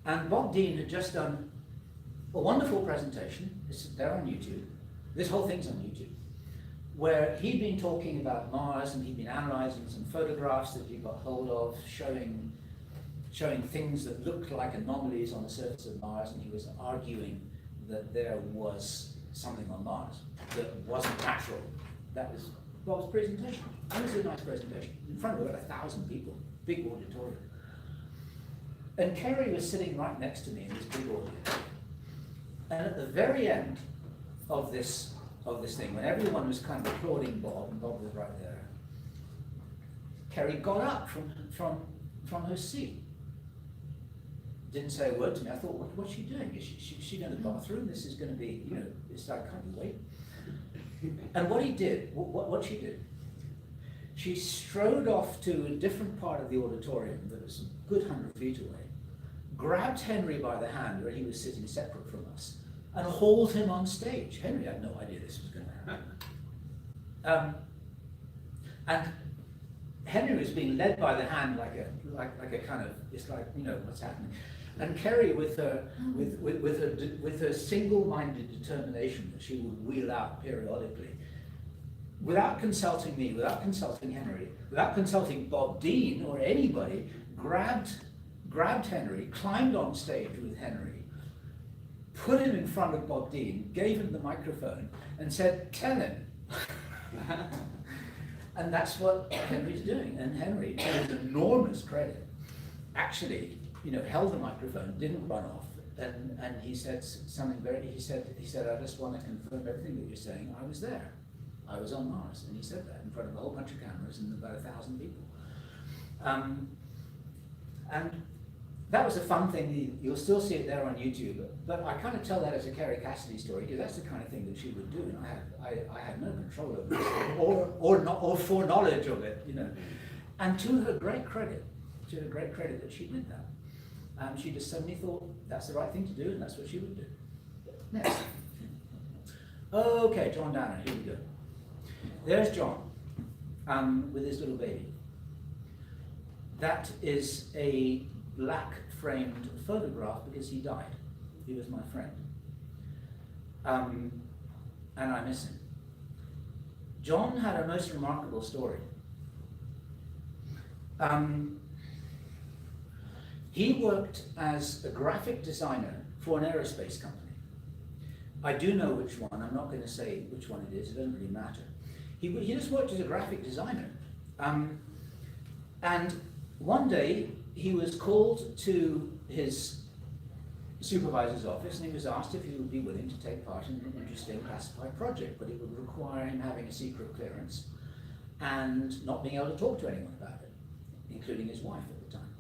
And Bob Dean had just done a wonderful presentation. It's there on YouTube. This whole thing's on YouTube, where he'd been talking about Mars and he'd been analyzing some photographs that he got hold of, showing things that looked like anomalies on the surface of Mars, and he was arguing that there was something on Mars that wasn't natural. That was Bob's presentation. It was a nice presentation in front of about 1,000 people, big auditorium. And Kerry was sitting right next to me in this big audience. And at the very end of this thing, when everyone was kind of applauding Bob, and Bob was right there, Kerry got up from her seat. Didn't say a word to me. I thought, what's she doing? Is she going to the bathroom? This is going to be, it's like, can't you wait? And what he did, what she did, she strode off to a different part of the auditorium that was a good 100 feet away, grabbed Henry by the hand where he was sitting separate from us, and hauled him on stage. Henry had no idea this was going to happen. And Henry was being led by the hand like a kind of, it's like, you know, what's happening. And Kerry, with her single-minded determination that she would wheel out periodically, without consulting me, without consulting Henry, without consulting Bob Dean or anybody, grabbed Henry, climbed on stage with Henry, put him in front of Bob Dean, gave him the microphone, and said, "Tell him." And that's what Henry's doing. And Henry, to his enormous credit, actually, you know, held the microphone, didn't run off, and he said something he said, "I just want to confirm everything that you're saying. I was there. I was on Mars." And he said that in front of a whole bunch of cameras and about 1,000 people. And that was a fun thing. You'll still see it there on YouTube. But I kind of tell that as a Kerry Cassidy story, because that's the kind of thing that she would do, and I had no control over it, or foreknowledge of it, you know. And to her great credit, that she did that. She just suddenly thought that's the right thing to do, and that's what she would do. Next. Okay, John Danner, here we go. There's John, with his little baby. That is a black framed photograph because he died. He was my friend. And I miss him. John had a most remarkable story. He worked as a graphic designer for an aerospace company. I do know which one. I'm not going to say which one it is. It doesn't really matter. He just worked as a graphic designer. And one day he was called to his supervisor's office, and he was asked if he would be willing to take part in an interesting classified project, but it would require him having a secret clearance and not being able to talk to anyone about it, including his wife at the time.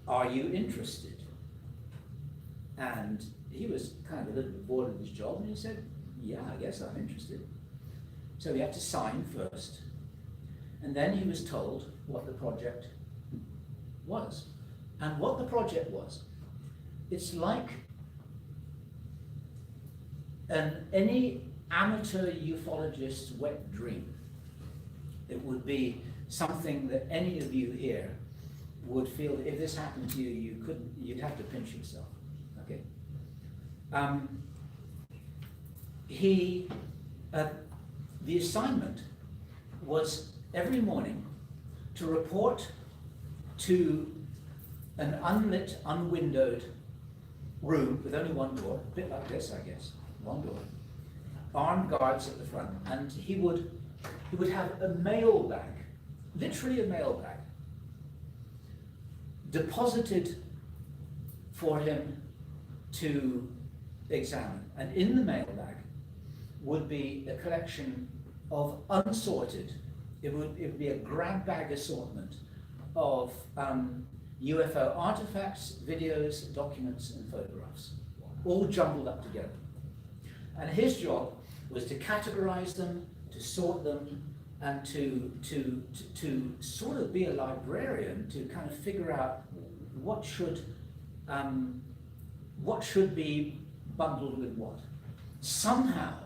"Are you interested?" And he was kind of a little bit bored of his job, and he said, "Yeah, I guess I'm interested." So he had to sign first, and then he was told what the project was. And what the project was, it's like any amateur ufologist's wet dream. It would be something that any of you here would feel that if this happened to you, you'd have to pinch yourself. Okay. The assignment was every morning to report to an unlit, unwindowed room with only one door, a bit like this, I guess, one door, armed guards at the front, and he would have a mail bag, literally a mail bag, deposited for him to examine. And in the mail bag would be a collection of unsorted, it would be a grab bag assortment of UFO artifacts, videos, documents, and photographs, all jumbled up together. And his job was to categorize them, to sort them, and to sort of be a librarian, to kind of figure out what should be bundled with what. Somehow,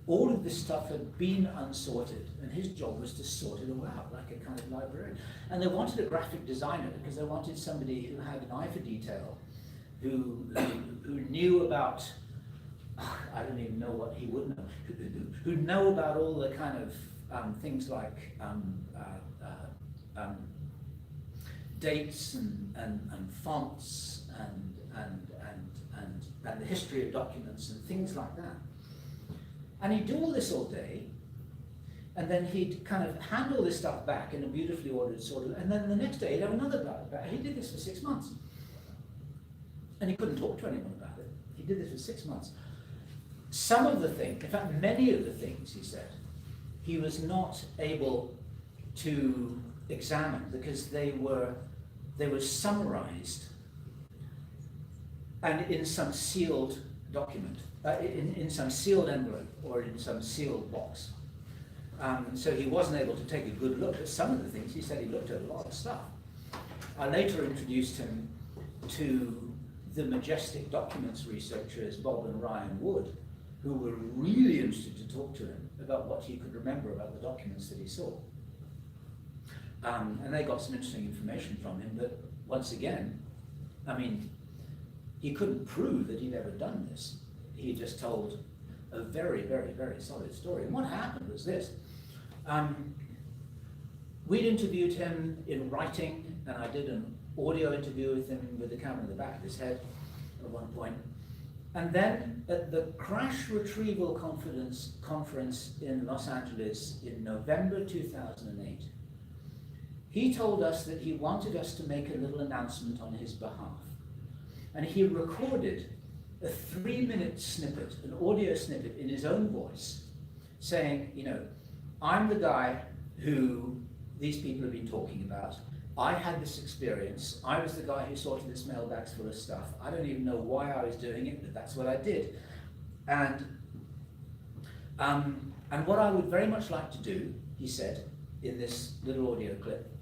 all of this stuff had been unsorted, and his job was to sort it all out like a kind of librarian. And they wanted a graphic designer because they wanted somebody who had an eye for detail, who knew about, I don't even know what he would know, who know about all the kind of things like dates and fonts and the history of documents and things like that. And he'd do all this all day, and then he'd kind of hand all this stuff back in a beautifully ordered sort of, and then the next day he'd have another back. He did this for 6 months. And he couldn't talk to anyone about it. He did this for 6 months. Some of the things, in fact, many of the things, he said, he was not able to examine because they were summarized and in some sealed document, in some sealed envelope or in some sealed box. So he wasn't able to take a good look at some of the things. He said he looked at a lot of stuff. I later introduced him to the Majestic Documents researchers, Bob and Ryan Wood, who were really interested to talk to him about what he could remember about the documents that he saw. And they got some interesting information from him, but once again, I mean, he couldn't prove that he'd ever done this. He just told a very, very, very solid story. And what happened was this. We'd interviewed him in writing, and I did an audio interview with him with the camera in the back of his head at one point. And then at the Crash Retrieval Conference in Los Angeles in November 2008, he told us that he wanted us to make a little announcement on his behalf. And he recorded a 3-minute snippet, an audio snippet in his own voice, saying, you know, I'm the guy who these people have been talking about. I had this experience. I was the guy who sorted this mailbags full of stuff. I don't even know why I was doing it, but that's what I did. And what I would very much like to do, he said in this little audio clip,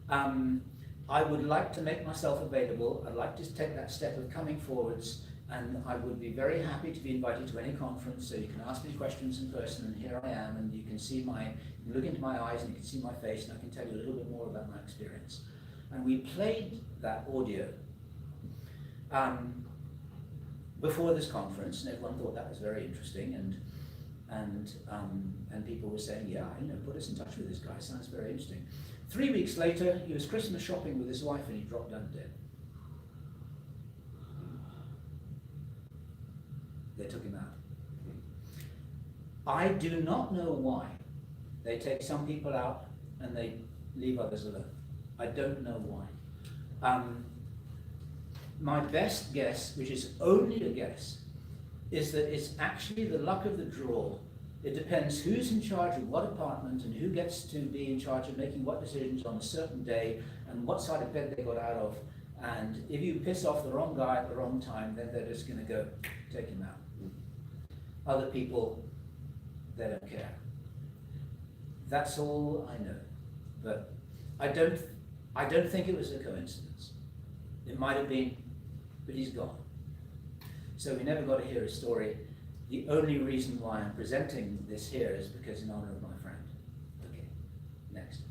I would like to make myself available. I'd like to take that step of coming forwards, and I would be very happy to be invited to any conference, so you can ask me questions in person, and here I am, and you can see you can look into my eyes, and you can see my face, and I can tell you a little bit more about my experience. And we played that audio before this conference, and everyone thought that was very interesting, and people were saying, yeah, you know, put us in touch with this guy, sounds very interesting. 3 weeks later, he was Christmas shopping with his wife, and he dropped down dead. They took him out. I do not know why they take some people out and they leave others alone. I don't know why. My best guess, which is only a guess, is that it's actually the luck of the draw. It depends who's in charge of what department and who gets to be in charge of making what decisions on a certain day and what side of bed they got out of. And if you piss off the wrong guy at the wrong time, then they're just going to go take him out. Other people, they don't care. That's all I know. But I don't think it was a coincidence. It might have been, but he's gone. So we never got to hear his story. The only reason why I'm presenting this here is because in honor of my friend. Okay, next.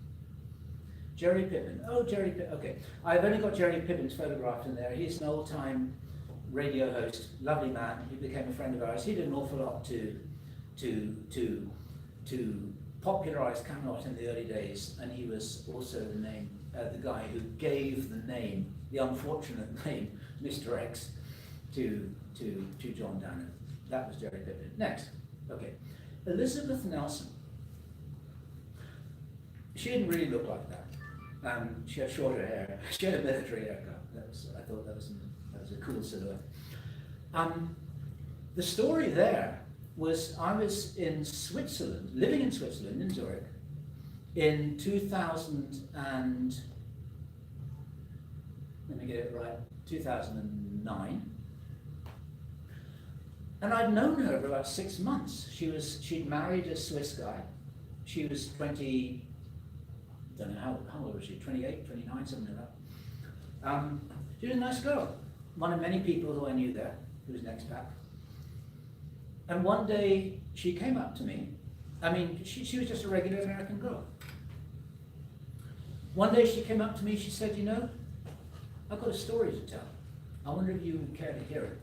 Jerry Pippin. Oh, Jerry Pippin. Okay, I've only got Jerry Pippin's photograph in there. He's an old-time radio host, lovely man. He became a friend of ours. He did an awful lot to popularize Camelot in the early days, and he was also the guy who gave the name, the unfortunate name, Mr. X, to John Danner. That was Jerry Pippin. Next, okay, Elizabeth Nelson. She didn't really look like that. She had shorter hair. She had a military haircut. I thought that was a cool silhouette. The story there was I was in Switzerland, living in Switzerland, in Zurich, in 2009. And I'd known her for about 6 months. She'd married a Swiss guy. She was 20, don't know how old was she, 28, 29, something like that. She was a nice girl. One of many people who I knew there, who was an expat. And one day she came up to me. I mean, she was just a regular American girl. One day she came up to me, she said, you know, I've got a story to tell. I wonder if you would care to hear it.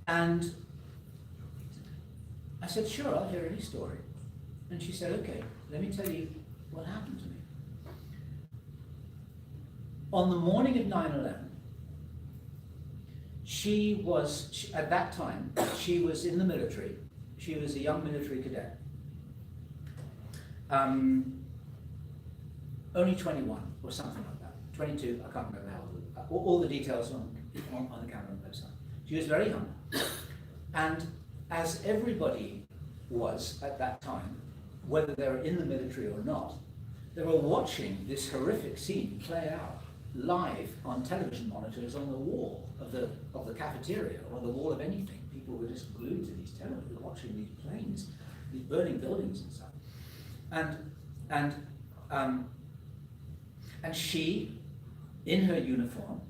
And I said, sure, I'll hear any story. And she said, okay, let me tell you what happened to me. On the morning of 9/11, at that time, she was in the military. She was a young military cadet. Only 21 or something like that. 22, I can't remember how old. All the details on the camera on the website. She was very young. And as everybody was at that time, whether they were in the military or not, they were watching this horrific scene play out live on television monitors on the wall of the cafeteria or on the wall of anything. People were just glued to these televisions, watching these planes, these burning buildings and stuff. And she, in her uniform,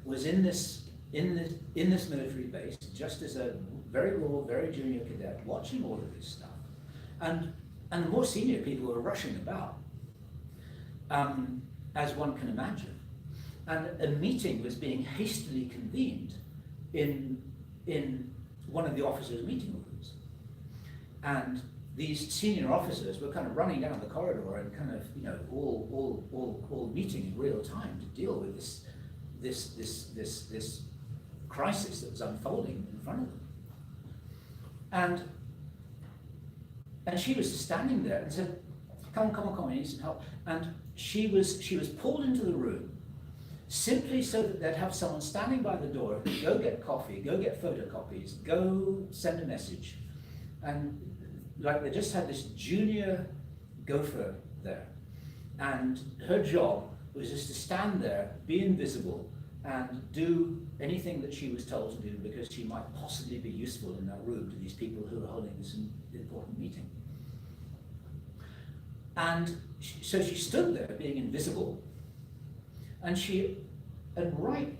was in this military base, just as a very raw, very junior cadet, watching all of this stuff. And the more senior people were rushing about, as one can imagine. And a meeting was being hastily convened in one of the officers' meeting rooms. And these senior officers were kind of running down the corridor and kind of, you know, all meeting in real time to deal with this crisis that was unfolding in front of them. And she was standing there and said, come, I need some help. And she was pulled into the room simply so that they'd have someone standing by the door, go get coffee, go get photocopies, go send a message. And like they just had this junior gopher there. And her job was just to stand there, be invisible, and do anything that she was told to do because she might possibly be useful in that room to these people who were holding this important meeting. And so she stood there being invisible, and right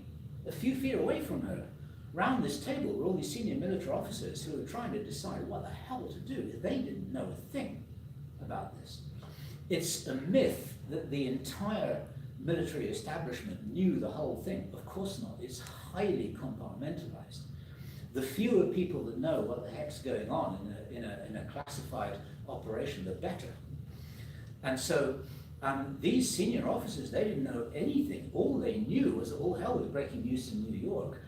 a few feet away from her, round this table were all these senior military officers who were trying to decide what the hell to do. They didn't know a thing about this. It's a myth that the entire military establishment knew the whole thing. Of course not. It's highly compartmentalized. The fewer people that know what the heck's going on in a classified operation, the better. And so these senior officers, they didn't know anything. All they knew was that all hell was breaking loose in New York.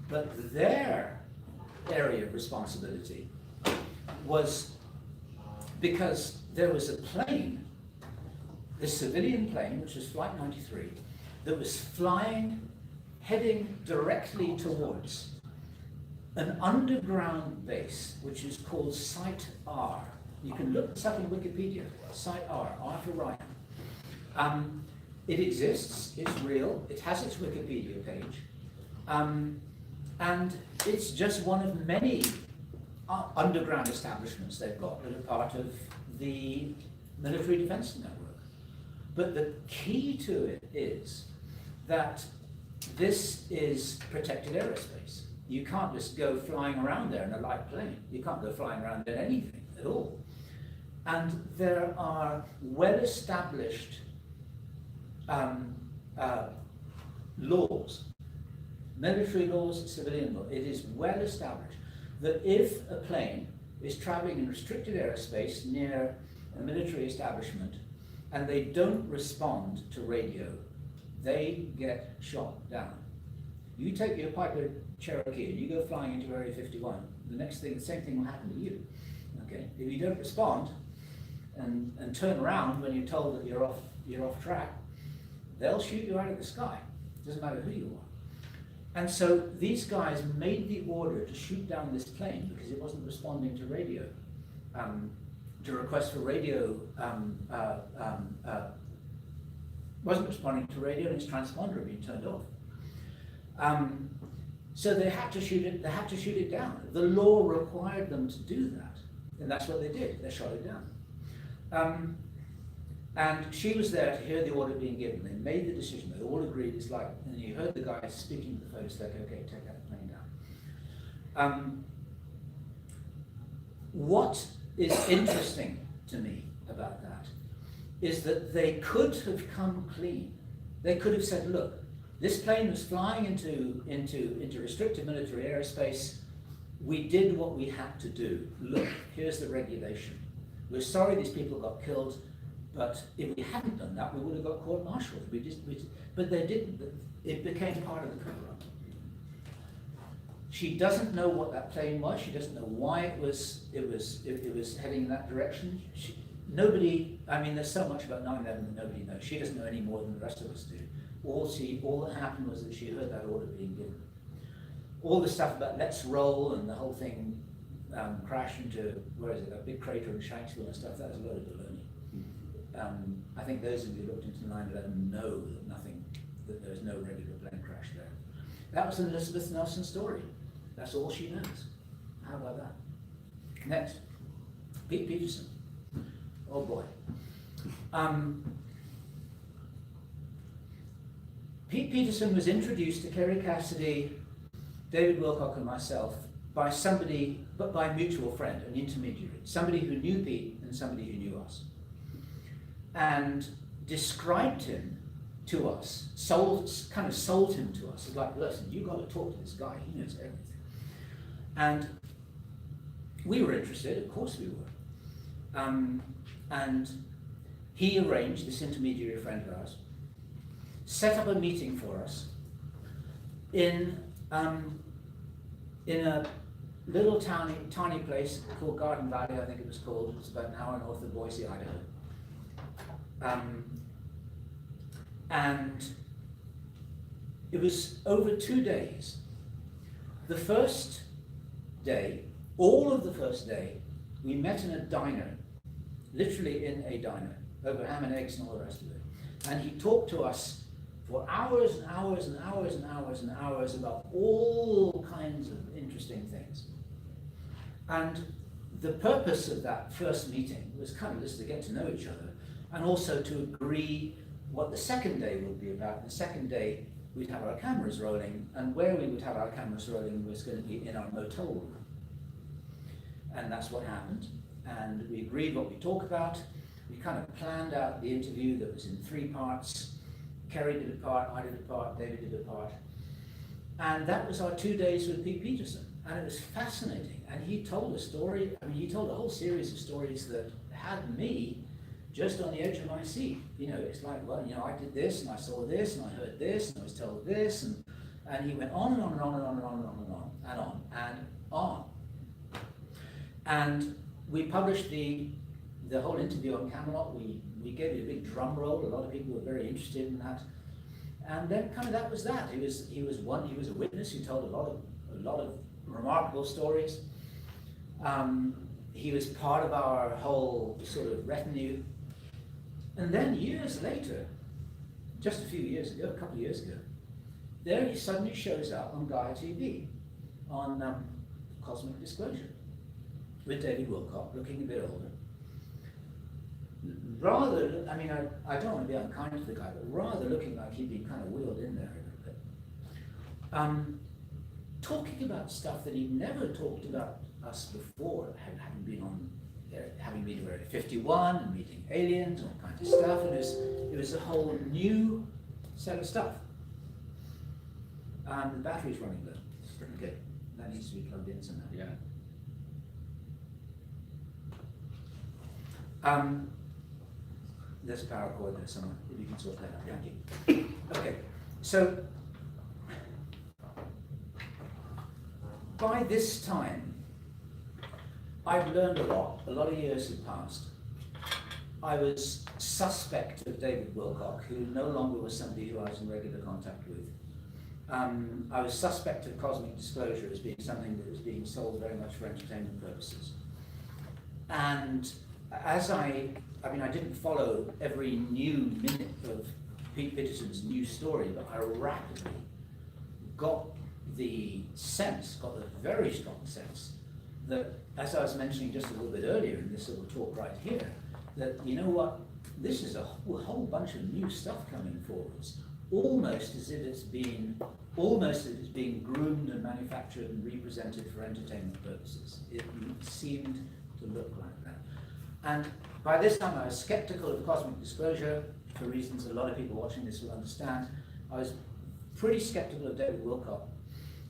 But their area of responsibility was because there was a plane, the civilian plane, which was Flight 93, that was flying, heading directly towards an underground base, which is called Site R. You can look this up in Wikipedia, Site R, R for Ryan. It exists, it's real, it has its Wikipedia page, and it's just one of many underground establishments they've got that are part of the military defense network. But the key to it is that this is protected aerospace. You can't just go flying around there in a light plane. You can't go flying around in anything at all. And there are well-established laws, military laws, civilian law. It is well established that if a plane is traveling in restricted aerospace near a military establishment and they don't respond to radio, they get shot down. You take your Piper Cherokee and you go flying into Area 51, the same thing will happen to you. Okay? If you don't respond and turn around when you're told that you're off track, they'll shoot you out of the sky. It doesn't matter who you are. And so these guys made the order to shoot down this plane because it wasn't responding to radio, to request for radio, wasn't responding to radio, and its transponder had been turned off. So they had to shoot it. They had to shoot it down. The law required them to do that, and that's what they did. They shot it down. And she was there to hear the order being given. They made the decision. They all agreed. It's like, and you heard the guy speaking to the folks like, okay, take that plane down. What is interesting to me about that is that they could have come clean. They could have said, look, this plane was flying into restricted military aerospace. We did what we had to do. Look, here's the regulation. We're sorry these people got killed. But if we hadn't done that, we would have got court-martialed. But they didn't. It became part of the cover-up. She doesn't know what that plane was. She doesn't know why it was heading in that direction. Nobody. I mean, there's so much about 9/11 that nobody knows. She doesn't know any more than the rest of us do. All that happened was that she heard that order being given. All the stuff about let's roll and the whole thing crashed into that big crater in Shanksville and stuff. That was a load of baloney. I think those of you who looked into 9/11 know that there's no regular plane crash there. That was an Elizabeth Nelson story. That's all she knows. How about that? Next, Pete Peterson. Oh boy. Pete Peterson was introduced to Kerry Cassidy, David Wilcock and myself by a mutual friend, an intermediary, somebody who knew Pete and somebody who knew us. And described him to us, kind of sold him to us. It's like, listen, you got to talk to this guy. He knows everything. And we were interested, of course we were. And he arranged, this intermediary friend of ours, set up a meeting for us in a little tiny place called Garden Valley, I think it was called. It was about an hour north of Boise, Idaho. And it was over 2 days. The first day, all of the first day, we met in a diner, literally in a diner, over ham and eggs and all the rest of it. And he talked to us for hours and hours and hours and hours and hours about all kinds of interesting things. And the purpose of that first meeting was kind of just to get to know each other and also to agree what the second day would be about. And the second day, we'd have our cameras rolling, and where we would have our cameras rolling was going to be in our motel room. And that's what happened. And we agreed what we'd talk about. We kind of planned out the interview that was in 3 parts. Kerry did a part, I did a part, David did a part. And that was our 2 days with Pete Peterson. And it was fascinating. And he told a story, he told a whole series of stories that had me just on the edge of my seat. It's like, well, I did this, and I saw this, and I heard this, and I was told this, and he went on and on and on and on and on and on and on and on and on. And we published the whole interview on Camelot. We gave it a big drum roll. A lot of people were very interested in that. And then kind of that was that. He was a witness who told a lot of remarkable stories. He was part of our whole sort of retinue. And then years later, just a couple of years ago, there he suddenly shows up on Gaia TV, on Cosmic Disclosure, with David Wilcock, looking a bit older. Rather, I don't want to be unkind to the guy, but rather looking like he'd been kind of wheeled in there a little bit. Talking about stuff that he'd never talked about us before, having been to Area 51 and meeting aliens and all kinds of stuff, and it was a whole new set of stuff. The battery's running low. Okay, that needs to be plugged in somehow. Yeah. There's a power cord there somewhere, if you can sort that out. Thank you. Okay, so by this time, I've learned a lot of years had passed. I was suspect of David Wilcock, who no longer was somebody who I was in regular contact with. I was suspect of Cosmic Disclosure as being something that was being sold very much for entertainment purposes. And as I didn't follow every new minute of Pete Peterson's new story, but I rapidly got the very strong sense that, as I was mentioning just a little bit earlier in this little talk right here, that this is a whole bunch of new stuff coming forwards, almost as if it's being groomed and manufactured and represented for entertainment purposes. It seemed to look like that. And by this time I was skeptical of Cosmic Disclosure, for reasons a lot of people watching this will understand. I was pretty skeptical of David Wilcock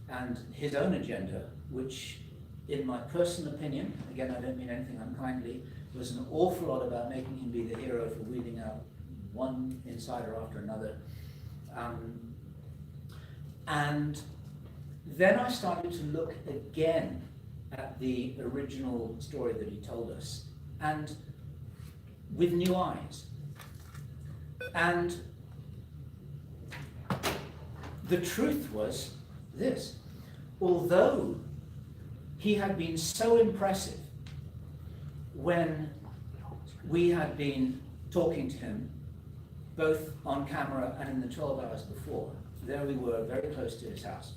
and his own agenda, which, in my personal opinion, again I don't mean anything unkindly, was an awful lot about making him be the hero for wheeling out one insider after another. And then I started to look again at the original story that he told us, and with new eyes. And the truth was this: although he had been so impressive when we had been talking to him, both on camera and in the 12 hours before, there we were, very close to his house,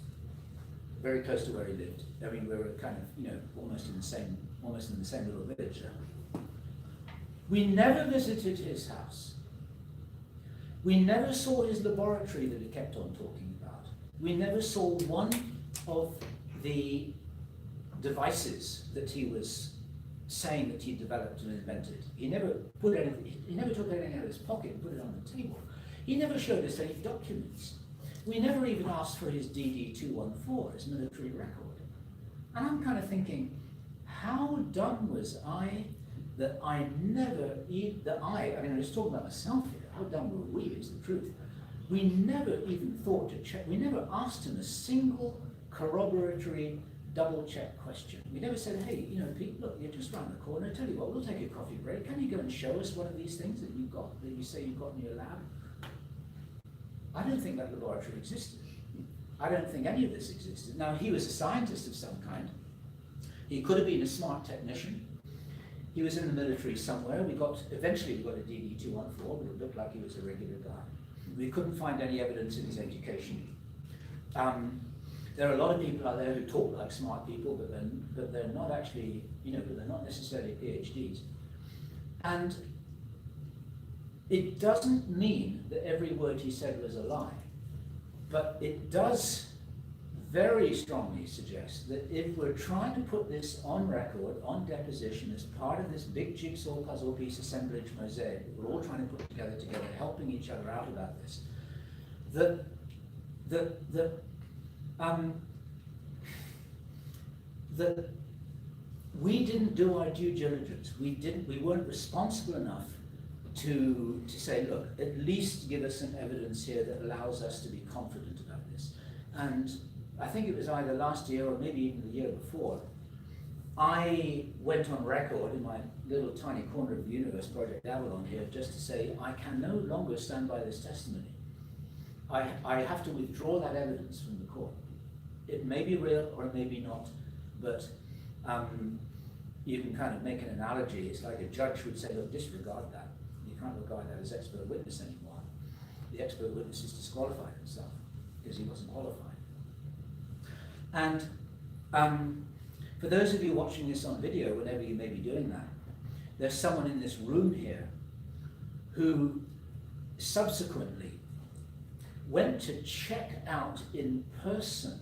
very close to where he lived. We were kind of, almost in the same little village there. We never visited his house. We never saw his laboratory that he kept on talking about. We never saw one of the devices that he was saying that he developed and invented. He never put anything, he never took anything out of his pocket and put it on the table. He never showed us any documents. We never even asked for his DD-214, his military record. And I'm kind of thinking, how dumb was I that I never, I mean, I was talking about myself here, how dumb were we, is the truth. We never even thought to check, we never asked him a single corroboratory double-check question. We never said, hey, you know, Pete, look, you're just round the corner, tell you what, we'll take a coffee break. Can you go and show us one of these things that you've got, that you say you've got in your lab? I don't think that laboratory existed. I don't think any of this existed. Now, he was a scientist of some kind. He could have been a smart technician. He was in the military somewhere. Eventually we got a DD-214, but it looked like he was a regular guy. We couldn't find any evidence in his education. There are a lot of people out there who talk like smart people, but they're not actually, you know, they're not necessarily PhDs. And it doesn't mean that every word he said was a lie, but it does very strongly suggest that if we're trying to put this on record, on deposition, as part of this big jigsaw puzzle piece assemblage mosaic that we're all trying to put together, helping each other out about this, that we didn't do our due diligence. We weren't responsible enough to say, look, at least give us some evidence here that allows us to be confident about this. And I think it was either last year or maybe even the year before, I went on record in my little tiny corner of the universe, Project Avalon here, just to say, I can no longer stand by this testimony. I have to withdraw that evidence from the court. It may be real or it may be not, but you can kind of make an analogy. It's like a judge would say, look, disregard that. You can't regard that as expert witness anymore. The expert witness is disqualified himself because he wasn't qualified. And for those of you watching this on video, whenever you may be doing that, there's someone in this room here who subsequently went to check out in person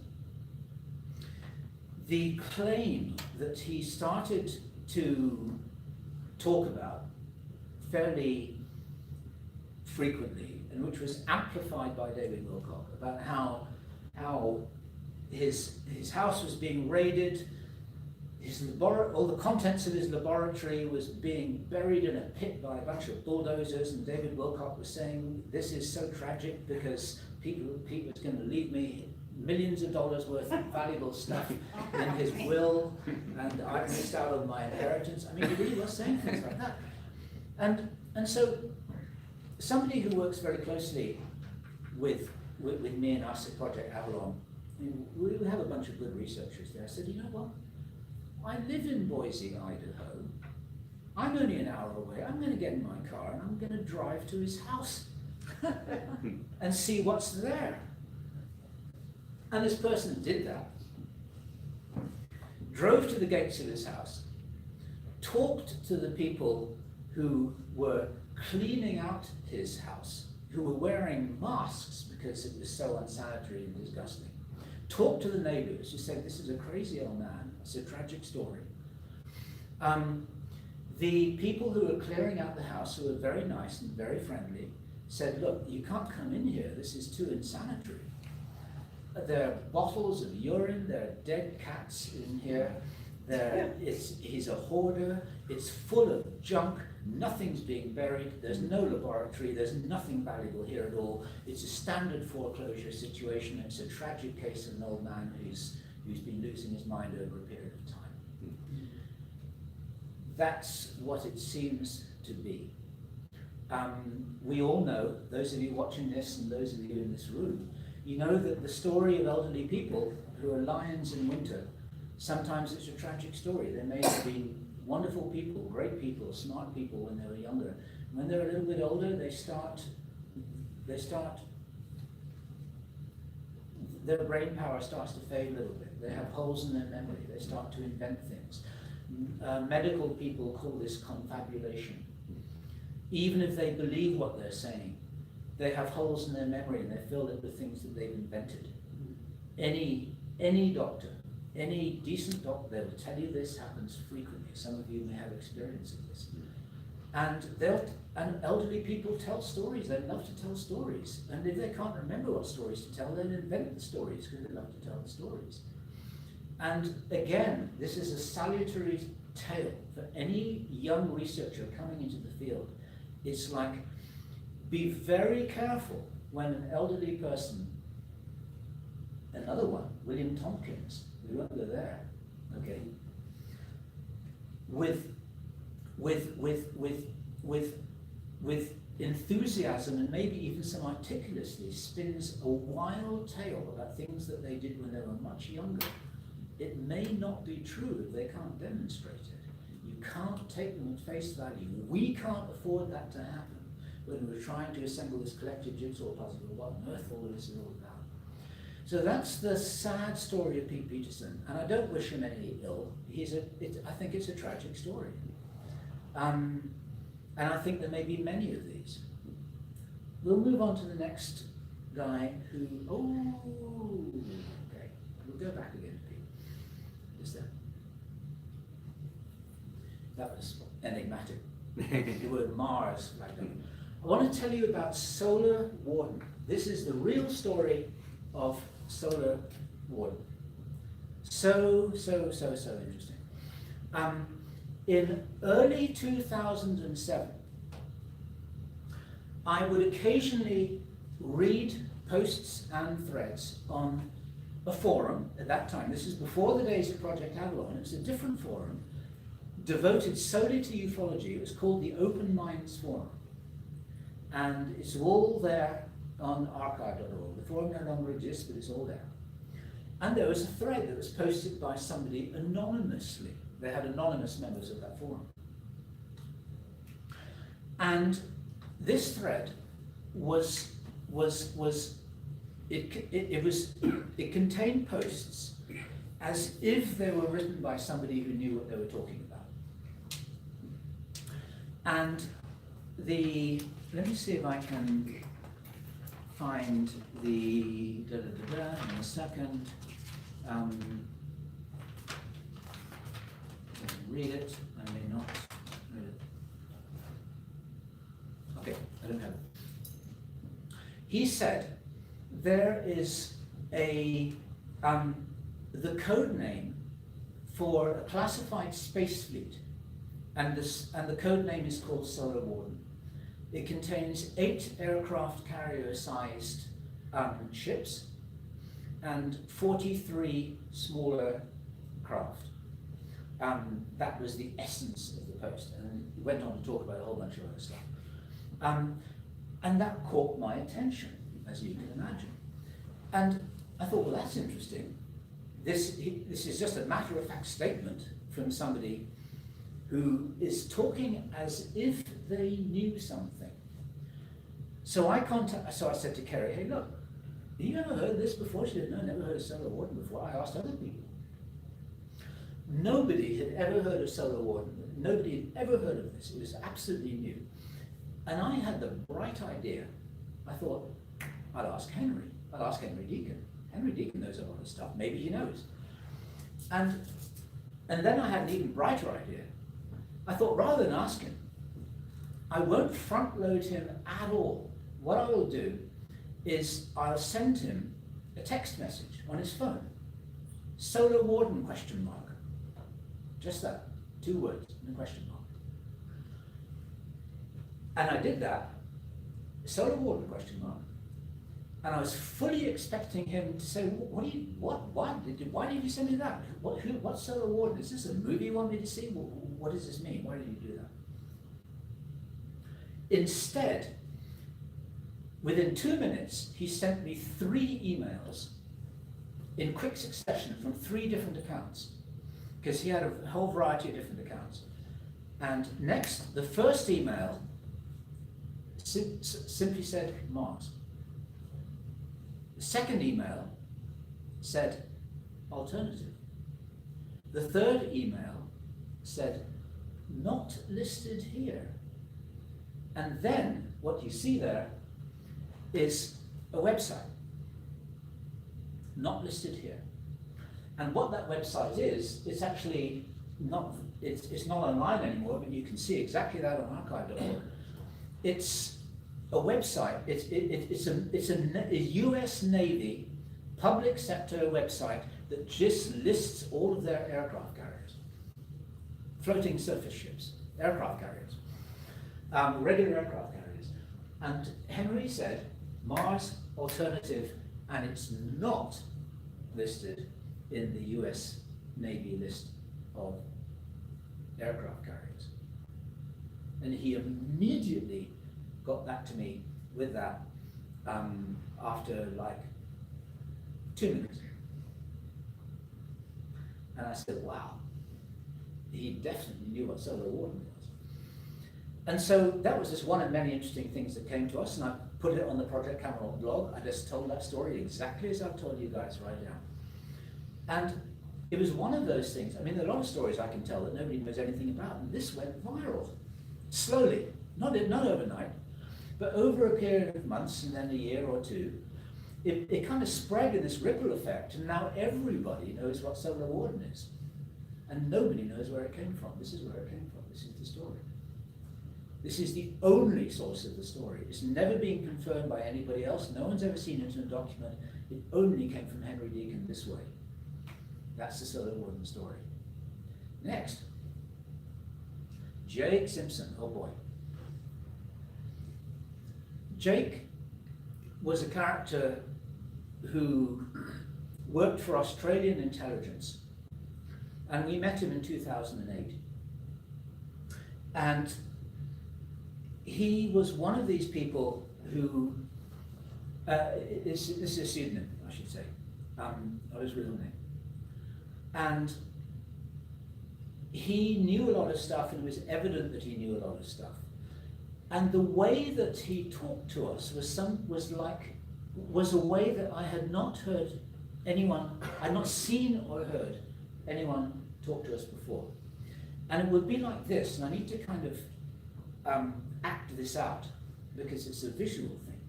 the claim that he started to talk about fairly frequently, and which was amplified by David Wilcock, about how his house was being raided, all the contents of his laboratory was being buried in a pit by a bunch of bulldozers, and David Wilcock was saying, this is so tragic because Pete was going to leave me millions of dollars worth of valuable stuff in his will, and I missed out on my inheritance. I mean, he really was saying things like that. And so somebody who works very closely with me and us at Project Avalon, we have a bunch of good researchers there. I said, you know what? I live in Boise, Idaho. I'm only an hour away. I'm going to get in my car and I'm going to drive to his house and see what's there. And this person did that, drove to the gates of his house, talked to the people who were cleaning out his house, who were wearing masks because it was so unsanitary and disgusting. Talked to the neighbors who said, this is a crazy old man, it's a tragic story. The people who were clearing out the house, who were very nice and very friendly, said, look, you can't come in here, this is too insanitary. There are bottles of urine, there are dead cats in here, he's a hoarder, it's full of junk, nothing's being buried, there's no laboratory, there's nothing valuable here at all. It's a standard foreclosure situation, it's a tragic case of an old man who's been losing his mind over a period of time. That's what it seems to be. We all know, those of you watching this and those of you in this room, you know that the story of elderly people who are lions in winter, sometimes it's a tragic story. They may have been wonderful people, great people, smart people when they were younger. When they're a little bit older, their brain power starts to fade a little bit. They have holes in their memory. They start to invent things. Medical people call this confabulation. Even if they believe what they're saying, they have holes in their memory and they fill it with things that they've invented. Any doctor any decent doctor, they will tell you this happens frequently. Some of you may have experience of this. And elderly people tell stories. They love to tell stories. And if they can't remember what stories to tell, they'll invent the stories because they love to tell the stories. And again, this is a salutary tale for any young researcher coming into the field. It's like, be very careful when an elderly person, another one, William Tompkins, we won't go there, okay, with enthusiasm and maybe even some articulacy spins a wild tale about things that they did when they were much younger. It may not be true if they can't demonstrate it. You can't take them at face value. We can't afford that to happen when we're trying to assemble this collective jigsaw puzzle of what on earth all this is all about. So that's the sad story of Pete Peterson, and I don't wish him any ill. I think it's a tragic story. And I think there may be many of these. We'll move on to the next guy who, okay, we'll go back again to Pete. Just there. That was enigmatic. The word Mars back then. I want to tell you about Solar Warden. This is the real story of Solar Warden. So interesting. In early 2007, I would occasionally read posts and threads on a forum at that time. This is before the days of Project Avalon. It was a different forum devoted solely to ufology. It was called the Open Minds Forum. And it's all there on archive.org. The forum no longer exists, but it's all there. And there was a thread that was posted by somebody anonymously. They had anonymous members of that forum. And this thread it contained posts as if they were written by somebody who knew what they were talking about. And let me see if I can find the in a second. Read it. I may not read it. Okay, I don't have it. He said there is the code name for a classified space fleet, and the code name is called Solar Warden. It contains 8 aircraft carrier-sized ships and 43 smaller craft. That was the essence of the post, and he went on to talk about a whole bunch of other stuff. And that caught my attention, as you can imagine. And I thought, well, that's interesting. This is just a matter-of-fact statement from somebody who is talking as if they knew something. So I said to Kerry, hey, look, have you ever heard of this before? She said, no, never heard of Solar Warden before. I asked other people. Nobody had ever heard of Solar Warden. Nobody had ever heard of this. It was absolutely new. And I had the bright idea. I thought, I'll ask Henry. I'll ask Henry Deacon. Henry Deacon knows a lot of stuff. Maybe he knows. And then I had an even brighter idea. I thought, rather than ask him, I won't front load him at all. What I will do is I'll send him a text message on his phone. Solar Warden ? Just that, 2 words and a question mark. And I did that, Solar Warden ? And I was fully expecting him to say, why did you send me that? What's Solar Warden? Is this a movie you want me to see? What does this mean? Why did you do that? Instead, within 2 minutes, he sent me 3 emails in quick succession from 3 different accounts, because he had a whole variety of different accounts. And next, the first email simply said Mars. The second email said alternative. The third email said not listed here. And then what you see there is a website, not listed here. And what that website is, it's actually not, it's not online anymore, but you can see exactly that on archive.org. It's a website, it's a US Navy public sector website that just lists all of their aircraft carriers, floating surface ships, aircraft carriers, regular aircraft carriers. And Henry said, Mars alternative, and it's not listed in the US Navy list of aircraft carriers. And he immediately got back to me with that after like 2 minutes. And I said, wow, he definitely knew what solar warning was. And so that was just one of many interesting things that came to us, and I put it on the Project Camelot blog. I just told that story exactly as I've told you guys right now. And it was one of those things. I mean, there are a lot of stories I can tell that nobody knows anything about, and this went viral, slowly, not overnight, but over a period of months and then a year or two. It kind of spread in this ripple effect, and now everybody knows what solar warden is. And nobody knows where it came from. This is where it came from. This is the story. This is the only source of the story. It's never been confirmed by anybody else. No one's ever seen it in a document. It only came from Henry Deacon this way. That's the solar warden story. Next, Jake Simpson. Oh boy. Jake was a character who worked for Australian intelligence, and we met him in 2008. And he was one of these people who, this is a pseudonym, I should say, or his real name. And he knew a lot of stuff, and it was evident that he knew a lot of stuff. And the way that he talked to us was a way that I had not heard anyone, I had not seen or heard anyone talk to us before. And it would be like this, and I need to kind of act this out because it's a visual thing.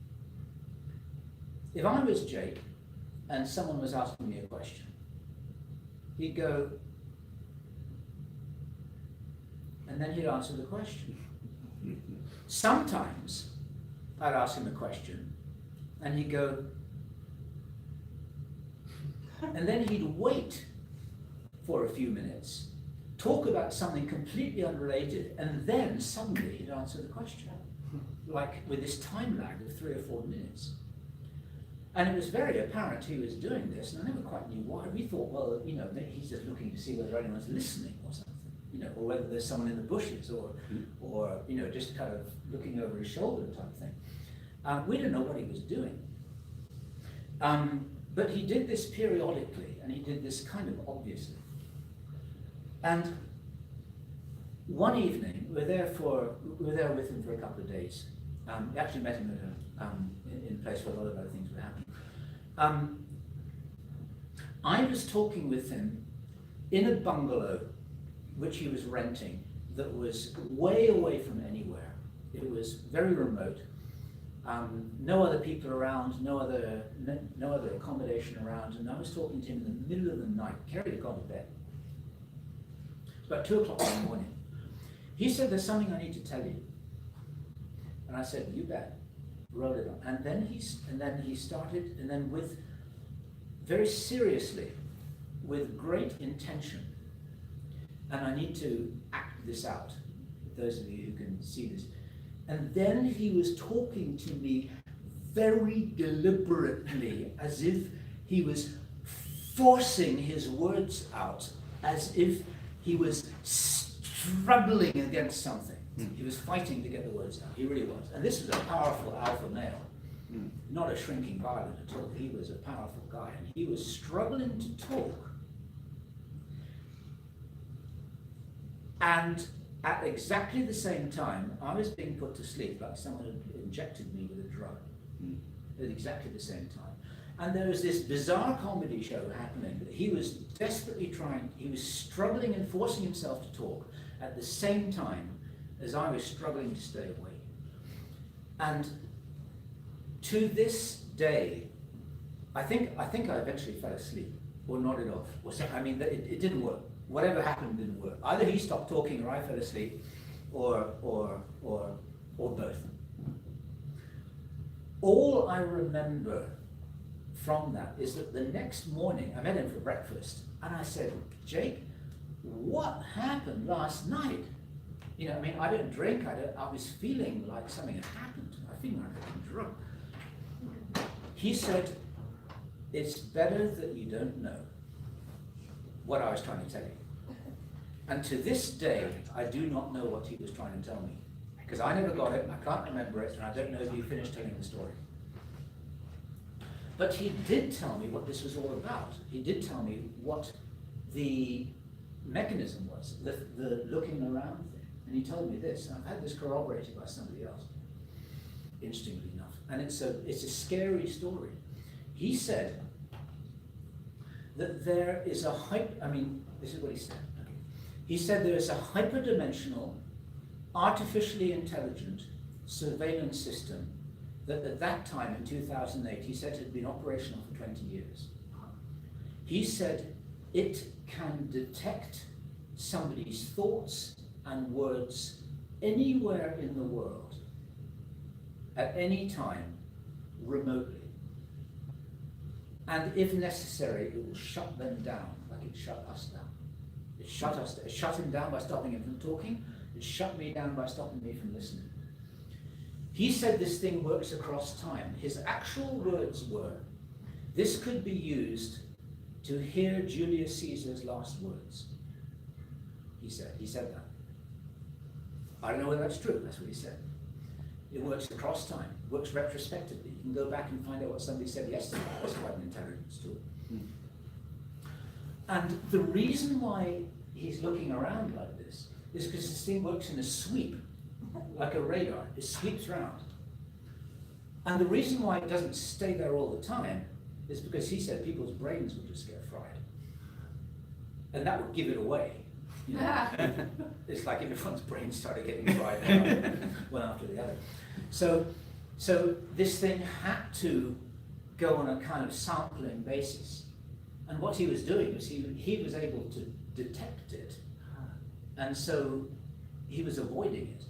If I was Jake and someone was asking me a question, he'd go, and then he'd answer the question. Sometimes I'd ask him a question, and he'd go, and then he'd wait for a few minutes, talk about something completely unrelated, and then suddenly he'd answer the question, like with this time lag of 3 or 4 minutes. And it was very apparent he was doing this, and I never quite knew why. We thought, well, you know, maybe he's just looking to see whether anyone's listening or something, you know, or whether there's someone in the bushes, or you know, just kind of looking over his shoulder type thing. We didn't know what he was doing. But he did this periodically, and he did this kind of obviously. And one evening, we were there with him for a couple of days. We actually met him at in a place where a lot of other things were happening. I was talking with him in a bungalow which he was renting that was way away from anywhere. It was very remote. No other people around, no other accommodation around, and I was talking to him in the middle of the night. Kerry had gone to bed. It's about 2 o'clock in the morning. He said, "There's something I need to tell you." And I said, "You bet." Wrote it on. And then he started, and then with, very seriously, with great intention, and I need to act this out, those of you who can see this. And then he was talking to me very deliberately, as if he was forcing his words out, as if he was struggling against something. He was fighting to get the words out. He really was. And this was a powerful alpha male, not a shrinking violet at all. He was a powerful guy, and he was struggling to talk. And at exactly the same time, I was being put to sleep, like someone had injected me with a drug. At exactly the same time. And there was this bizarre comedy show happening that he was desperately trying, he was struggling and forcing himself to talk at the same time as I was struggling to stay awake. And to this day, I think I eventually fell asleep. or nodded off, or something. I mean, it didn't work. Whatever happened didn't work. Either he stopped talking or I fell asleep, or both. All I remember from that is that the next morning I met him for breakfast, and I said, Jake, what happened last night? You know, I mean, I didn't drink. I was feeling like something had happened. I feel like I'd been drunk. He said, it's better that you don't know what I was trying to tell you. And to this day, I do not know what he was trying to tell me, because I never got it, I can't remember it, and I don't know if you finished telling the story. But he did tell me what this was all about. He did tell me what the mechanism was, the looking around thing. And he told me this, and I've had this corroborated by somebody else, interestingly enough. And it's a scary story. He said that there is this is what he said. Okay. He said there is a hyperdimensional, artificially intelligent surveillance system that at that time in 2008, he said had been operational for 20 years. He said it can detect somebody's thoughts and words anywhere in the world, at any time, remotely. And if necessary, it will shut them down, like it shut us down. It shut him down by stopping him from talking. It shut me down by stopping me from listening. He said this thing works across time. His actual words were, this could be used to hear Julius Caesar's last words. He said that. I don't know whether that's true, that's what he said. It works across time, works retrospectively. You can go back and find out what somebody said yesterday. That's quite an intelligence tool. And the reason why he's looking around like this is because this thing works in a sweep, like a radar. It sweeps around. And the reason why it doesn't stay there all the time is because he said people's brains would just get fried. And that would give it away. You know? It's like if everyone's brains started getting fried one after the other. So this thing had to go on a kind of sampling basis. And what he was doing was he was able to detect it. And so he was avoiding it.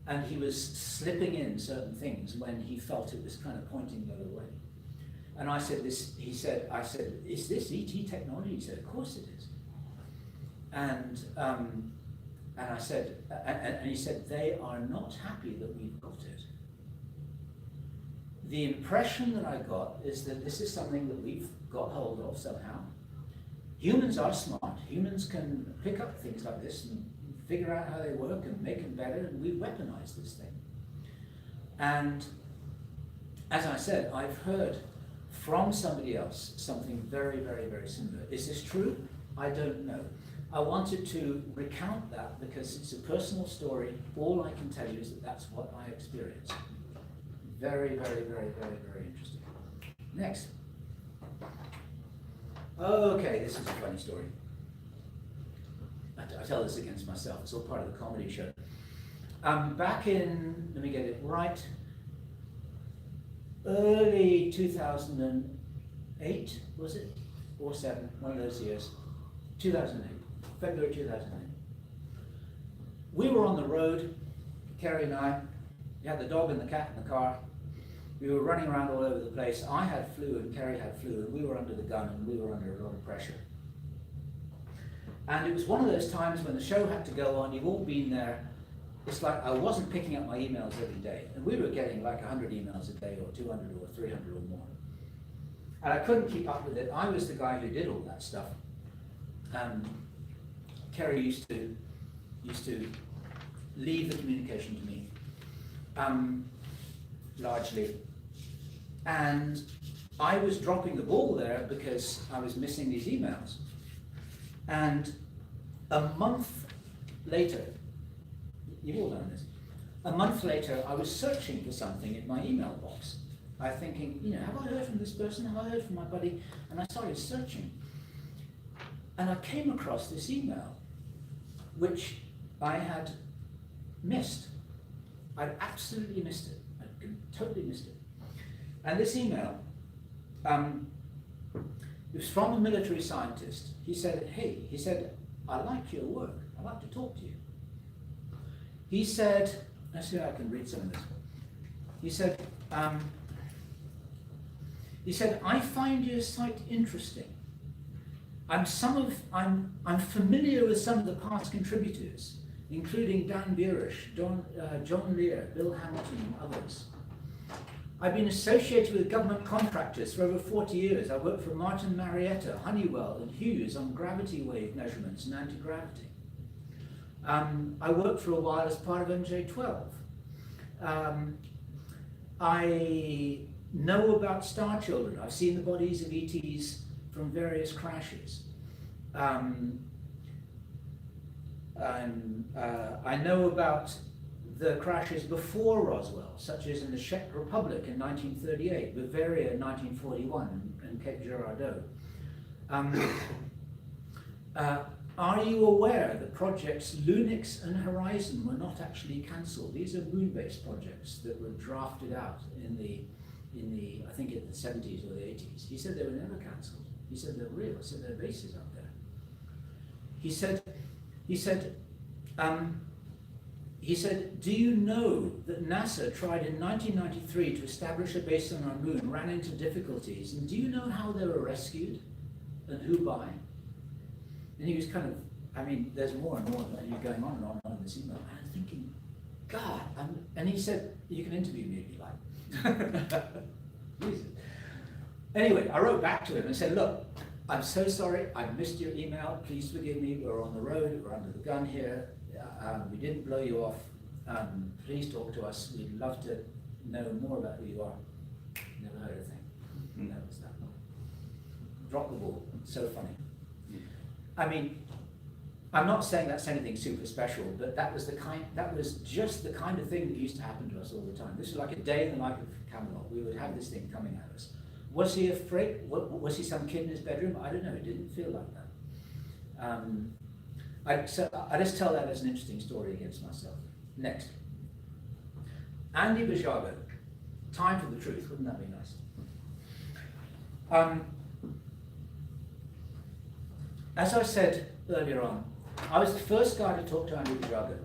And he was slipping in certain things when he felt it was kind of pointing the other way. And I said, I said, is this ET technology? He said, of course it is. And I said, and he said, they are not happy that we've got it. The impression that I got is that this is something that we've got hold of somehow. Humans are smart. Humans can pick up things like this and figure out how they work and make them better, and we've weaponized this thing. And as I said, I've heard from somebody else something very, very, very similar. Is this true? I don't know. I wanted to recount that because it's a personal story. All I can tell you is that that's what I experienced. Very, very, very, very, very interesting. Next. Okay, this is a funny story. I tell this against myself. It's all part of the comedy show. Back in, let me get it right, early 2008, was it? Or 7, one of those years. 2008, February 2008. We were on the road, Kerry and I. We had the dog and the cat in the car. We were running around all over the place. I had flu and Kerry had flu, and we were under the gun and we were under a lot of pressure. And it was one of those times when the show had to go on. You've all been there. It's like I wasn't picking up my emails every day. And we were getting like 100 emails a day, or 200 or 300 or more. And I couldn't keep up with it. I was the guy who did all that stuff. Kerry used to leave the communication to me, largely. And I was dropping the ball there because I was missing these emails. And a month later, you've all done this, a month later I was searching for something in my email box. I was thinking, have I heard from this person? Have I heard from my buddy? And I started searching. And I came across this email, which I had missed. I'd absolutely missed it. I'd totally missed it. And this email It was from a military scientist. He said, hey, he said, I like your work. I'd like to talk to you. He said, let's see if I can read some of this. He said, I find your site interesting. I'm familiar with some of the past contributors, including Dan Burish, John Lear, Bill Hamilton, and others. I've been associated with government contractors for over 40 years. I worked for Martin Marietta, Honeywell, and Hughes on gravity wave measurements and anti-gravity. I worked for a while as part of MJ12. I know about star children. I've seen the bodies of ETs from various crashes. I know about the crashes before Roswell, such as in the Czech Republic in 1938, Bavaria in 1941, and Cape Girardeau. Are you aware that projects Lunix and Horizon were not actually cancelled? These are moon-based projects that were drafted out in the I think in the 70s or the 80s. He said they were never cancelled. He said they're real. He said there are bases up there. He said, do you know that NASA tried in 1993 to establish a base on our moon, ran into difficulties, and do you know how they were rescued and who by? And he was kind of, I mean, there's more and more, and you're going on and on and on in this email, and I'm thinking, God, and he said, you can interview me if you like. Jesus. Anyway, I wrote back to him and said, look, I'm so sorry, I missed your email, please forgive me, we're on the road, we're under the gun here, we didn't blow you off, please talk to us, we'd love to know more about who you are. Never heard a thing. That was that. Drop the ball, so funny. I mean, I'm not saying that's anything super special, but that was just the kind of thing that used to happen to us all the time. This was like a day in the life of Camelot. We would have this thing coming at us. Was he afraid? Was he some kid in his bedroom? I don't know. It didn't feel like that. I just tell that as an interesting story against myself. Next. Andy Bajago, Time for the Truth. Wouldn't that be nice? As I said earlier on, I was the first guy to talk to Andy Bajago.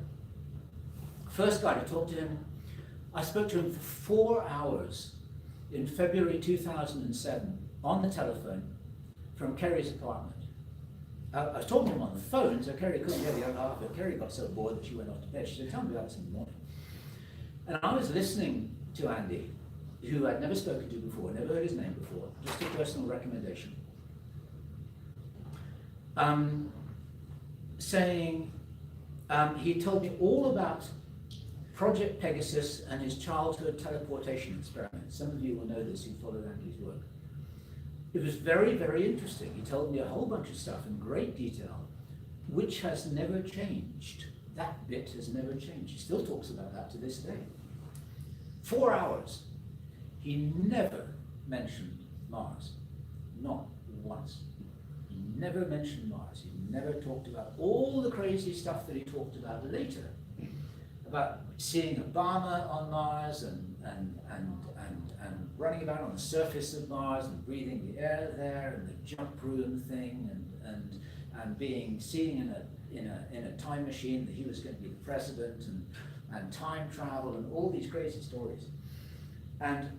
First guy to talk to him. I spoke to him for 4 hours in February 2007 on the telephone from Kerry's apartment. I was talking to him on the phone, so Kerry couldn't hear the other half, but Kerry got so bored that she went off to bed. She said, tell me about this in the morning. And I was listening to Andy, who I'd never spoken to before, never heard his name before, just a personal recommendation. Saying, he told me all about Project Pegasus and his childhood teleportation experiment. Some of you will know this who follow Andy's work. It was very, very interesting. He told me a whole bunch of stuff in great detail, which has never changed. That bit has never changed. He still talks about that to this day. 4 hours. He never mentioned Mars. Not once. He never mentioned Mars. He never talked about all the crazy stuff that he talked about later. About seeing Obama on Mars and running about on the surface of Mars and breathing the air there and the jump room thing and seeing in a time machine that he was going to be the president and time travel and all these crazy stories. And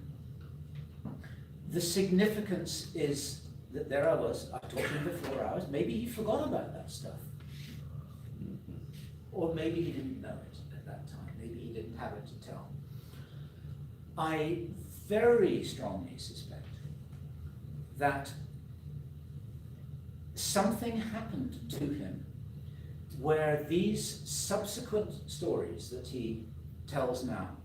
the significance is that there I was, I talked to him for 4 hours, maybe he forgot about that stuff. Or maybe he didn't know it at that time, maybe he didn't have it to tell. I very strongly suspect that something happened to him where these subsequent stories that he tells now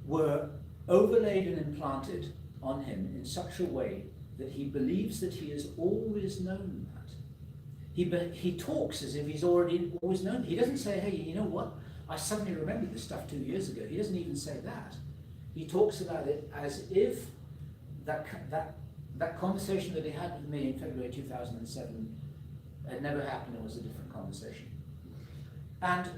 were overlaid and implanted on him in such a way that he believes that he has always known that. He talks as if he's always known. He doesn't say, hey, you know what? I suddenly remembered this stuff 2 years ago. He doesn't even say that. He talks about it as if that conversation that he had with me in February 2007 had never happened and was a different conversation. And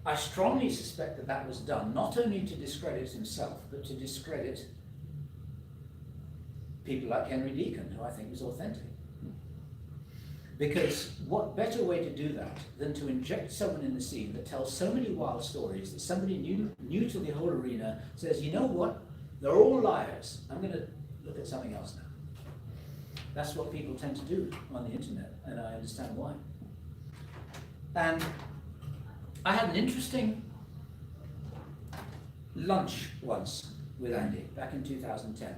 I strongly suspect that that was done not only to discredit himself, but to discredit people like Henry Deacon, who I think was authentic. Because what better way to do that than to inject someone in the scene that tells so many wild stories that somebody new to the whole arena says, you know what, they're all liars. I'm going to look at something else now. That's what people tend to do on the internet, and I understand why. And I had an interesting lunch once with Andy back in 2010,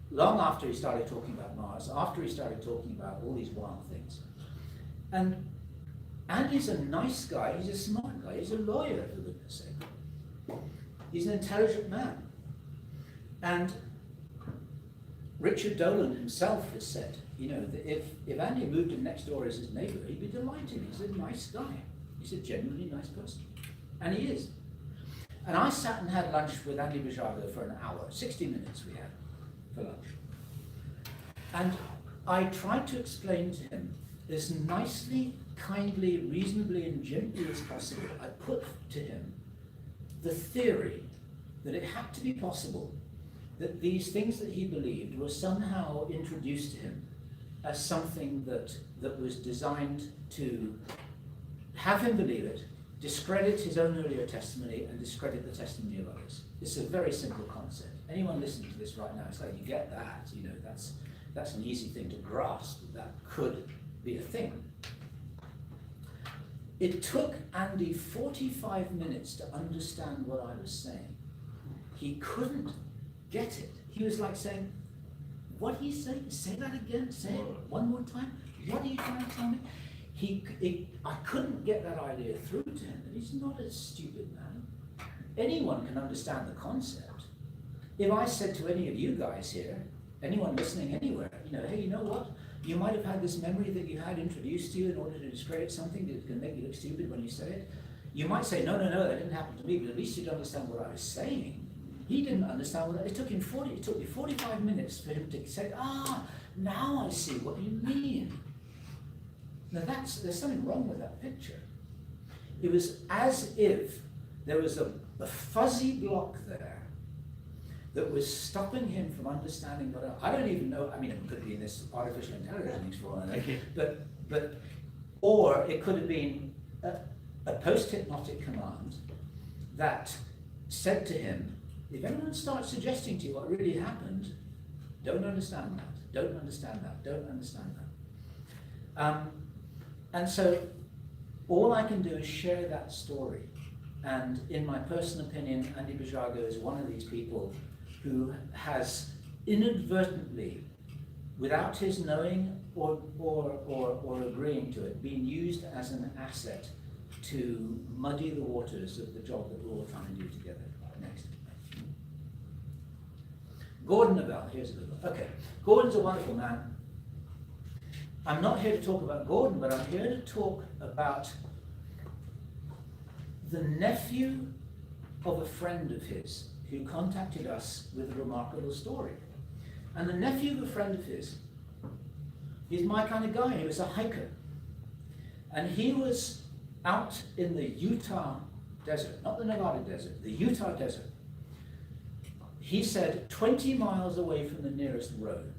long after he started talking about Mars, after he started talking about all these wild things. And Andy's a nice guy, he's a smart guy, he's a lawyer, for goodness sake. He's an intelligent man. And Richard Dolan himself has said, you know, that if Andy moved in next door as his neighbor, he'd be delighted. He's a nice guy. He's a genuinely nice person. And he is. And I sat and had lunch with Andy Bajago for an hour, 60 minutes we had for lunch. And I tried to explain to him, as nicely, kindly, reasonably, and gently as possible, I put to him the theory that it had to be possible that these things that he believed were somehow introduced to him as something that was designed to have him believe it, discredit his own earlier testimony, and discredit the testimony of others. It's a very simple concept. Anyone listening to this right now, it's like, you get that, you know, that's an easy thing to grasp, that could be a thing. It took Andy 45 minutes to understand what I was saying. He couldn't get it. He was like saying, what do you say? Say that again, say it one more time. What are you trying to tell me? I couldn't get that idea through to him, and he's not a stupid man. Anyone can understand the concept. If I said to any of you guys here, anyone listening anywhere, you know, hey, you know what? You might have had this memory that you had introduced to you in order to discredit something that can make you look stupid when you say it. You might say, no, that didn't happen to me, but at least you'd understand what I was saying. He didn't understand what it took me 45 minutes for him to say, now I see what you mean. Now there's something wrong with that picture. It was as if there was a fuzzy block there that was stopping him from understanding what I don't even know. I mean, it could have been this artificial intelligence for all I know, but or it could have been a post-hypnotic command that said to him, if anyone starts suggesting to you what really happened, don't understand that, don't understand that, don't understand that. And so all I can do is share that story. And in my personal opinion, Andy Bajago is one of these people who has inadvertently, without his knowing or agreeing to it, been used as an asset to muddy the waters of the job that we're all trying to do together. Next. Gordon Nobel, here's a good one. Okay, Gordon's a wonderful man. I'm not here to talk about Gordon, but I'm here to talk about the nephew of a friend of his who contacted us with a remarkable story. And the nephew of a friend of his, he's my kind of guy. He was a hiker. And he was out in the Utah desert, not the Nevada desert, the Utah desert. He said 20 miles away from the nearest road,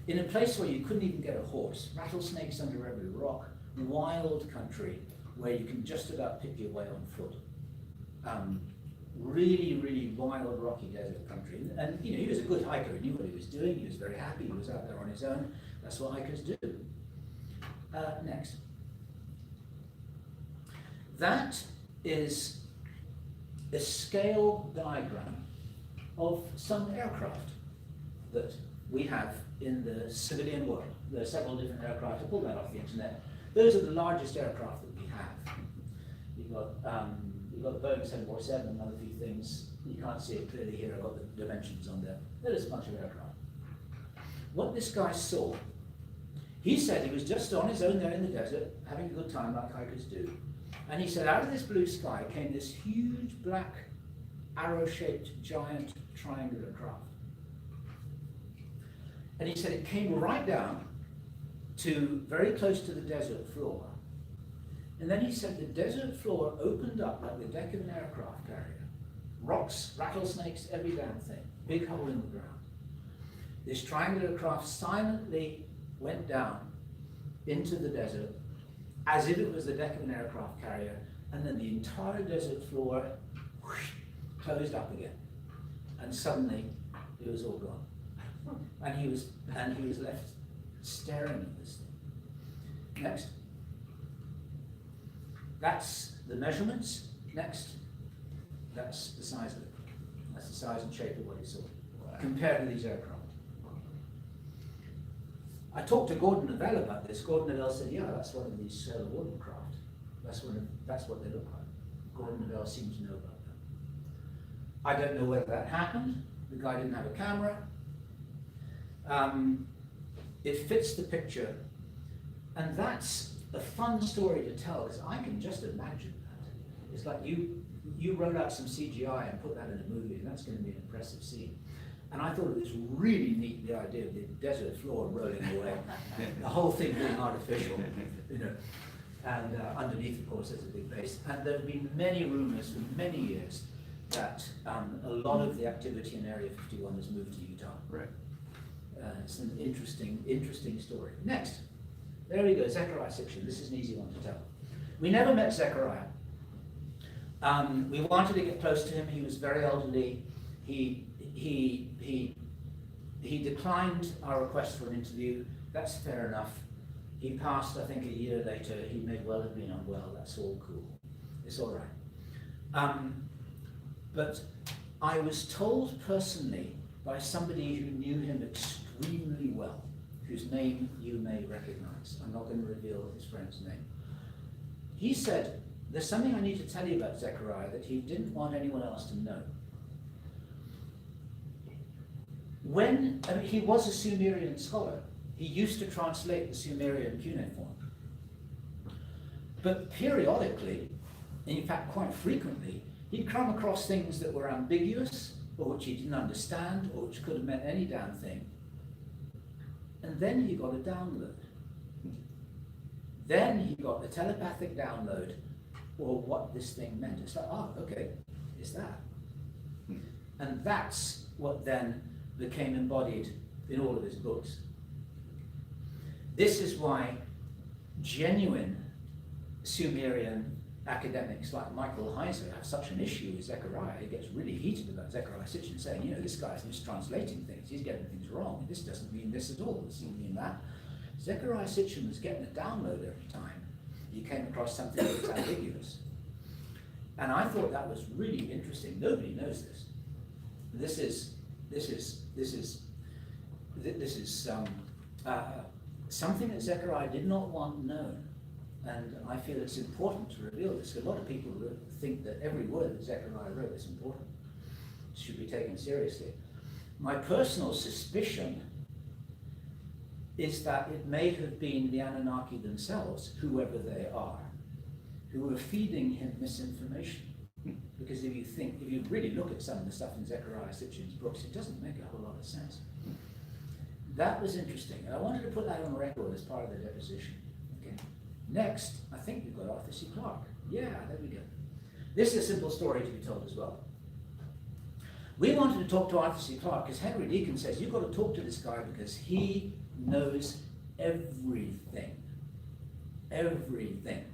in a place where you couldn't even get a horse, rattlesnakes under every rock, wild country where you can just about pick your way on foot. Really, really wild, rocky desert country. And you know, he was a good hiker. He knew what he was doing. He was very happy. He was out there on his own. That's what hikers do. Next. That is a scale diagram of some aircraft that we have in the civilian world. There are several different aircraft. I pulled that off the internet. Those are the largest aircraft that we have. You've got the Boeing 747 and other few things. You can't see it clearly here. I've got the dimensions on there. There's a bunch of aircraft. What this guy saw, he said he was just on his own there in the desert, having a good time like hikers do. And he said out of this blue sky came this huge black arrow-shaped giant triangular craft. And he said it came right down to very close to the desert floor. And then he said the desert floor opened up like the deck of an aircraft carrier. Rocks, rattlesnakes, every damn thing. Big hole in the ground. This triangular craft silently went down into the desert as if it was the deck of an aircraft carrier, and then the entire desert floor whoosh, closed up again. And suddenly it was all gone. And he was left staring at this thing. Next. That's the measurements. Next. That's the size of it. That's the size and shape of what he saw compared to these aircraft. I talked to Gordon Avell about this. Gordon Avell said, yeah, that's one of these Sailor Warden craft. That's what they look like. Gordon Avell seemed to know about that. I don't know whether that happened. The guy didn't have a camera. It fits the picture. And that's a fun story to tell, because I can just imagine that. It's like you roll out some CGI and put that in a movie, and that's going to be an impressive scene. And I thought it was really neat, the idea of the desert floor rolling away, the whole thing being artificial, you know. And underneath, of course, there's a big base. And there have been many rumors for many years that a lot of the activity in Area 51 has moved to Utah. Right. It's an interesting story. Next, there we go, Zechariah Sitchin. This is an easy one to tell. We never met Zechariah. We wanted to get close to him. He was very elderly. He declined our request for an interview. That's fair enough. He passed, I think, a year later. He may well have been unwell. That's all cool. It's all right. But I was told personally by somebody who knew him extremely well, whose name you may recognize. I'm not going to reveal his friend's name. He said, there's something I need to tell you about Zechariah that he didn't want anyone else to know. He was a Sumerian scholar. He used to translate the Sumerian cuneiform. But periodically, in fact quite frequently, he'd come across things that were ambiguous, or which he didn't understand, or which could have meant any damn thing. And then he got a download. Then he got a telepathic download, or what this thing meant. It's like, oh, okay, it's that. And that's what then became embodied in all of his books. This is why genuine Sumerian academics like Michael Heiser have such an issue with Zechariah. He gets really heated about Zechariah Sitchin, saying, you know, this guy's mistranslating things, he's getting things wrong, this doesn't mean this at all, this doesn't mean that. Zechariah Sitchin was getting a download every time he came across something that was ambiguous. And I thought that was really interesting. Nobody knows this. This is something that Zechariah did not want known. And I feel it's important to reveal this. A lot of people think that every word that Zechariah wrote is important. It should be taken seriously. My personal suspicion is that it may have been the Anunnaki themselves, whoever they are, who were feeding him misinformation. Because if you really look at some of the stuff in Zechariah Sitchin's books, it doesn't make a whole lot of sense. That was interesting, and I wanted to put that on record as part of the deposition. Okay. Next, I think we've got Arthur C. Clarke. Yeah, there we go. This is a simple story to be told as well. We wanted to talk to Arthur C. Clarke because Henry Deacon says, you've got to talk to this guy because he knows everything. Everything.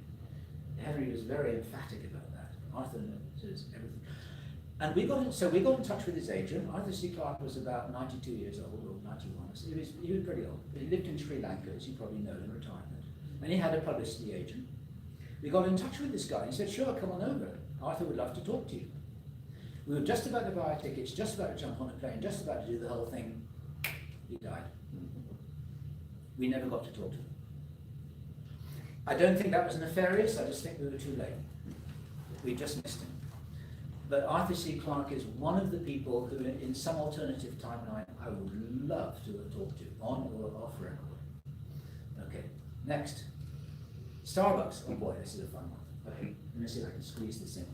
Henry was very emphatic about that. Arthur knows everything. And we got in touch with his agent. Arthur C. Clarke was about 92 years old, or 91. He was pretty old. He lived in Sri Lanka, as you probably know, in retirement. And he had a publicity agent. We got in touch with this guy. He said, sure, come on over. Arthur would love to talk to you. We were just about to buy our tickets, just about to jump on a plane, just about to do the whole thing. He died. We never got to talk to him. I don't think that was nefarious. I just think we were too late. We just missed him. But Arthur C. Clarke is one of the people who, in some alternative timeline, I would love to have talked to, on or off record. Okay, next. Starbucks. Oh boy, this is a fun one. Okay, let me see if I can squeeze this in.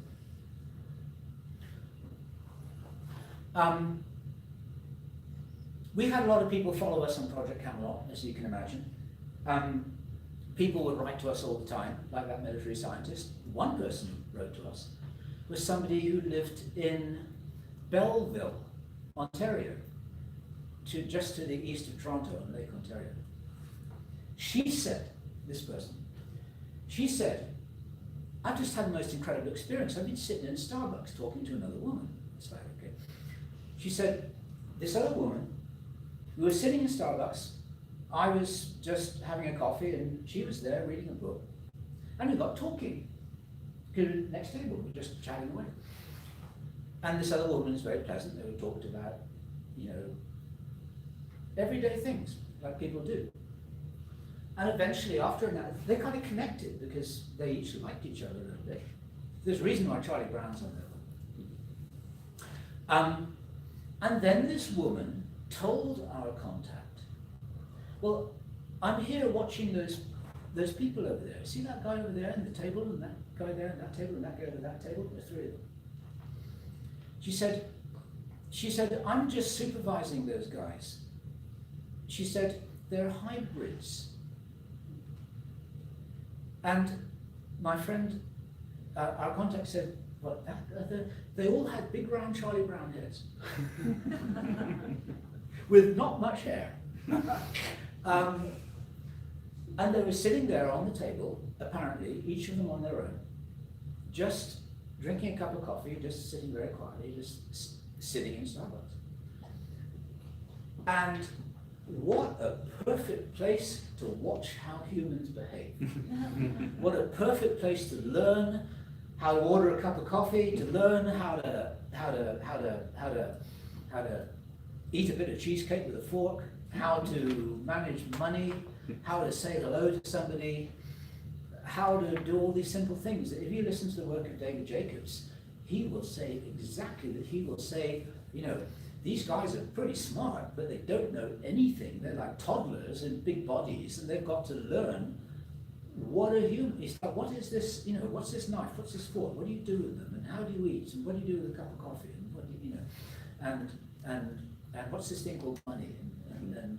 We had a lot of people follow us on Project Camelot, as you can imagine. People would write to us all the time, like that military scientist. One person who wrote to us was somebody who lived in Belleville, Ontario. just to the east of Toronto on Lake Ontario. She said, this person, she said, I've just had the most incredible experience. I've been sitting in Starbucks talking to another woman. It's like, okay. She said, this other woman, we were sitting in Starbucks, I was just having a coffee and she was there reading a book. And we got talking. Next table, we were just chatting away. And this other woman is very pleasant. They were talking about, you know, everyday things like people do. And eventually, after that, they kind of connected because they each liked each other a little bit. There's a reason why Charlie Brown's on there. And then this woman told our contact, well, I'm here watching those people over there. See that guy over there and the table, and that guy there and that table, and that guy over that table? There's three of them. She said, I'm just supervising those guys. She said, they're hybrids. And my friend, our contact said, what, they all had big round Charlie Brown heads with not much hair. And they were sitting there on the table, apparently, each of them on their own, just drinking a cup of coffee, just sitting very quietly, just sitting in Starbucks. And what a perfect place to watch how humans behave. What a perfect place to learn how to order a cup of coffee, to learn how to eat a bit of cheesecake with a fork, how to manage money, how to say hello to somebody, how to do all these simple things. If you listen to the work of David Jacobs, he will say exactly that. He will say, you know, these guys are pretty smart, but they don't know anything. They're like toddlers in big bodies, and they've got to learn what a human is. What is this, you know, what's this knife? What's this fork? What do you do with them? And how do you eat? And what do you do with a cup of coffee? And what do you know? And what's this thing called money? And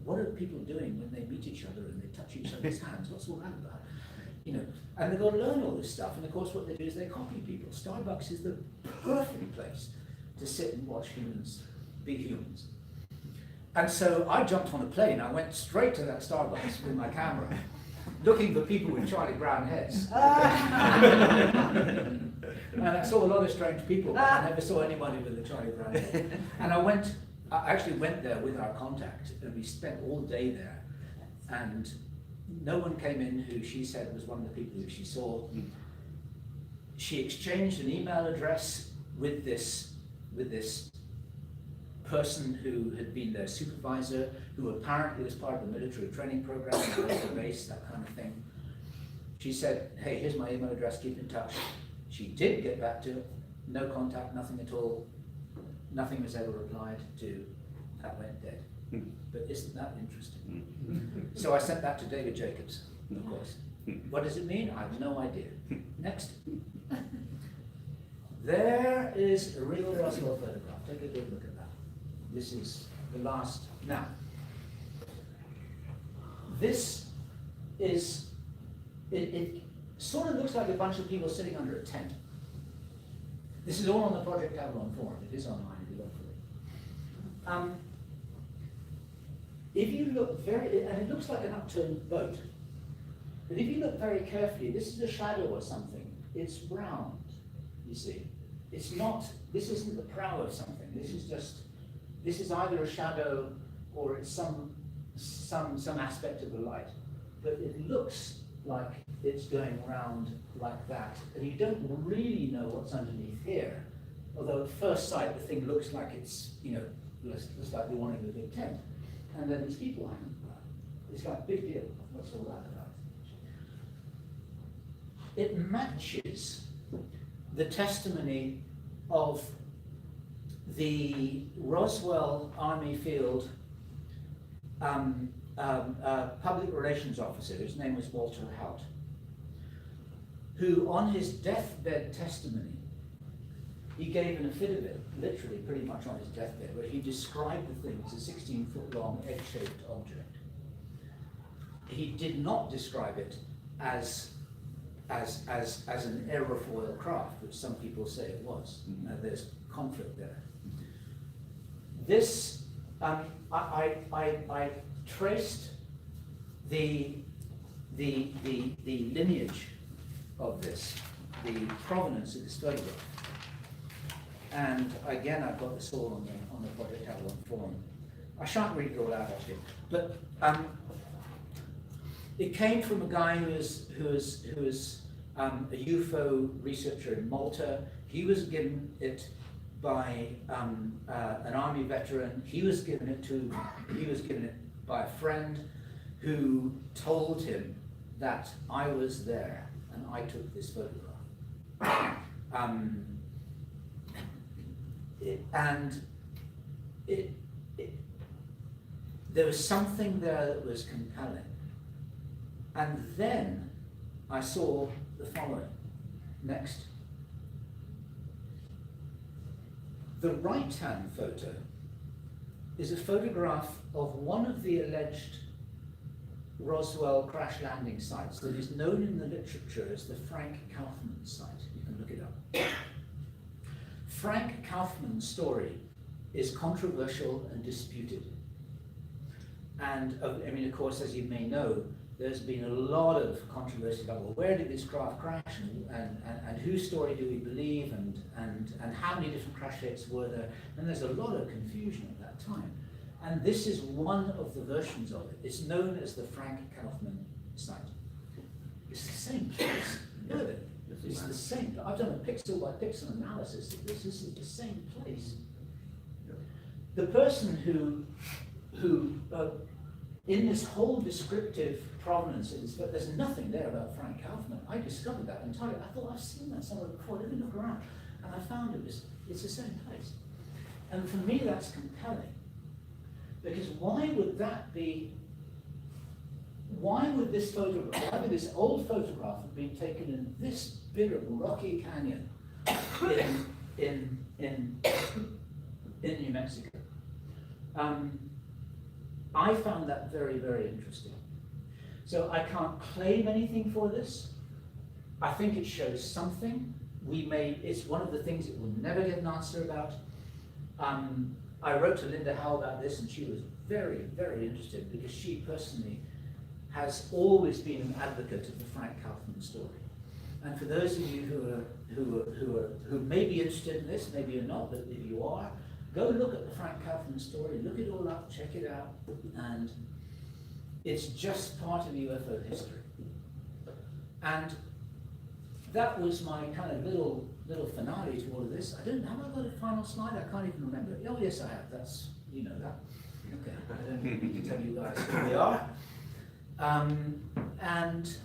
what are people doing when they meet each other and they touch each other's hands? What's all that about? You know, and they've got to learn all this stuff. And of course, what they do is they copy people. Starbucks is the perfect place to sit and watch humans be humans. And so I jumped on a plane. I went straight to that Starbucks with my camera, looking for people with Charlie Brown heads. And I saw a lot of strange people, but I never saw anybody with a Charlie Brown head. And I actually went there with our contact, and we spent all day there. And no one came in who she said was one of the people who she saw. She exchanged an email address with this person who had been their supervisor, who apparently was part of the military training program at the local base, that kind of thing. She said, hey, here's my email address, keep in touch. She did get back to it, no contact, nothing at all. Nothing was ever replied to. That went dead. But isn't that interesting? So I sent that to David Jacobs, of course. What does it mean? I have no idea. Next. There is a real Roswell photograph. Take a good look at that. This is the last. Now, this is, it sort of looks like a bunch of people sitting under a tent. This is all on the Project Avalon forum. It is online if you look for it. If you look very, and it looks like an upturned boat, but if you look very carefully, this is a shadow or something. It's round, you see. It's not, this isn't the prow of something. This is either a shadow or it's some aspect of the light. But it looks like it's going around like that, and you don't really know what's underneath here. Although at first sight, the thing looks like it's, you know, looks like the awning of a big tent. And then these people hanging around. It's like, big deal. What's all that about? It matches the testimony of the Roswell Army Field public relations officer, whose name was Walter Hout, who on his deathbed testimony, he gave an affidavit, literally pretty much on his deathbed, where he described the thing as a 16-foot long egg-shaped object. He did not describe it as an aerofoil craft, which some people say it was. There's conflict there. This I traced the lineage of this, the provenance of this photograph. And again, I've got this all on the Project Avalon forum. I shan't read it all out actually, but it came from a guy who is a UFO researcher in Malta. He was given it by an army veteran. He was given it by a friend who told him that I was there and I took this photograph. There was something there that was compelling. And then I saw the following. Next. The right-hand photo is a photograph of one of the alleged Roswell crash landing sites that is known in the literature as the Frank Kaufman site. You can look it up. Frank Kaufman's story is controversial and disputed. And I mean, of course, as you may know, there's been a lot of controversy about, well, where did this craft crash, and whose story do we believe, and how many different crash dates were there? And there's a lot of confusion at that time. And this is one of the versions of it. It's known as the Frank Kaufman site. It's the same place. You know that. It's the same. I've done a pixel by pixel analysis of this. This is the same place. The person who in this whole descriptive provenance, but there's nothing there about Frank Kaufman. I discovered that entirely. I thought I've seen that somewhere before. Let me look around, and I found it's the same place. And for me, that's compelling, because why would that be? Why would this photograph? Why would this old photograph have been taken in this bit of rocky canyon in New Mexico? I found that very, very interesting. So I can't claim anything for this. I think it shows something. It's one of the things that we'll never get an answer about. I wrote to Linda Howe about this, and she was very, very interested, because she personally has always been an advocate of the Frank Kaufman story. And for those of you who may be interested in this, maybe you're not, but if you are, go look at the Frank Kaufman story, look it all up, check it out, and it's just part of UFO history. And that was my kind of little finale to all of this. I don't know, have I got a final slide? I can't even remember. Oh yes, I have. That's, you know that. Okay, I don't need to tell you guys who we are. And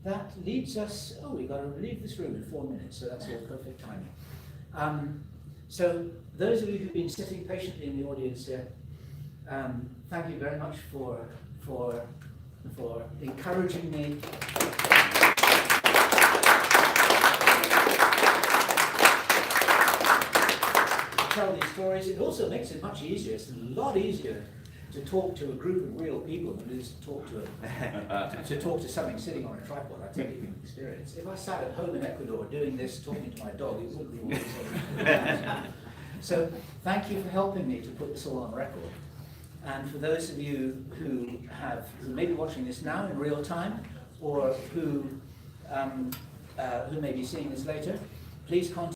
that leads us, we've got to leave this room in 4 minutes, so that's all perfect timing. So those of you who've been sitting patiently in the audience here, thank you very much for encouraging me. To tell these stories. It also makes it much easier. It's a lot easier to talk to a group of real people than it is to talk to something sitting on a tripod. I tell you from experience. If I sat at home in Ecuador doing this, talking to my dog, it wouldn't be all the same. So thank you for helping me to put this all on record. And for those of you who may be watching this now in real time, or who may be seeing this later, please contact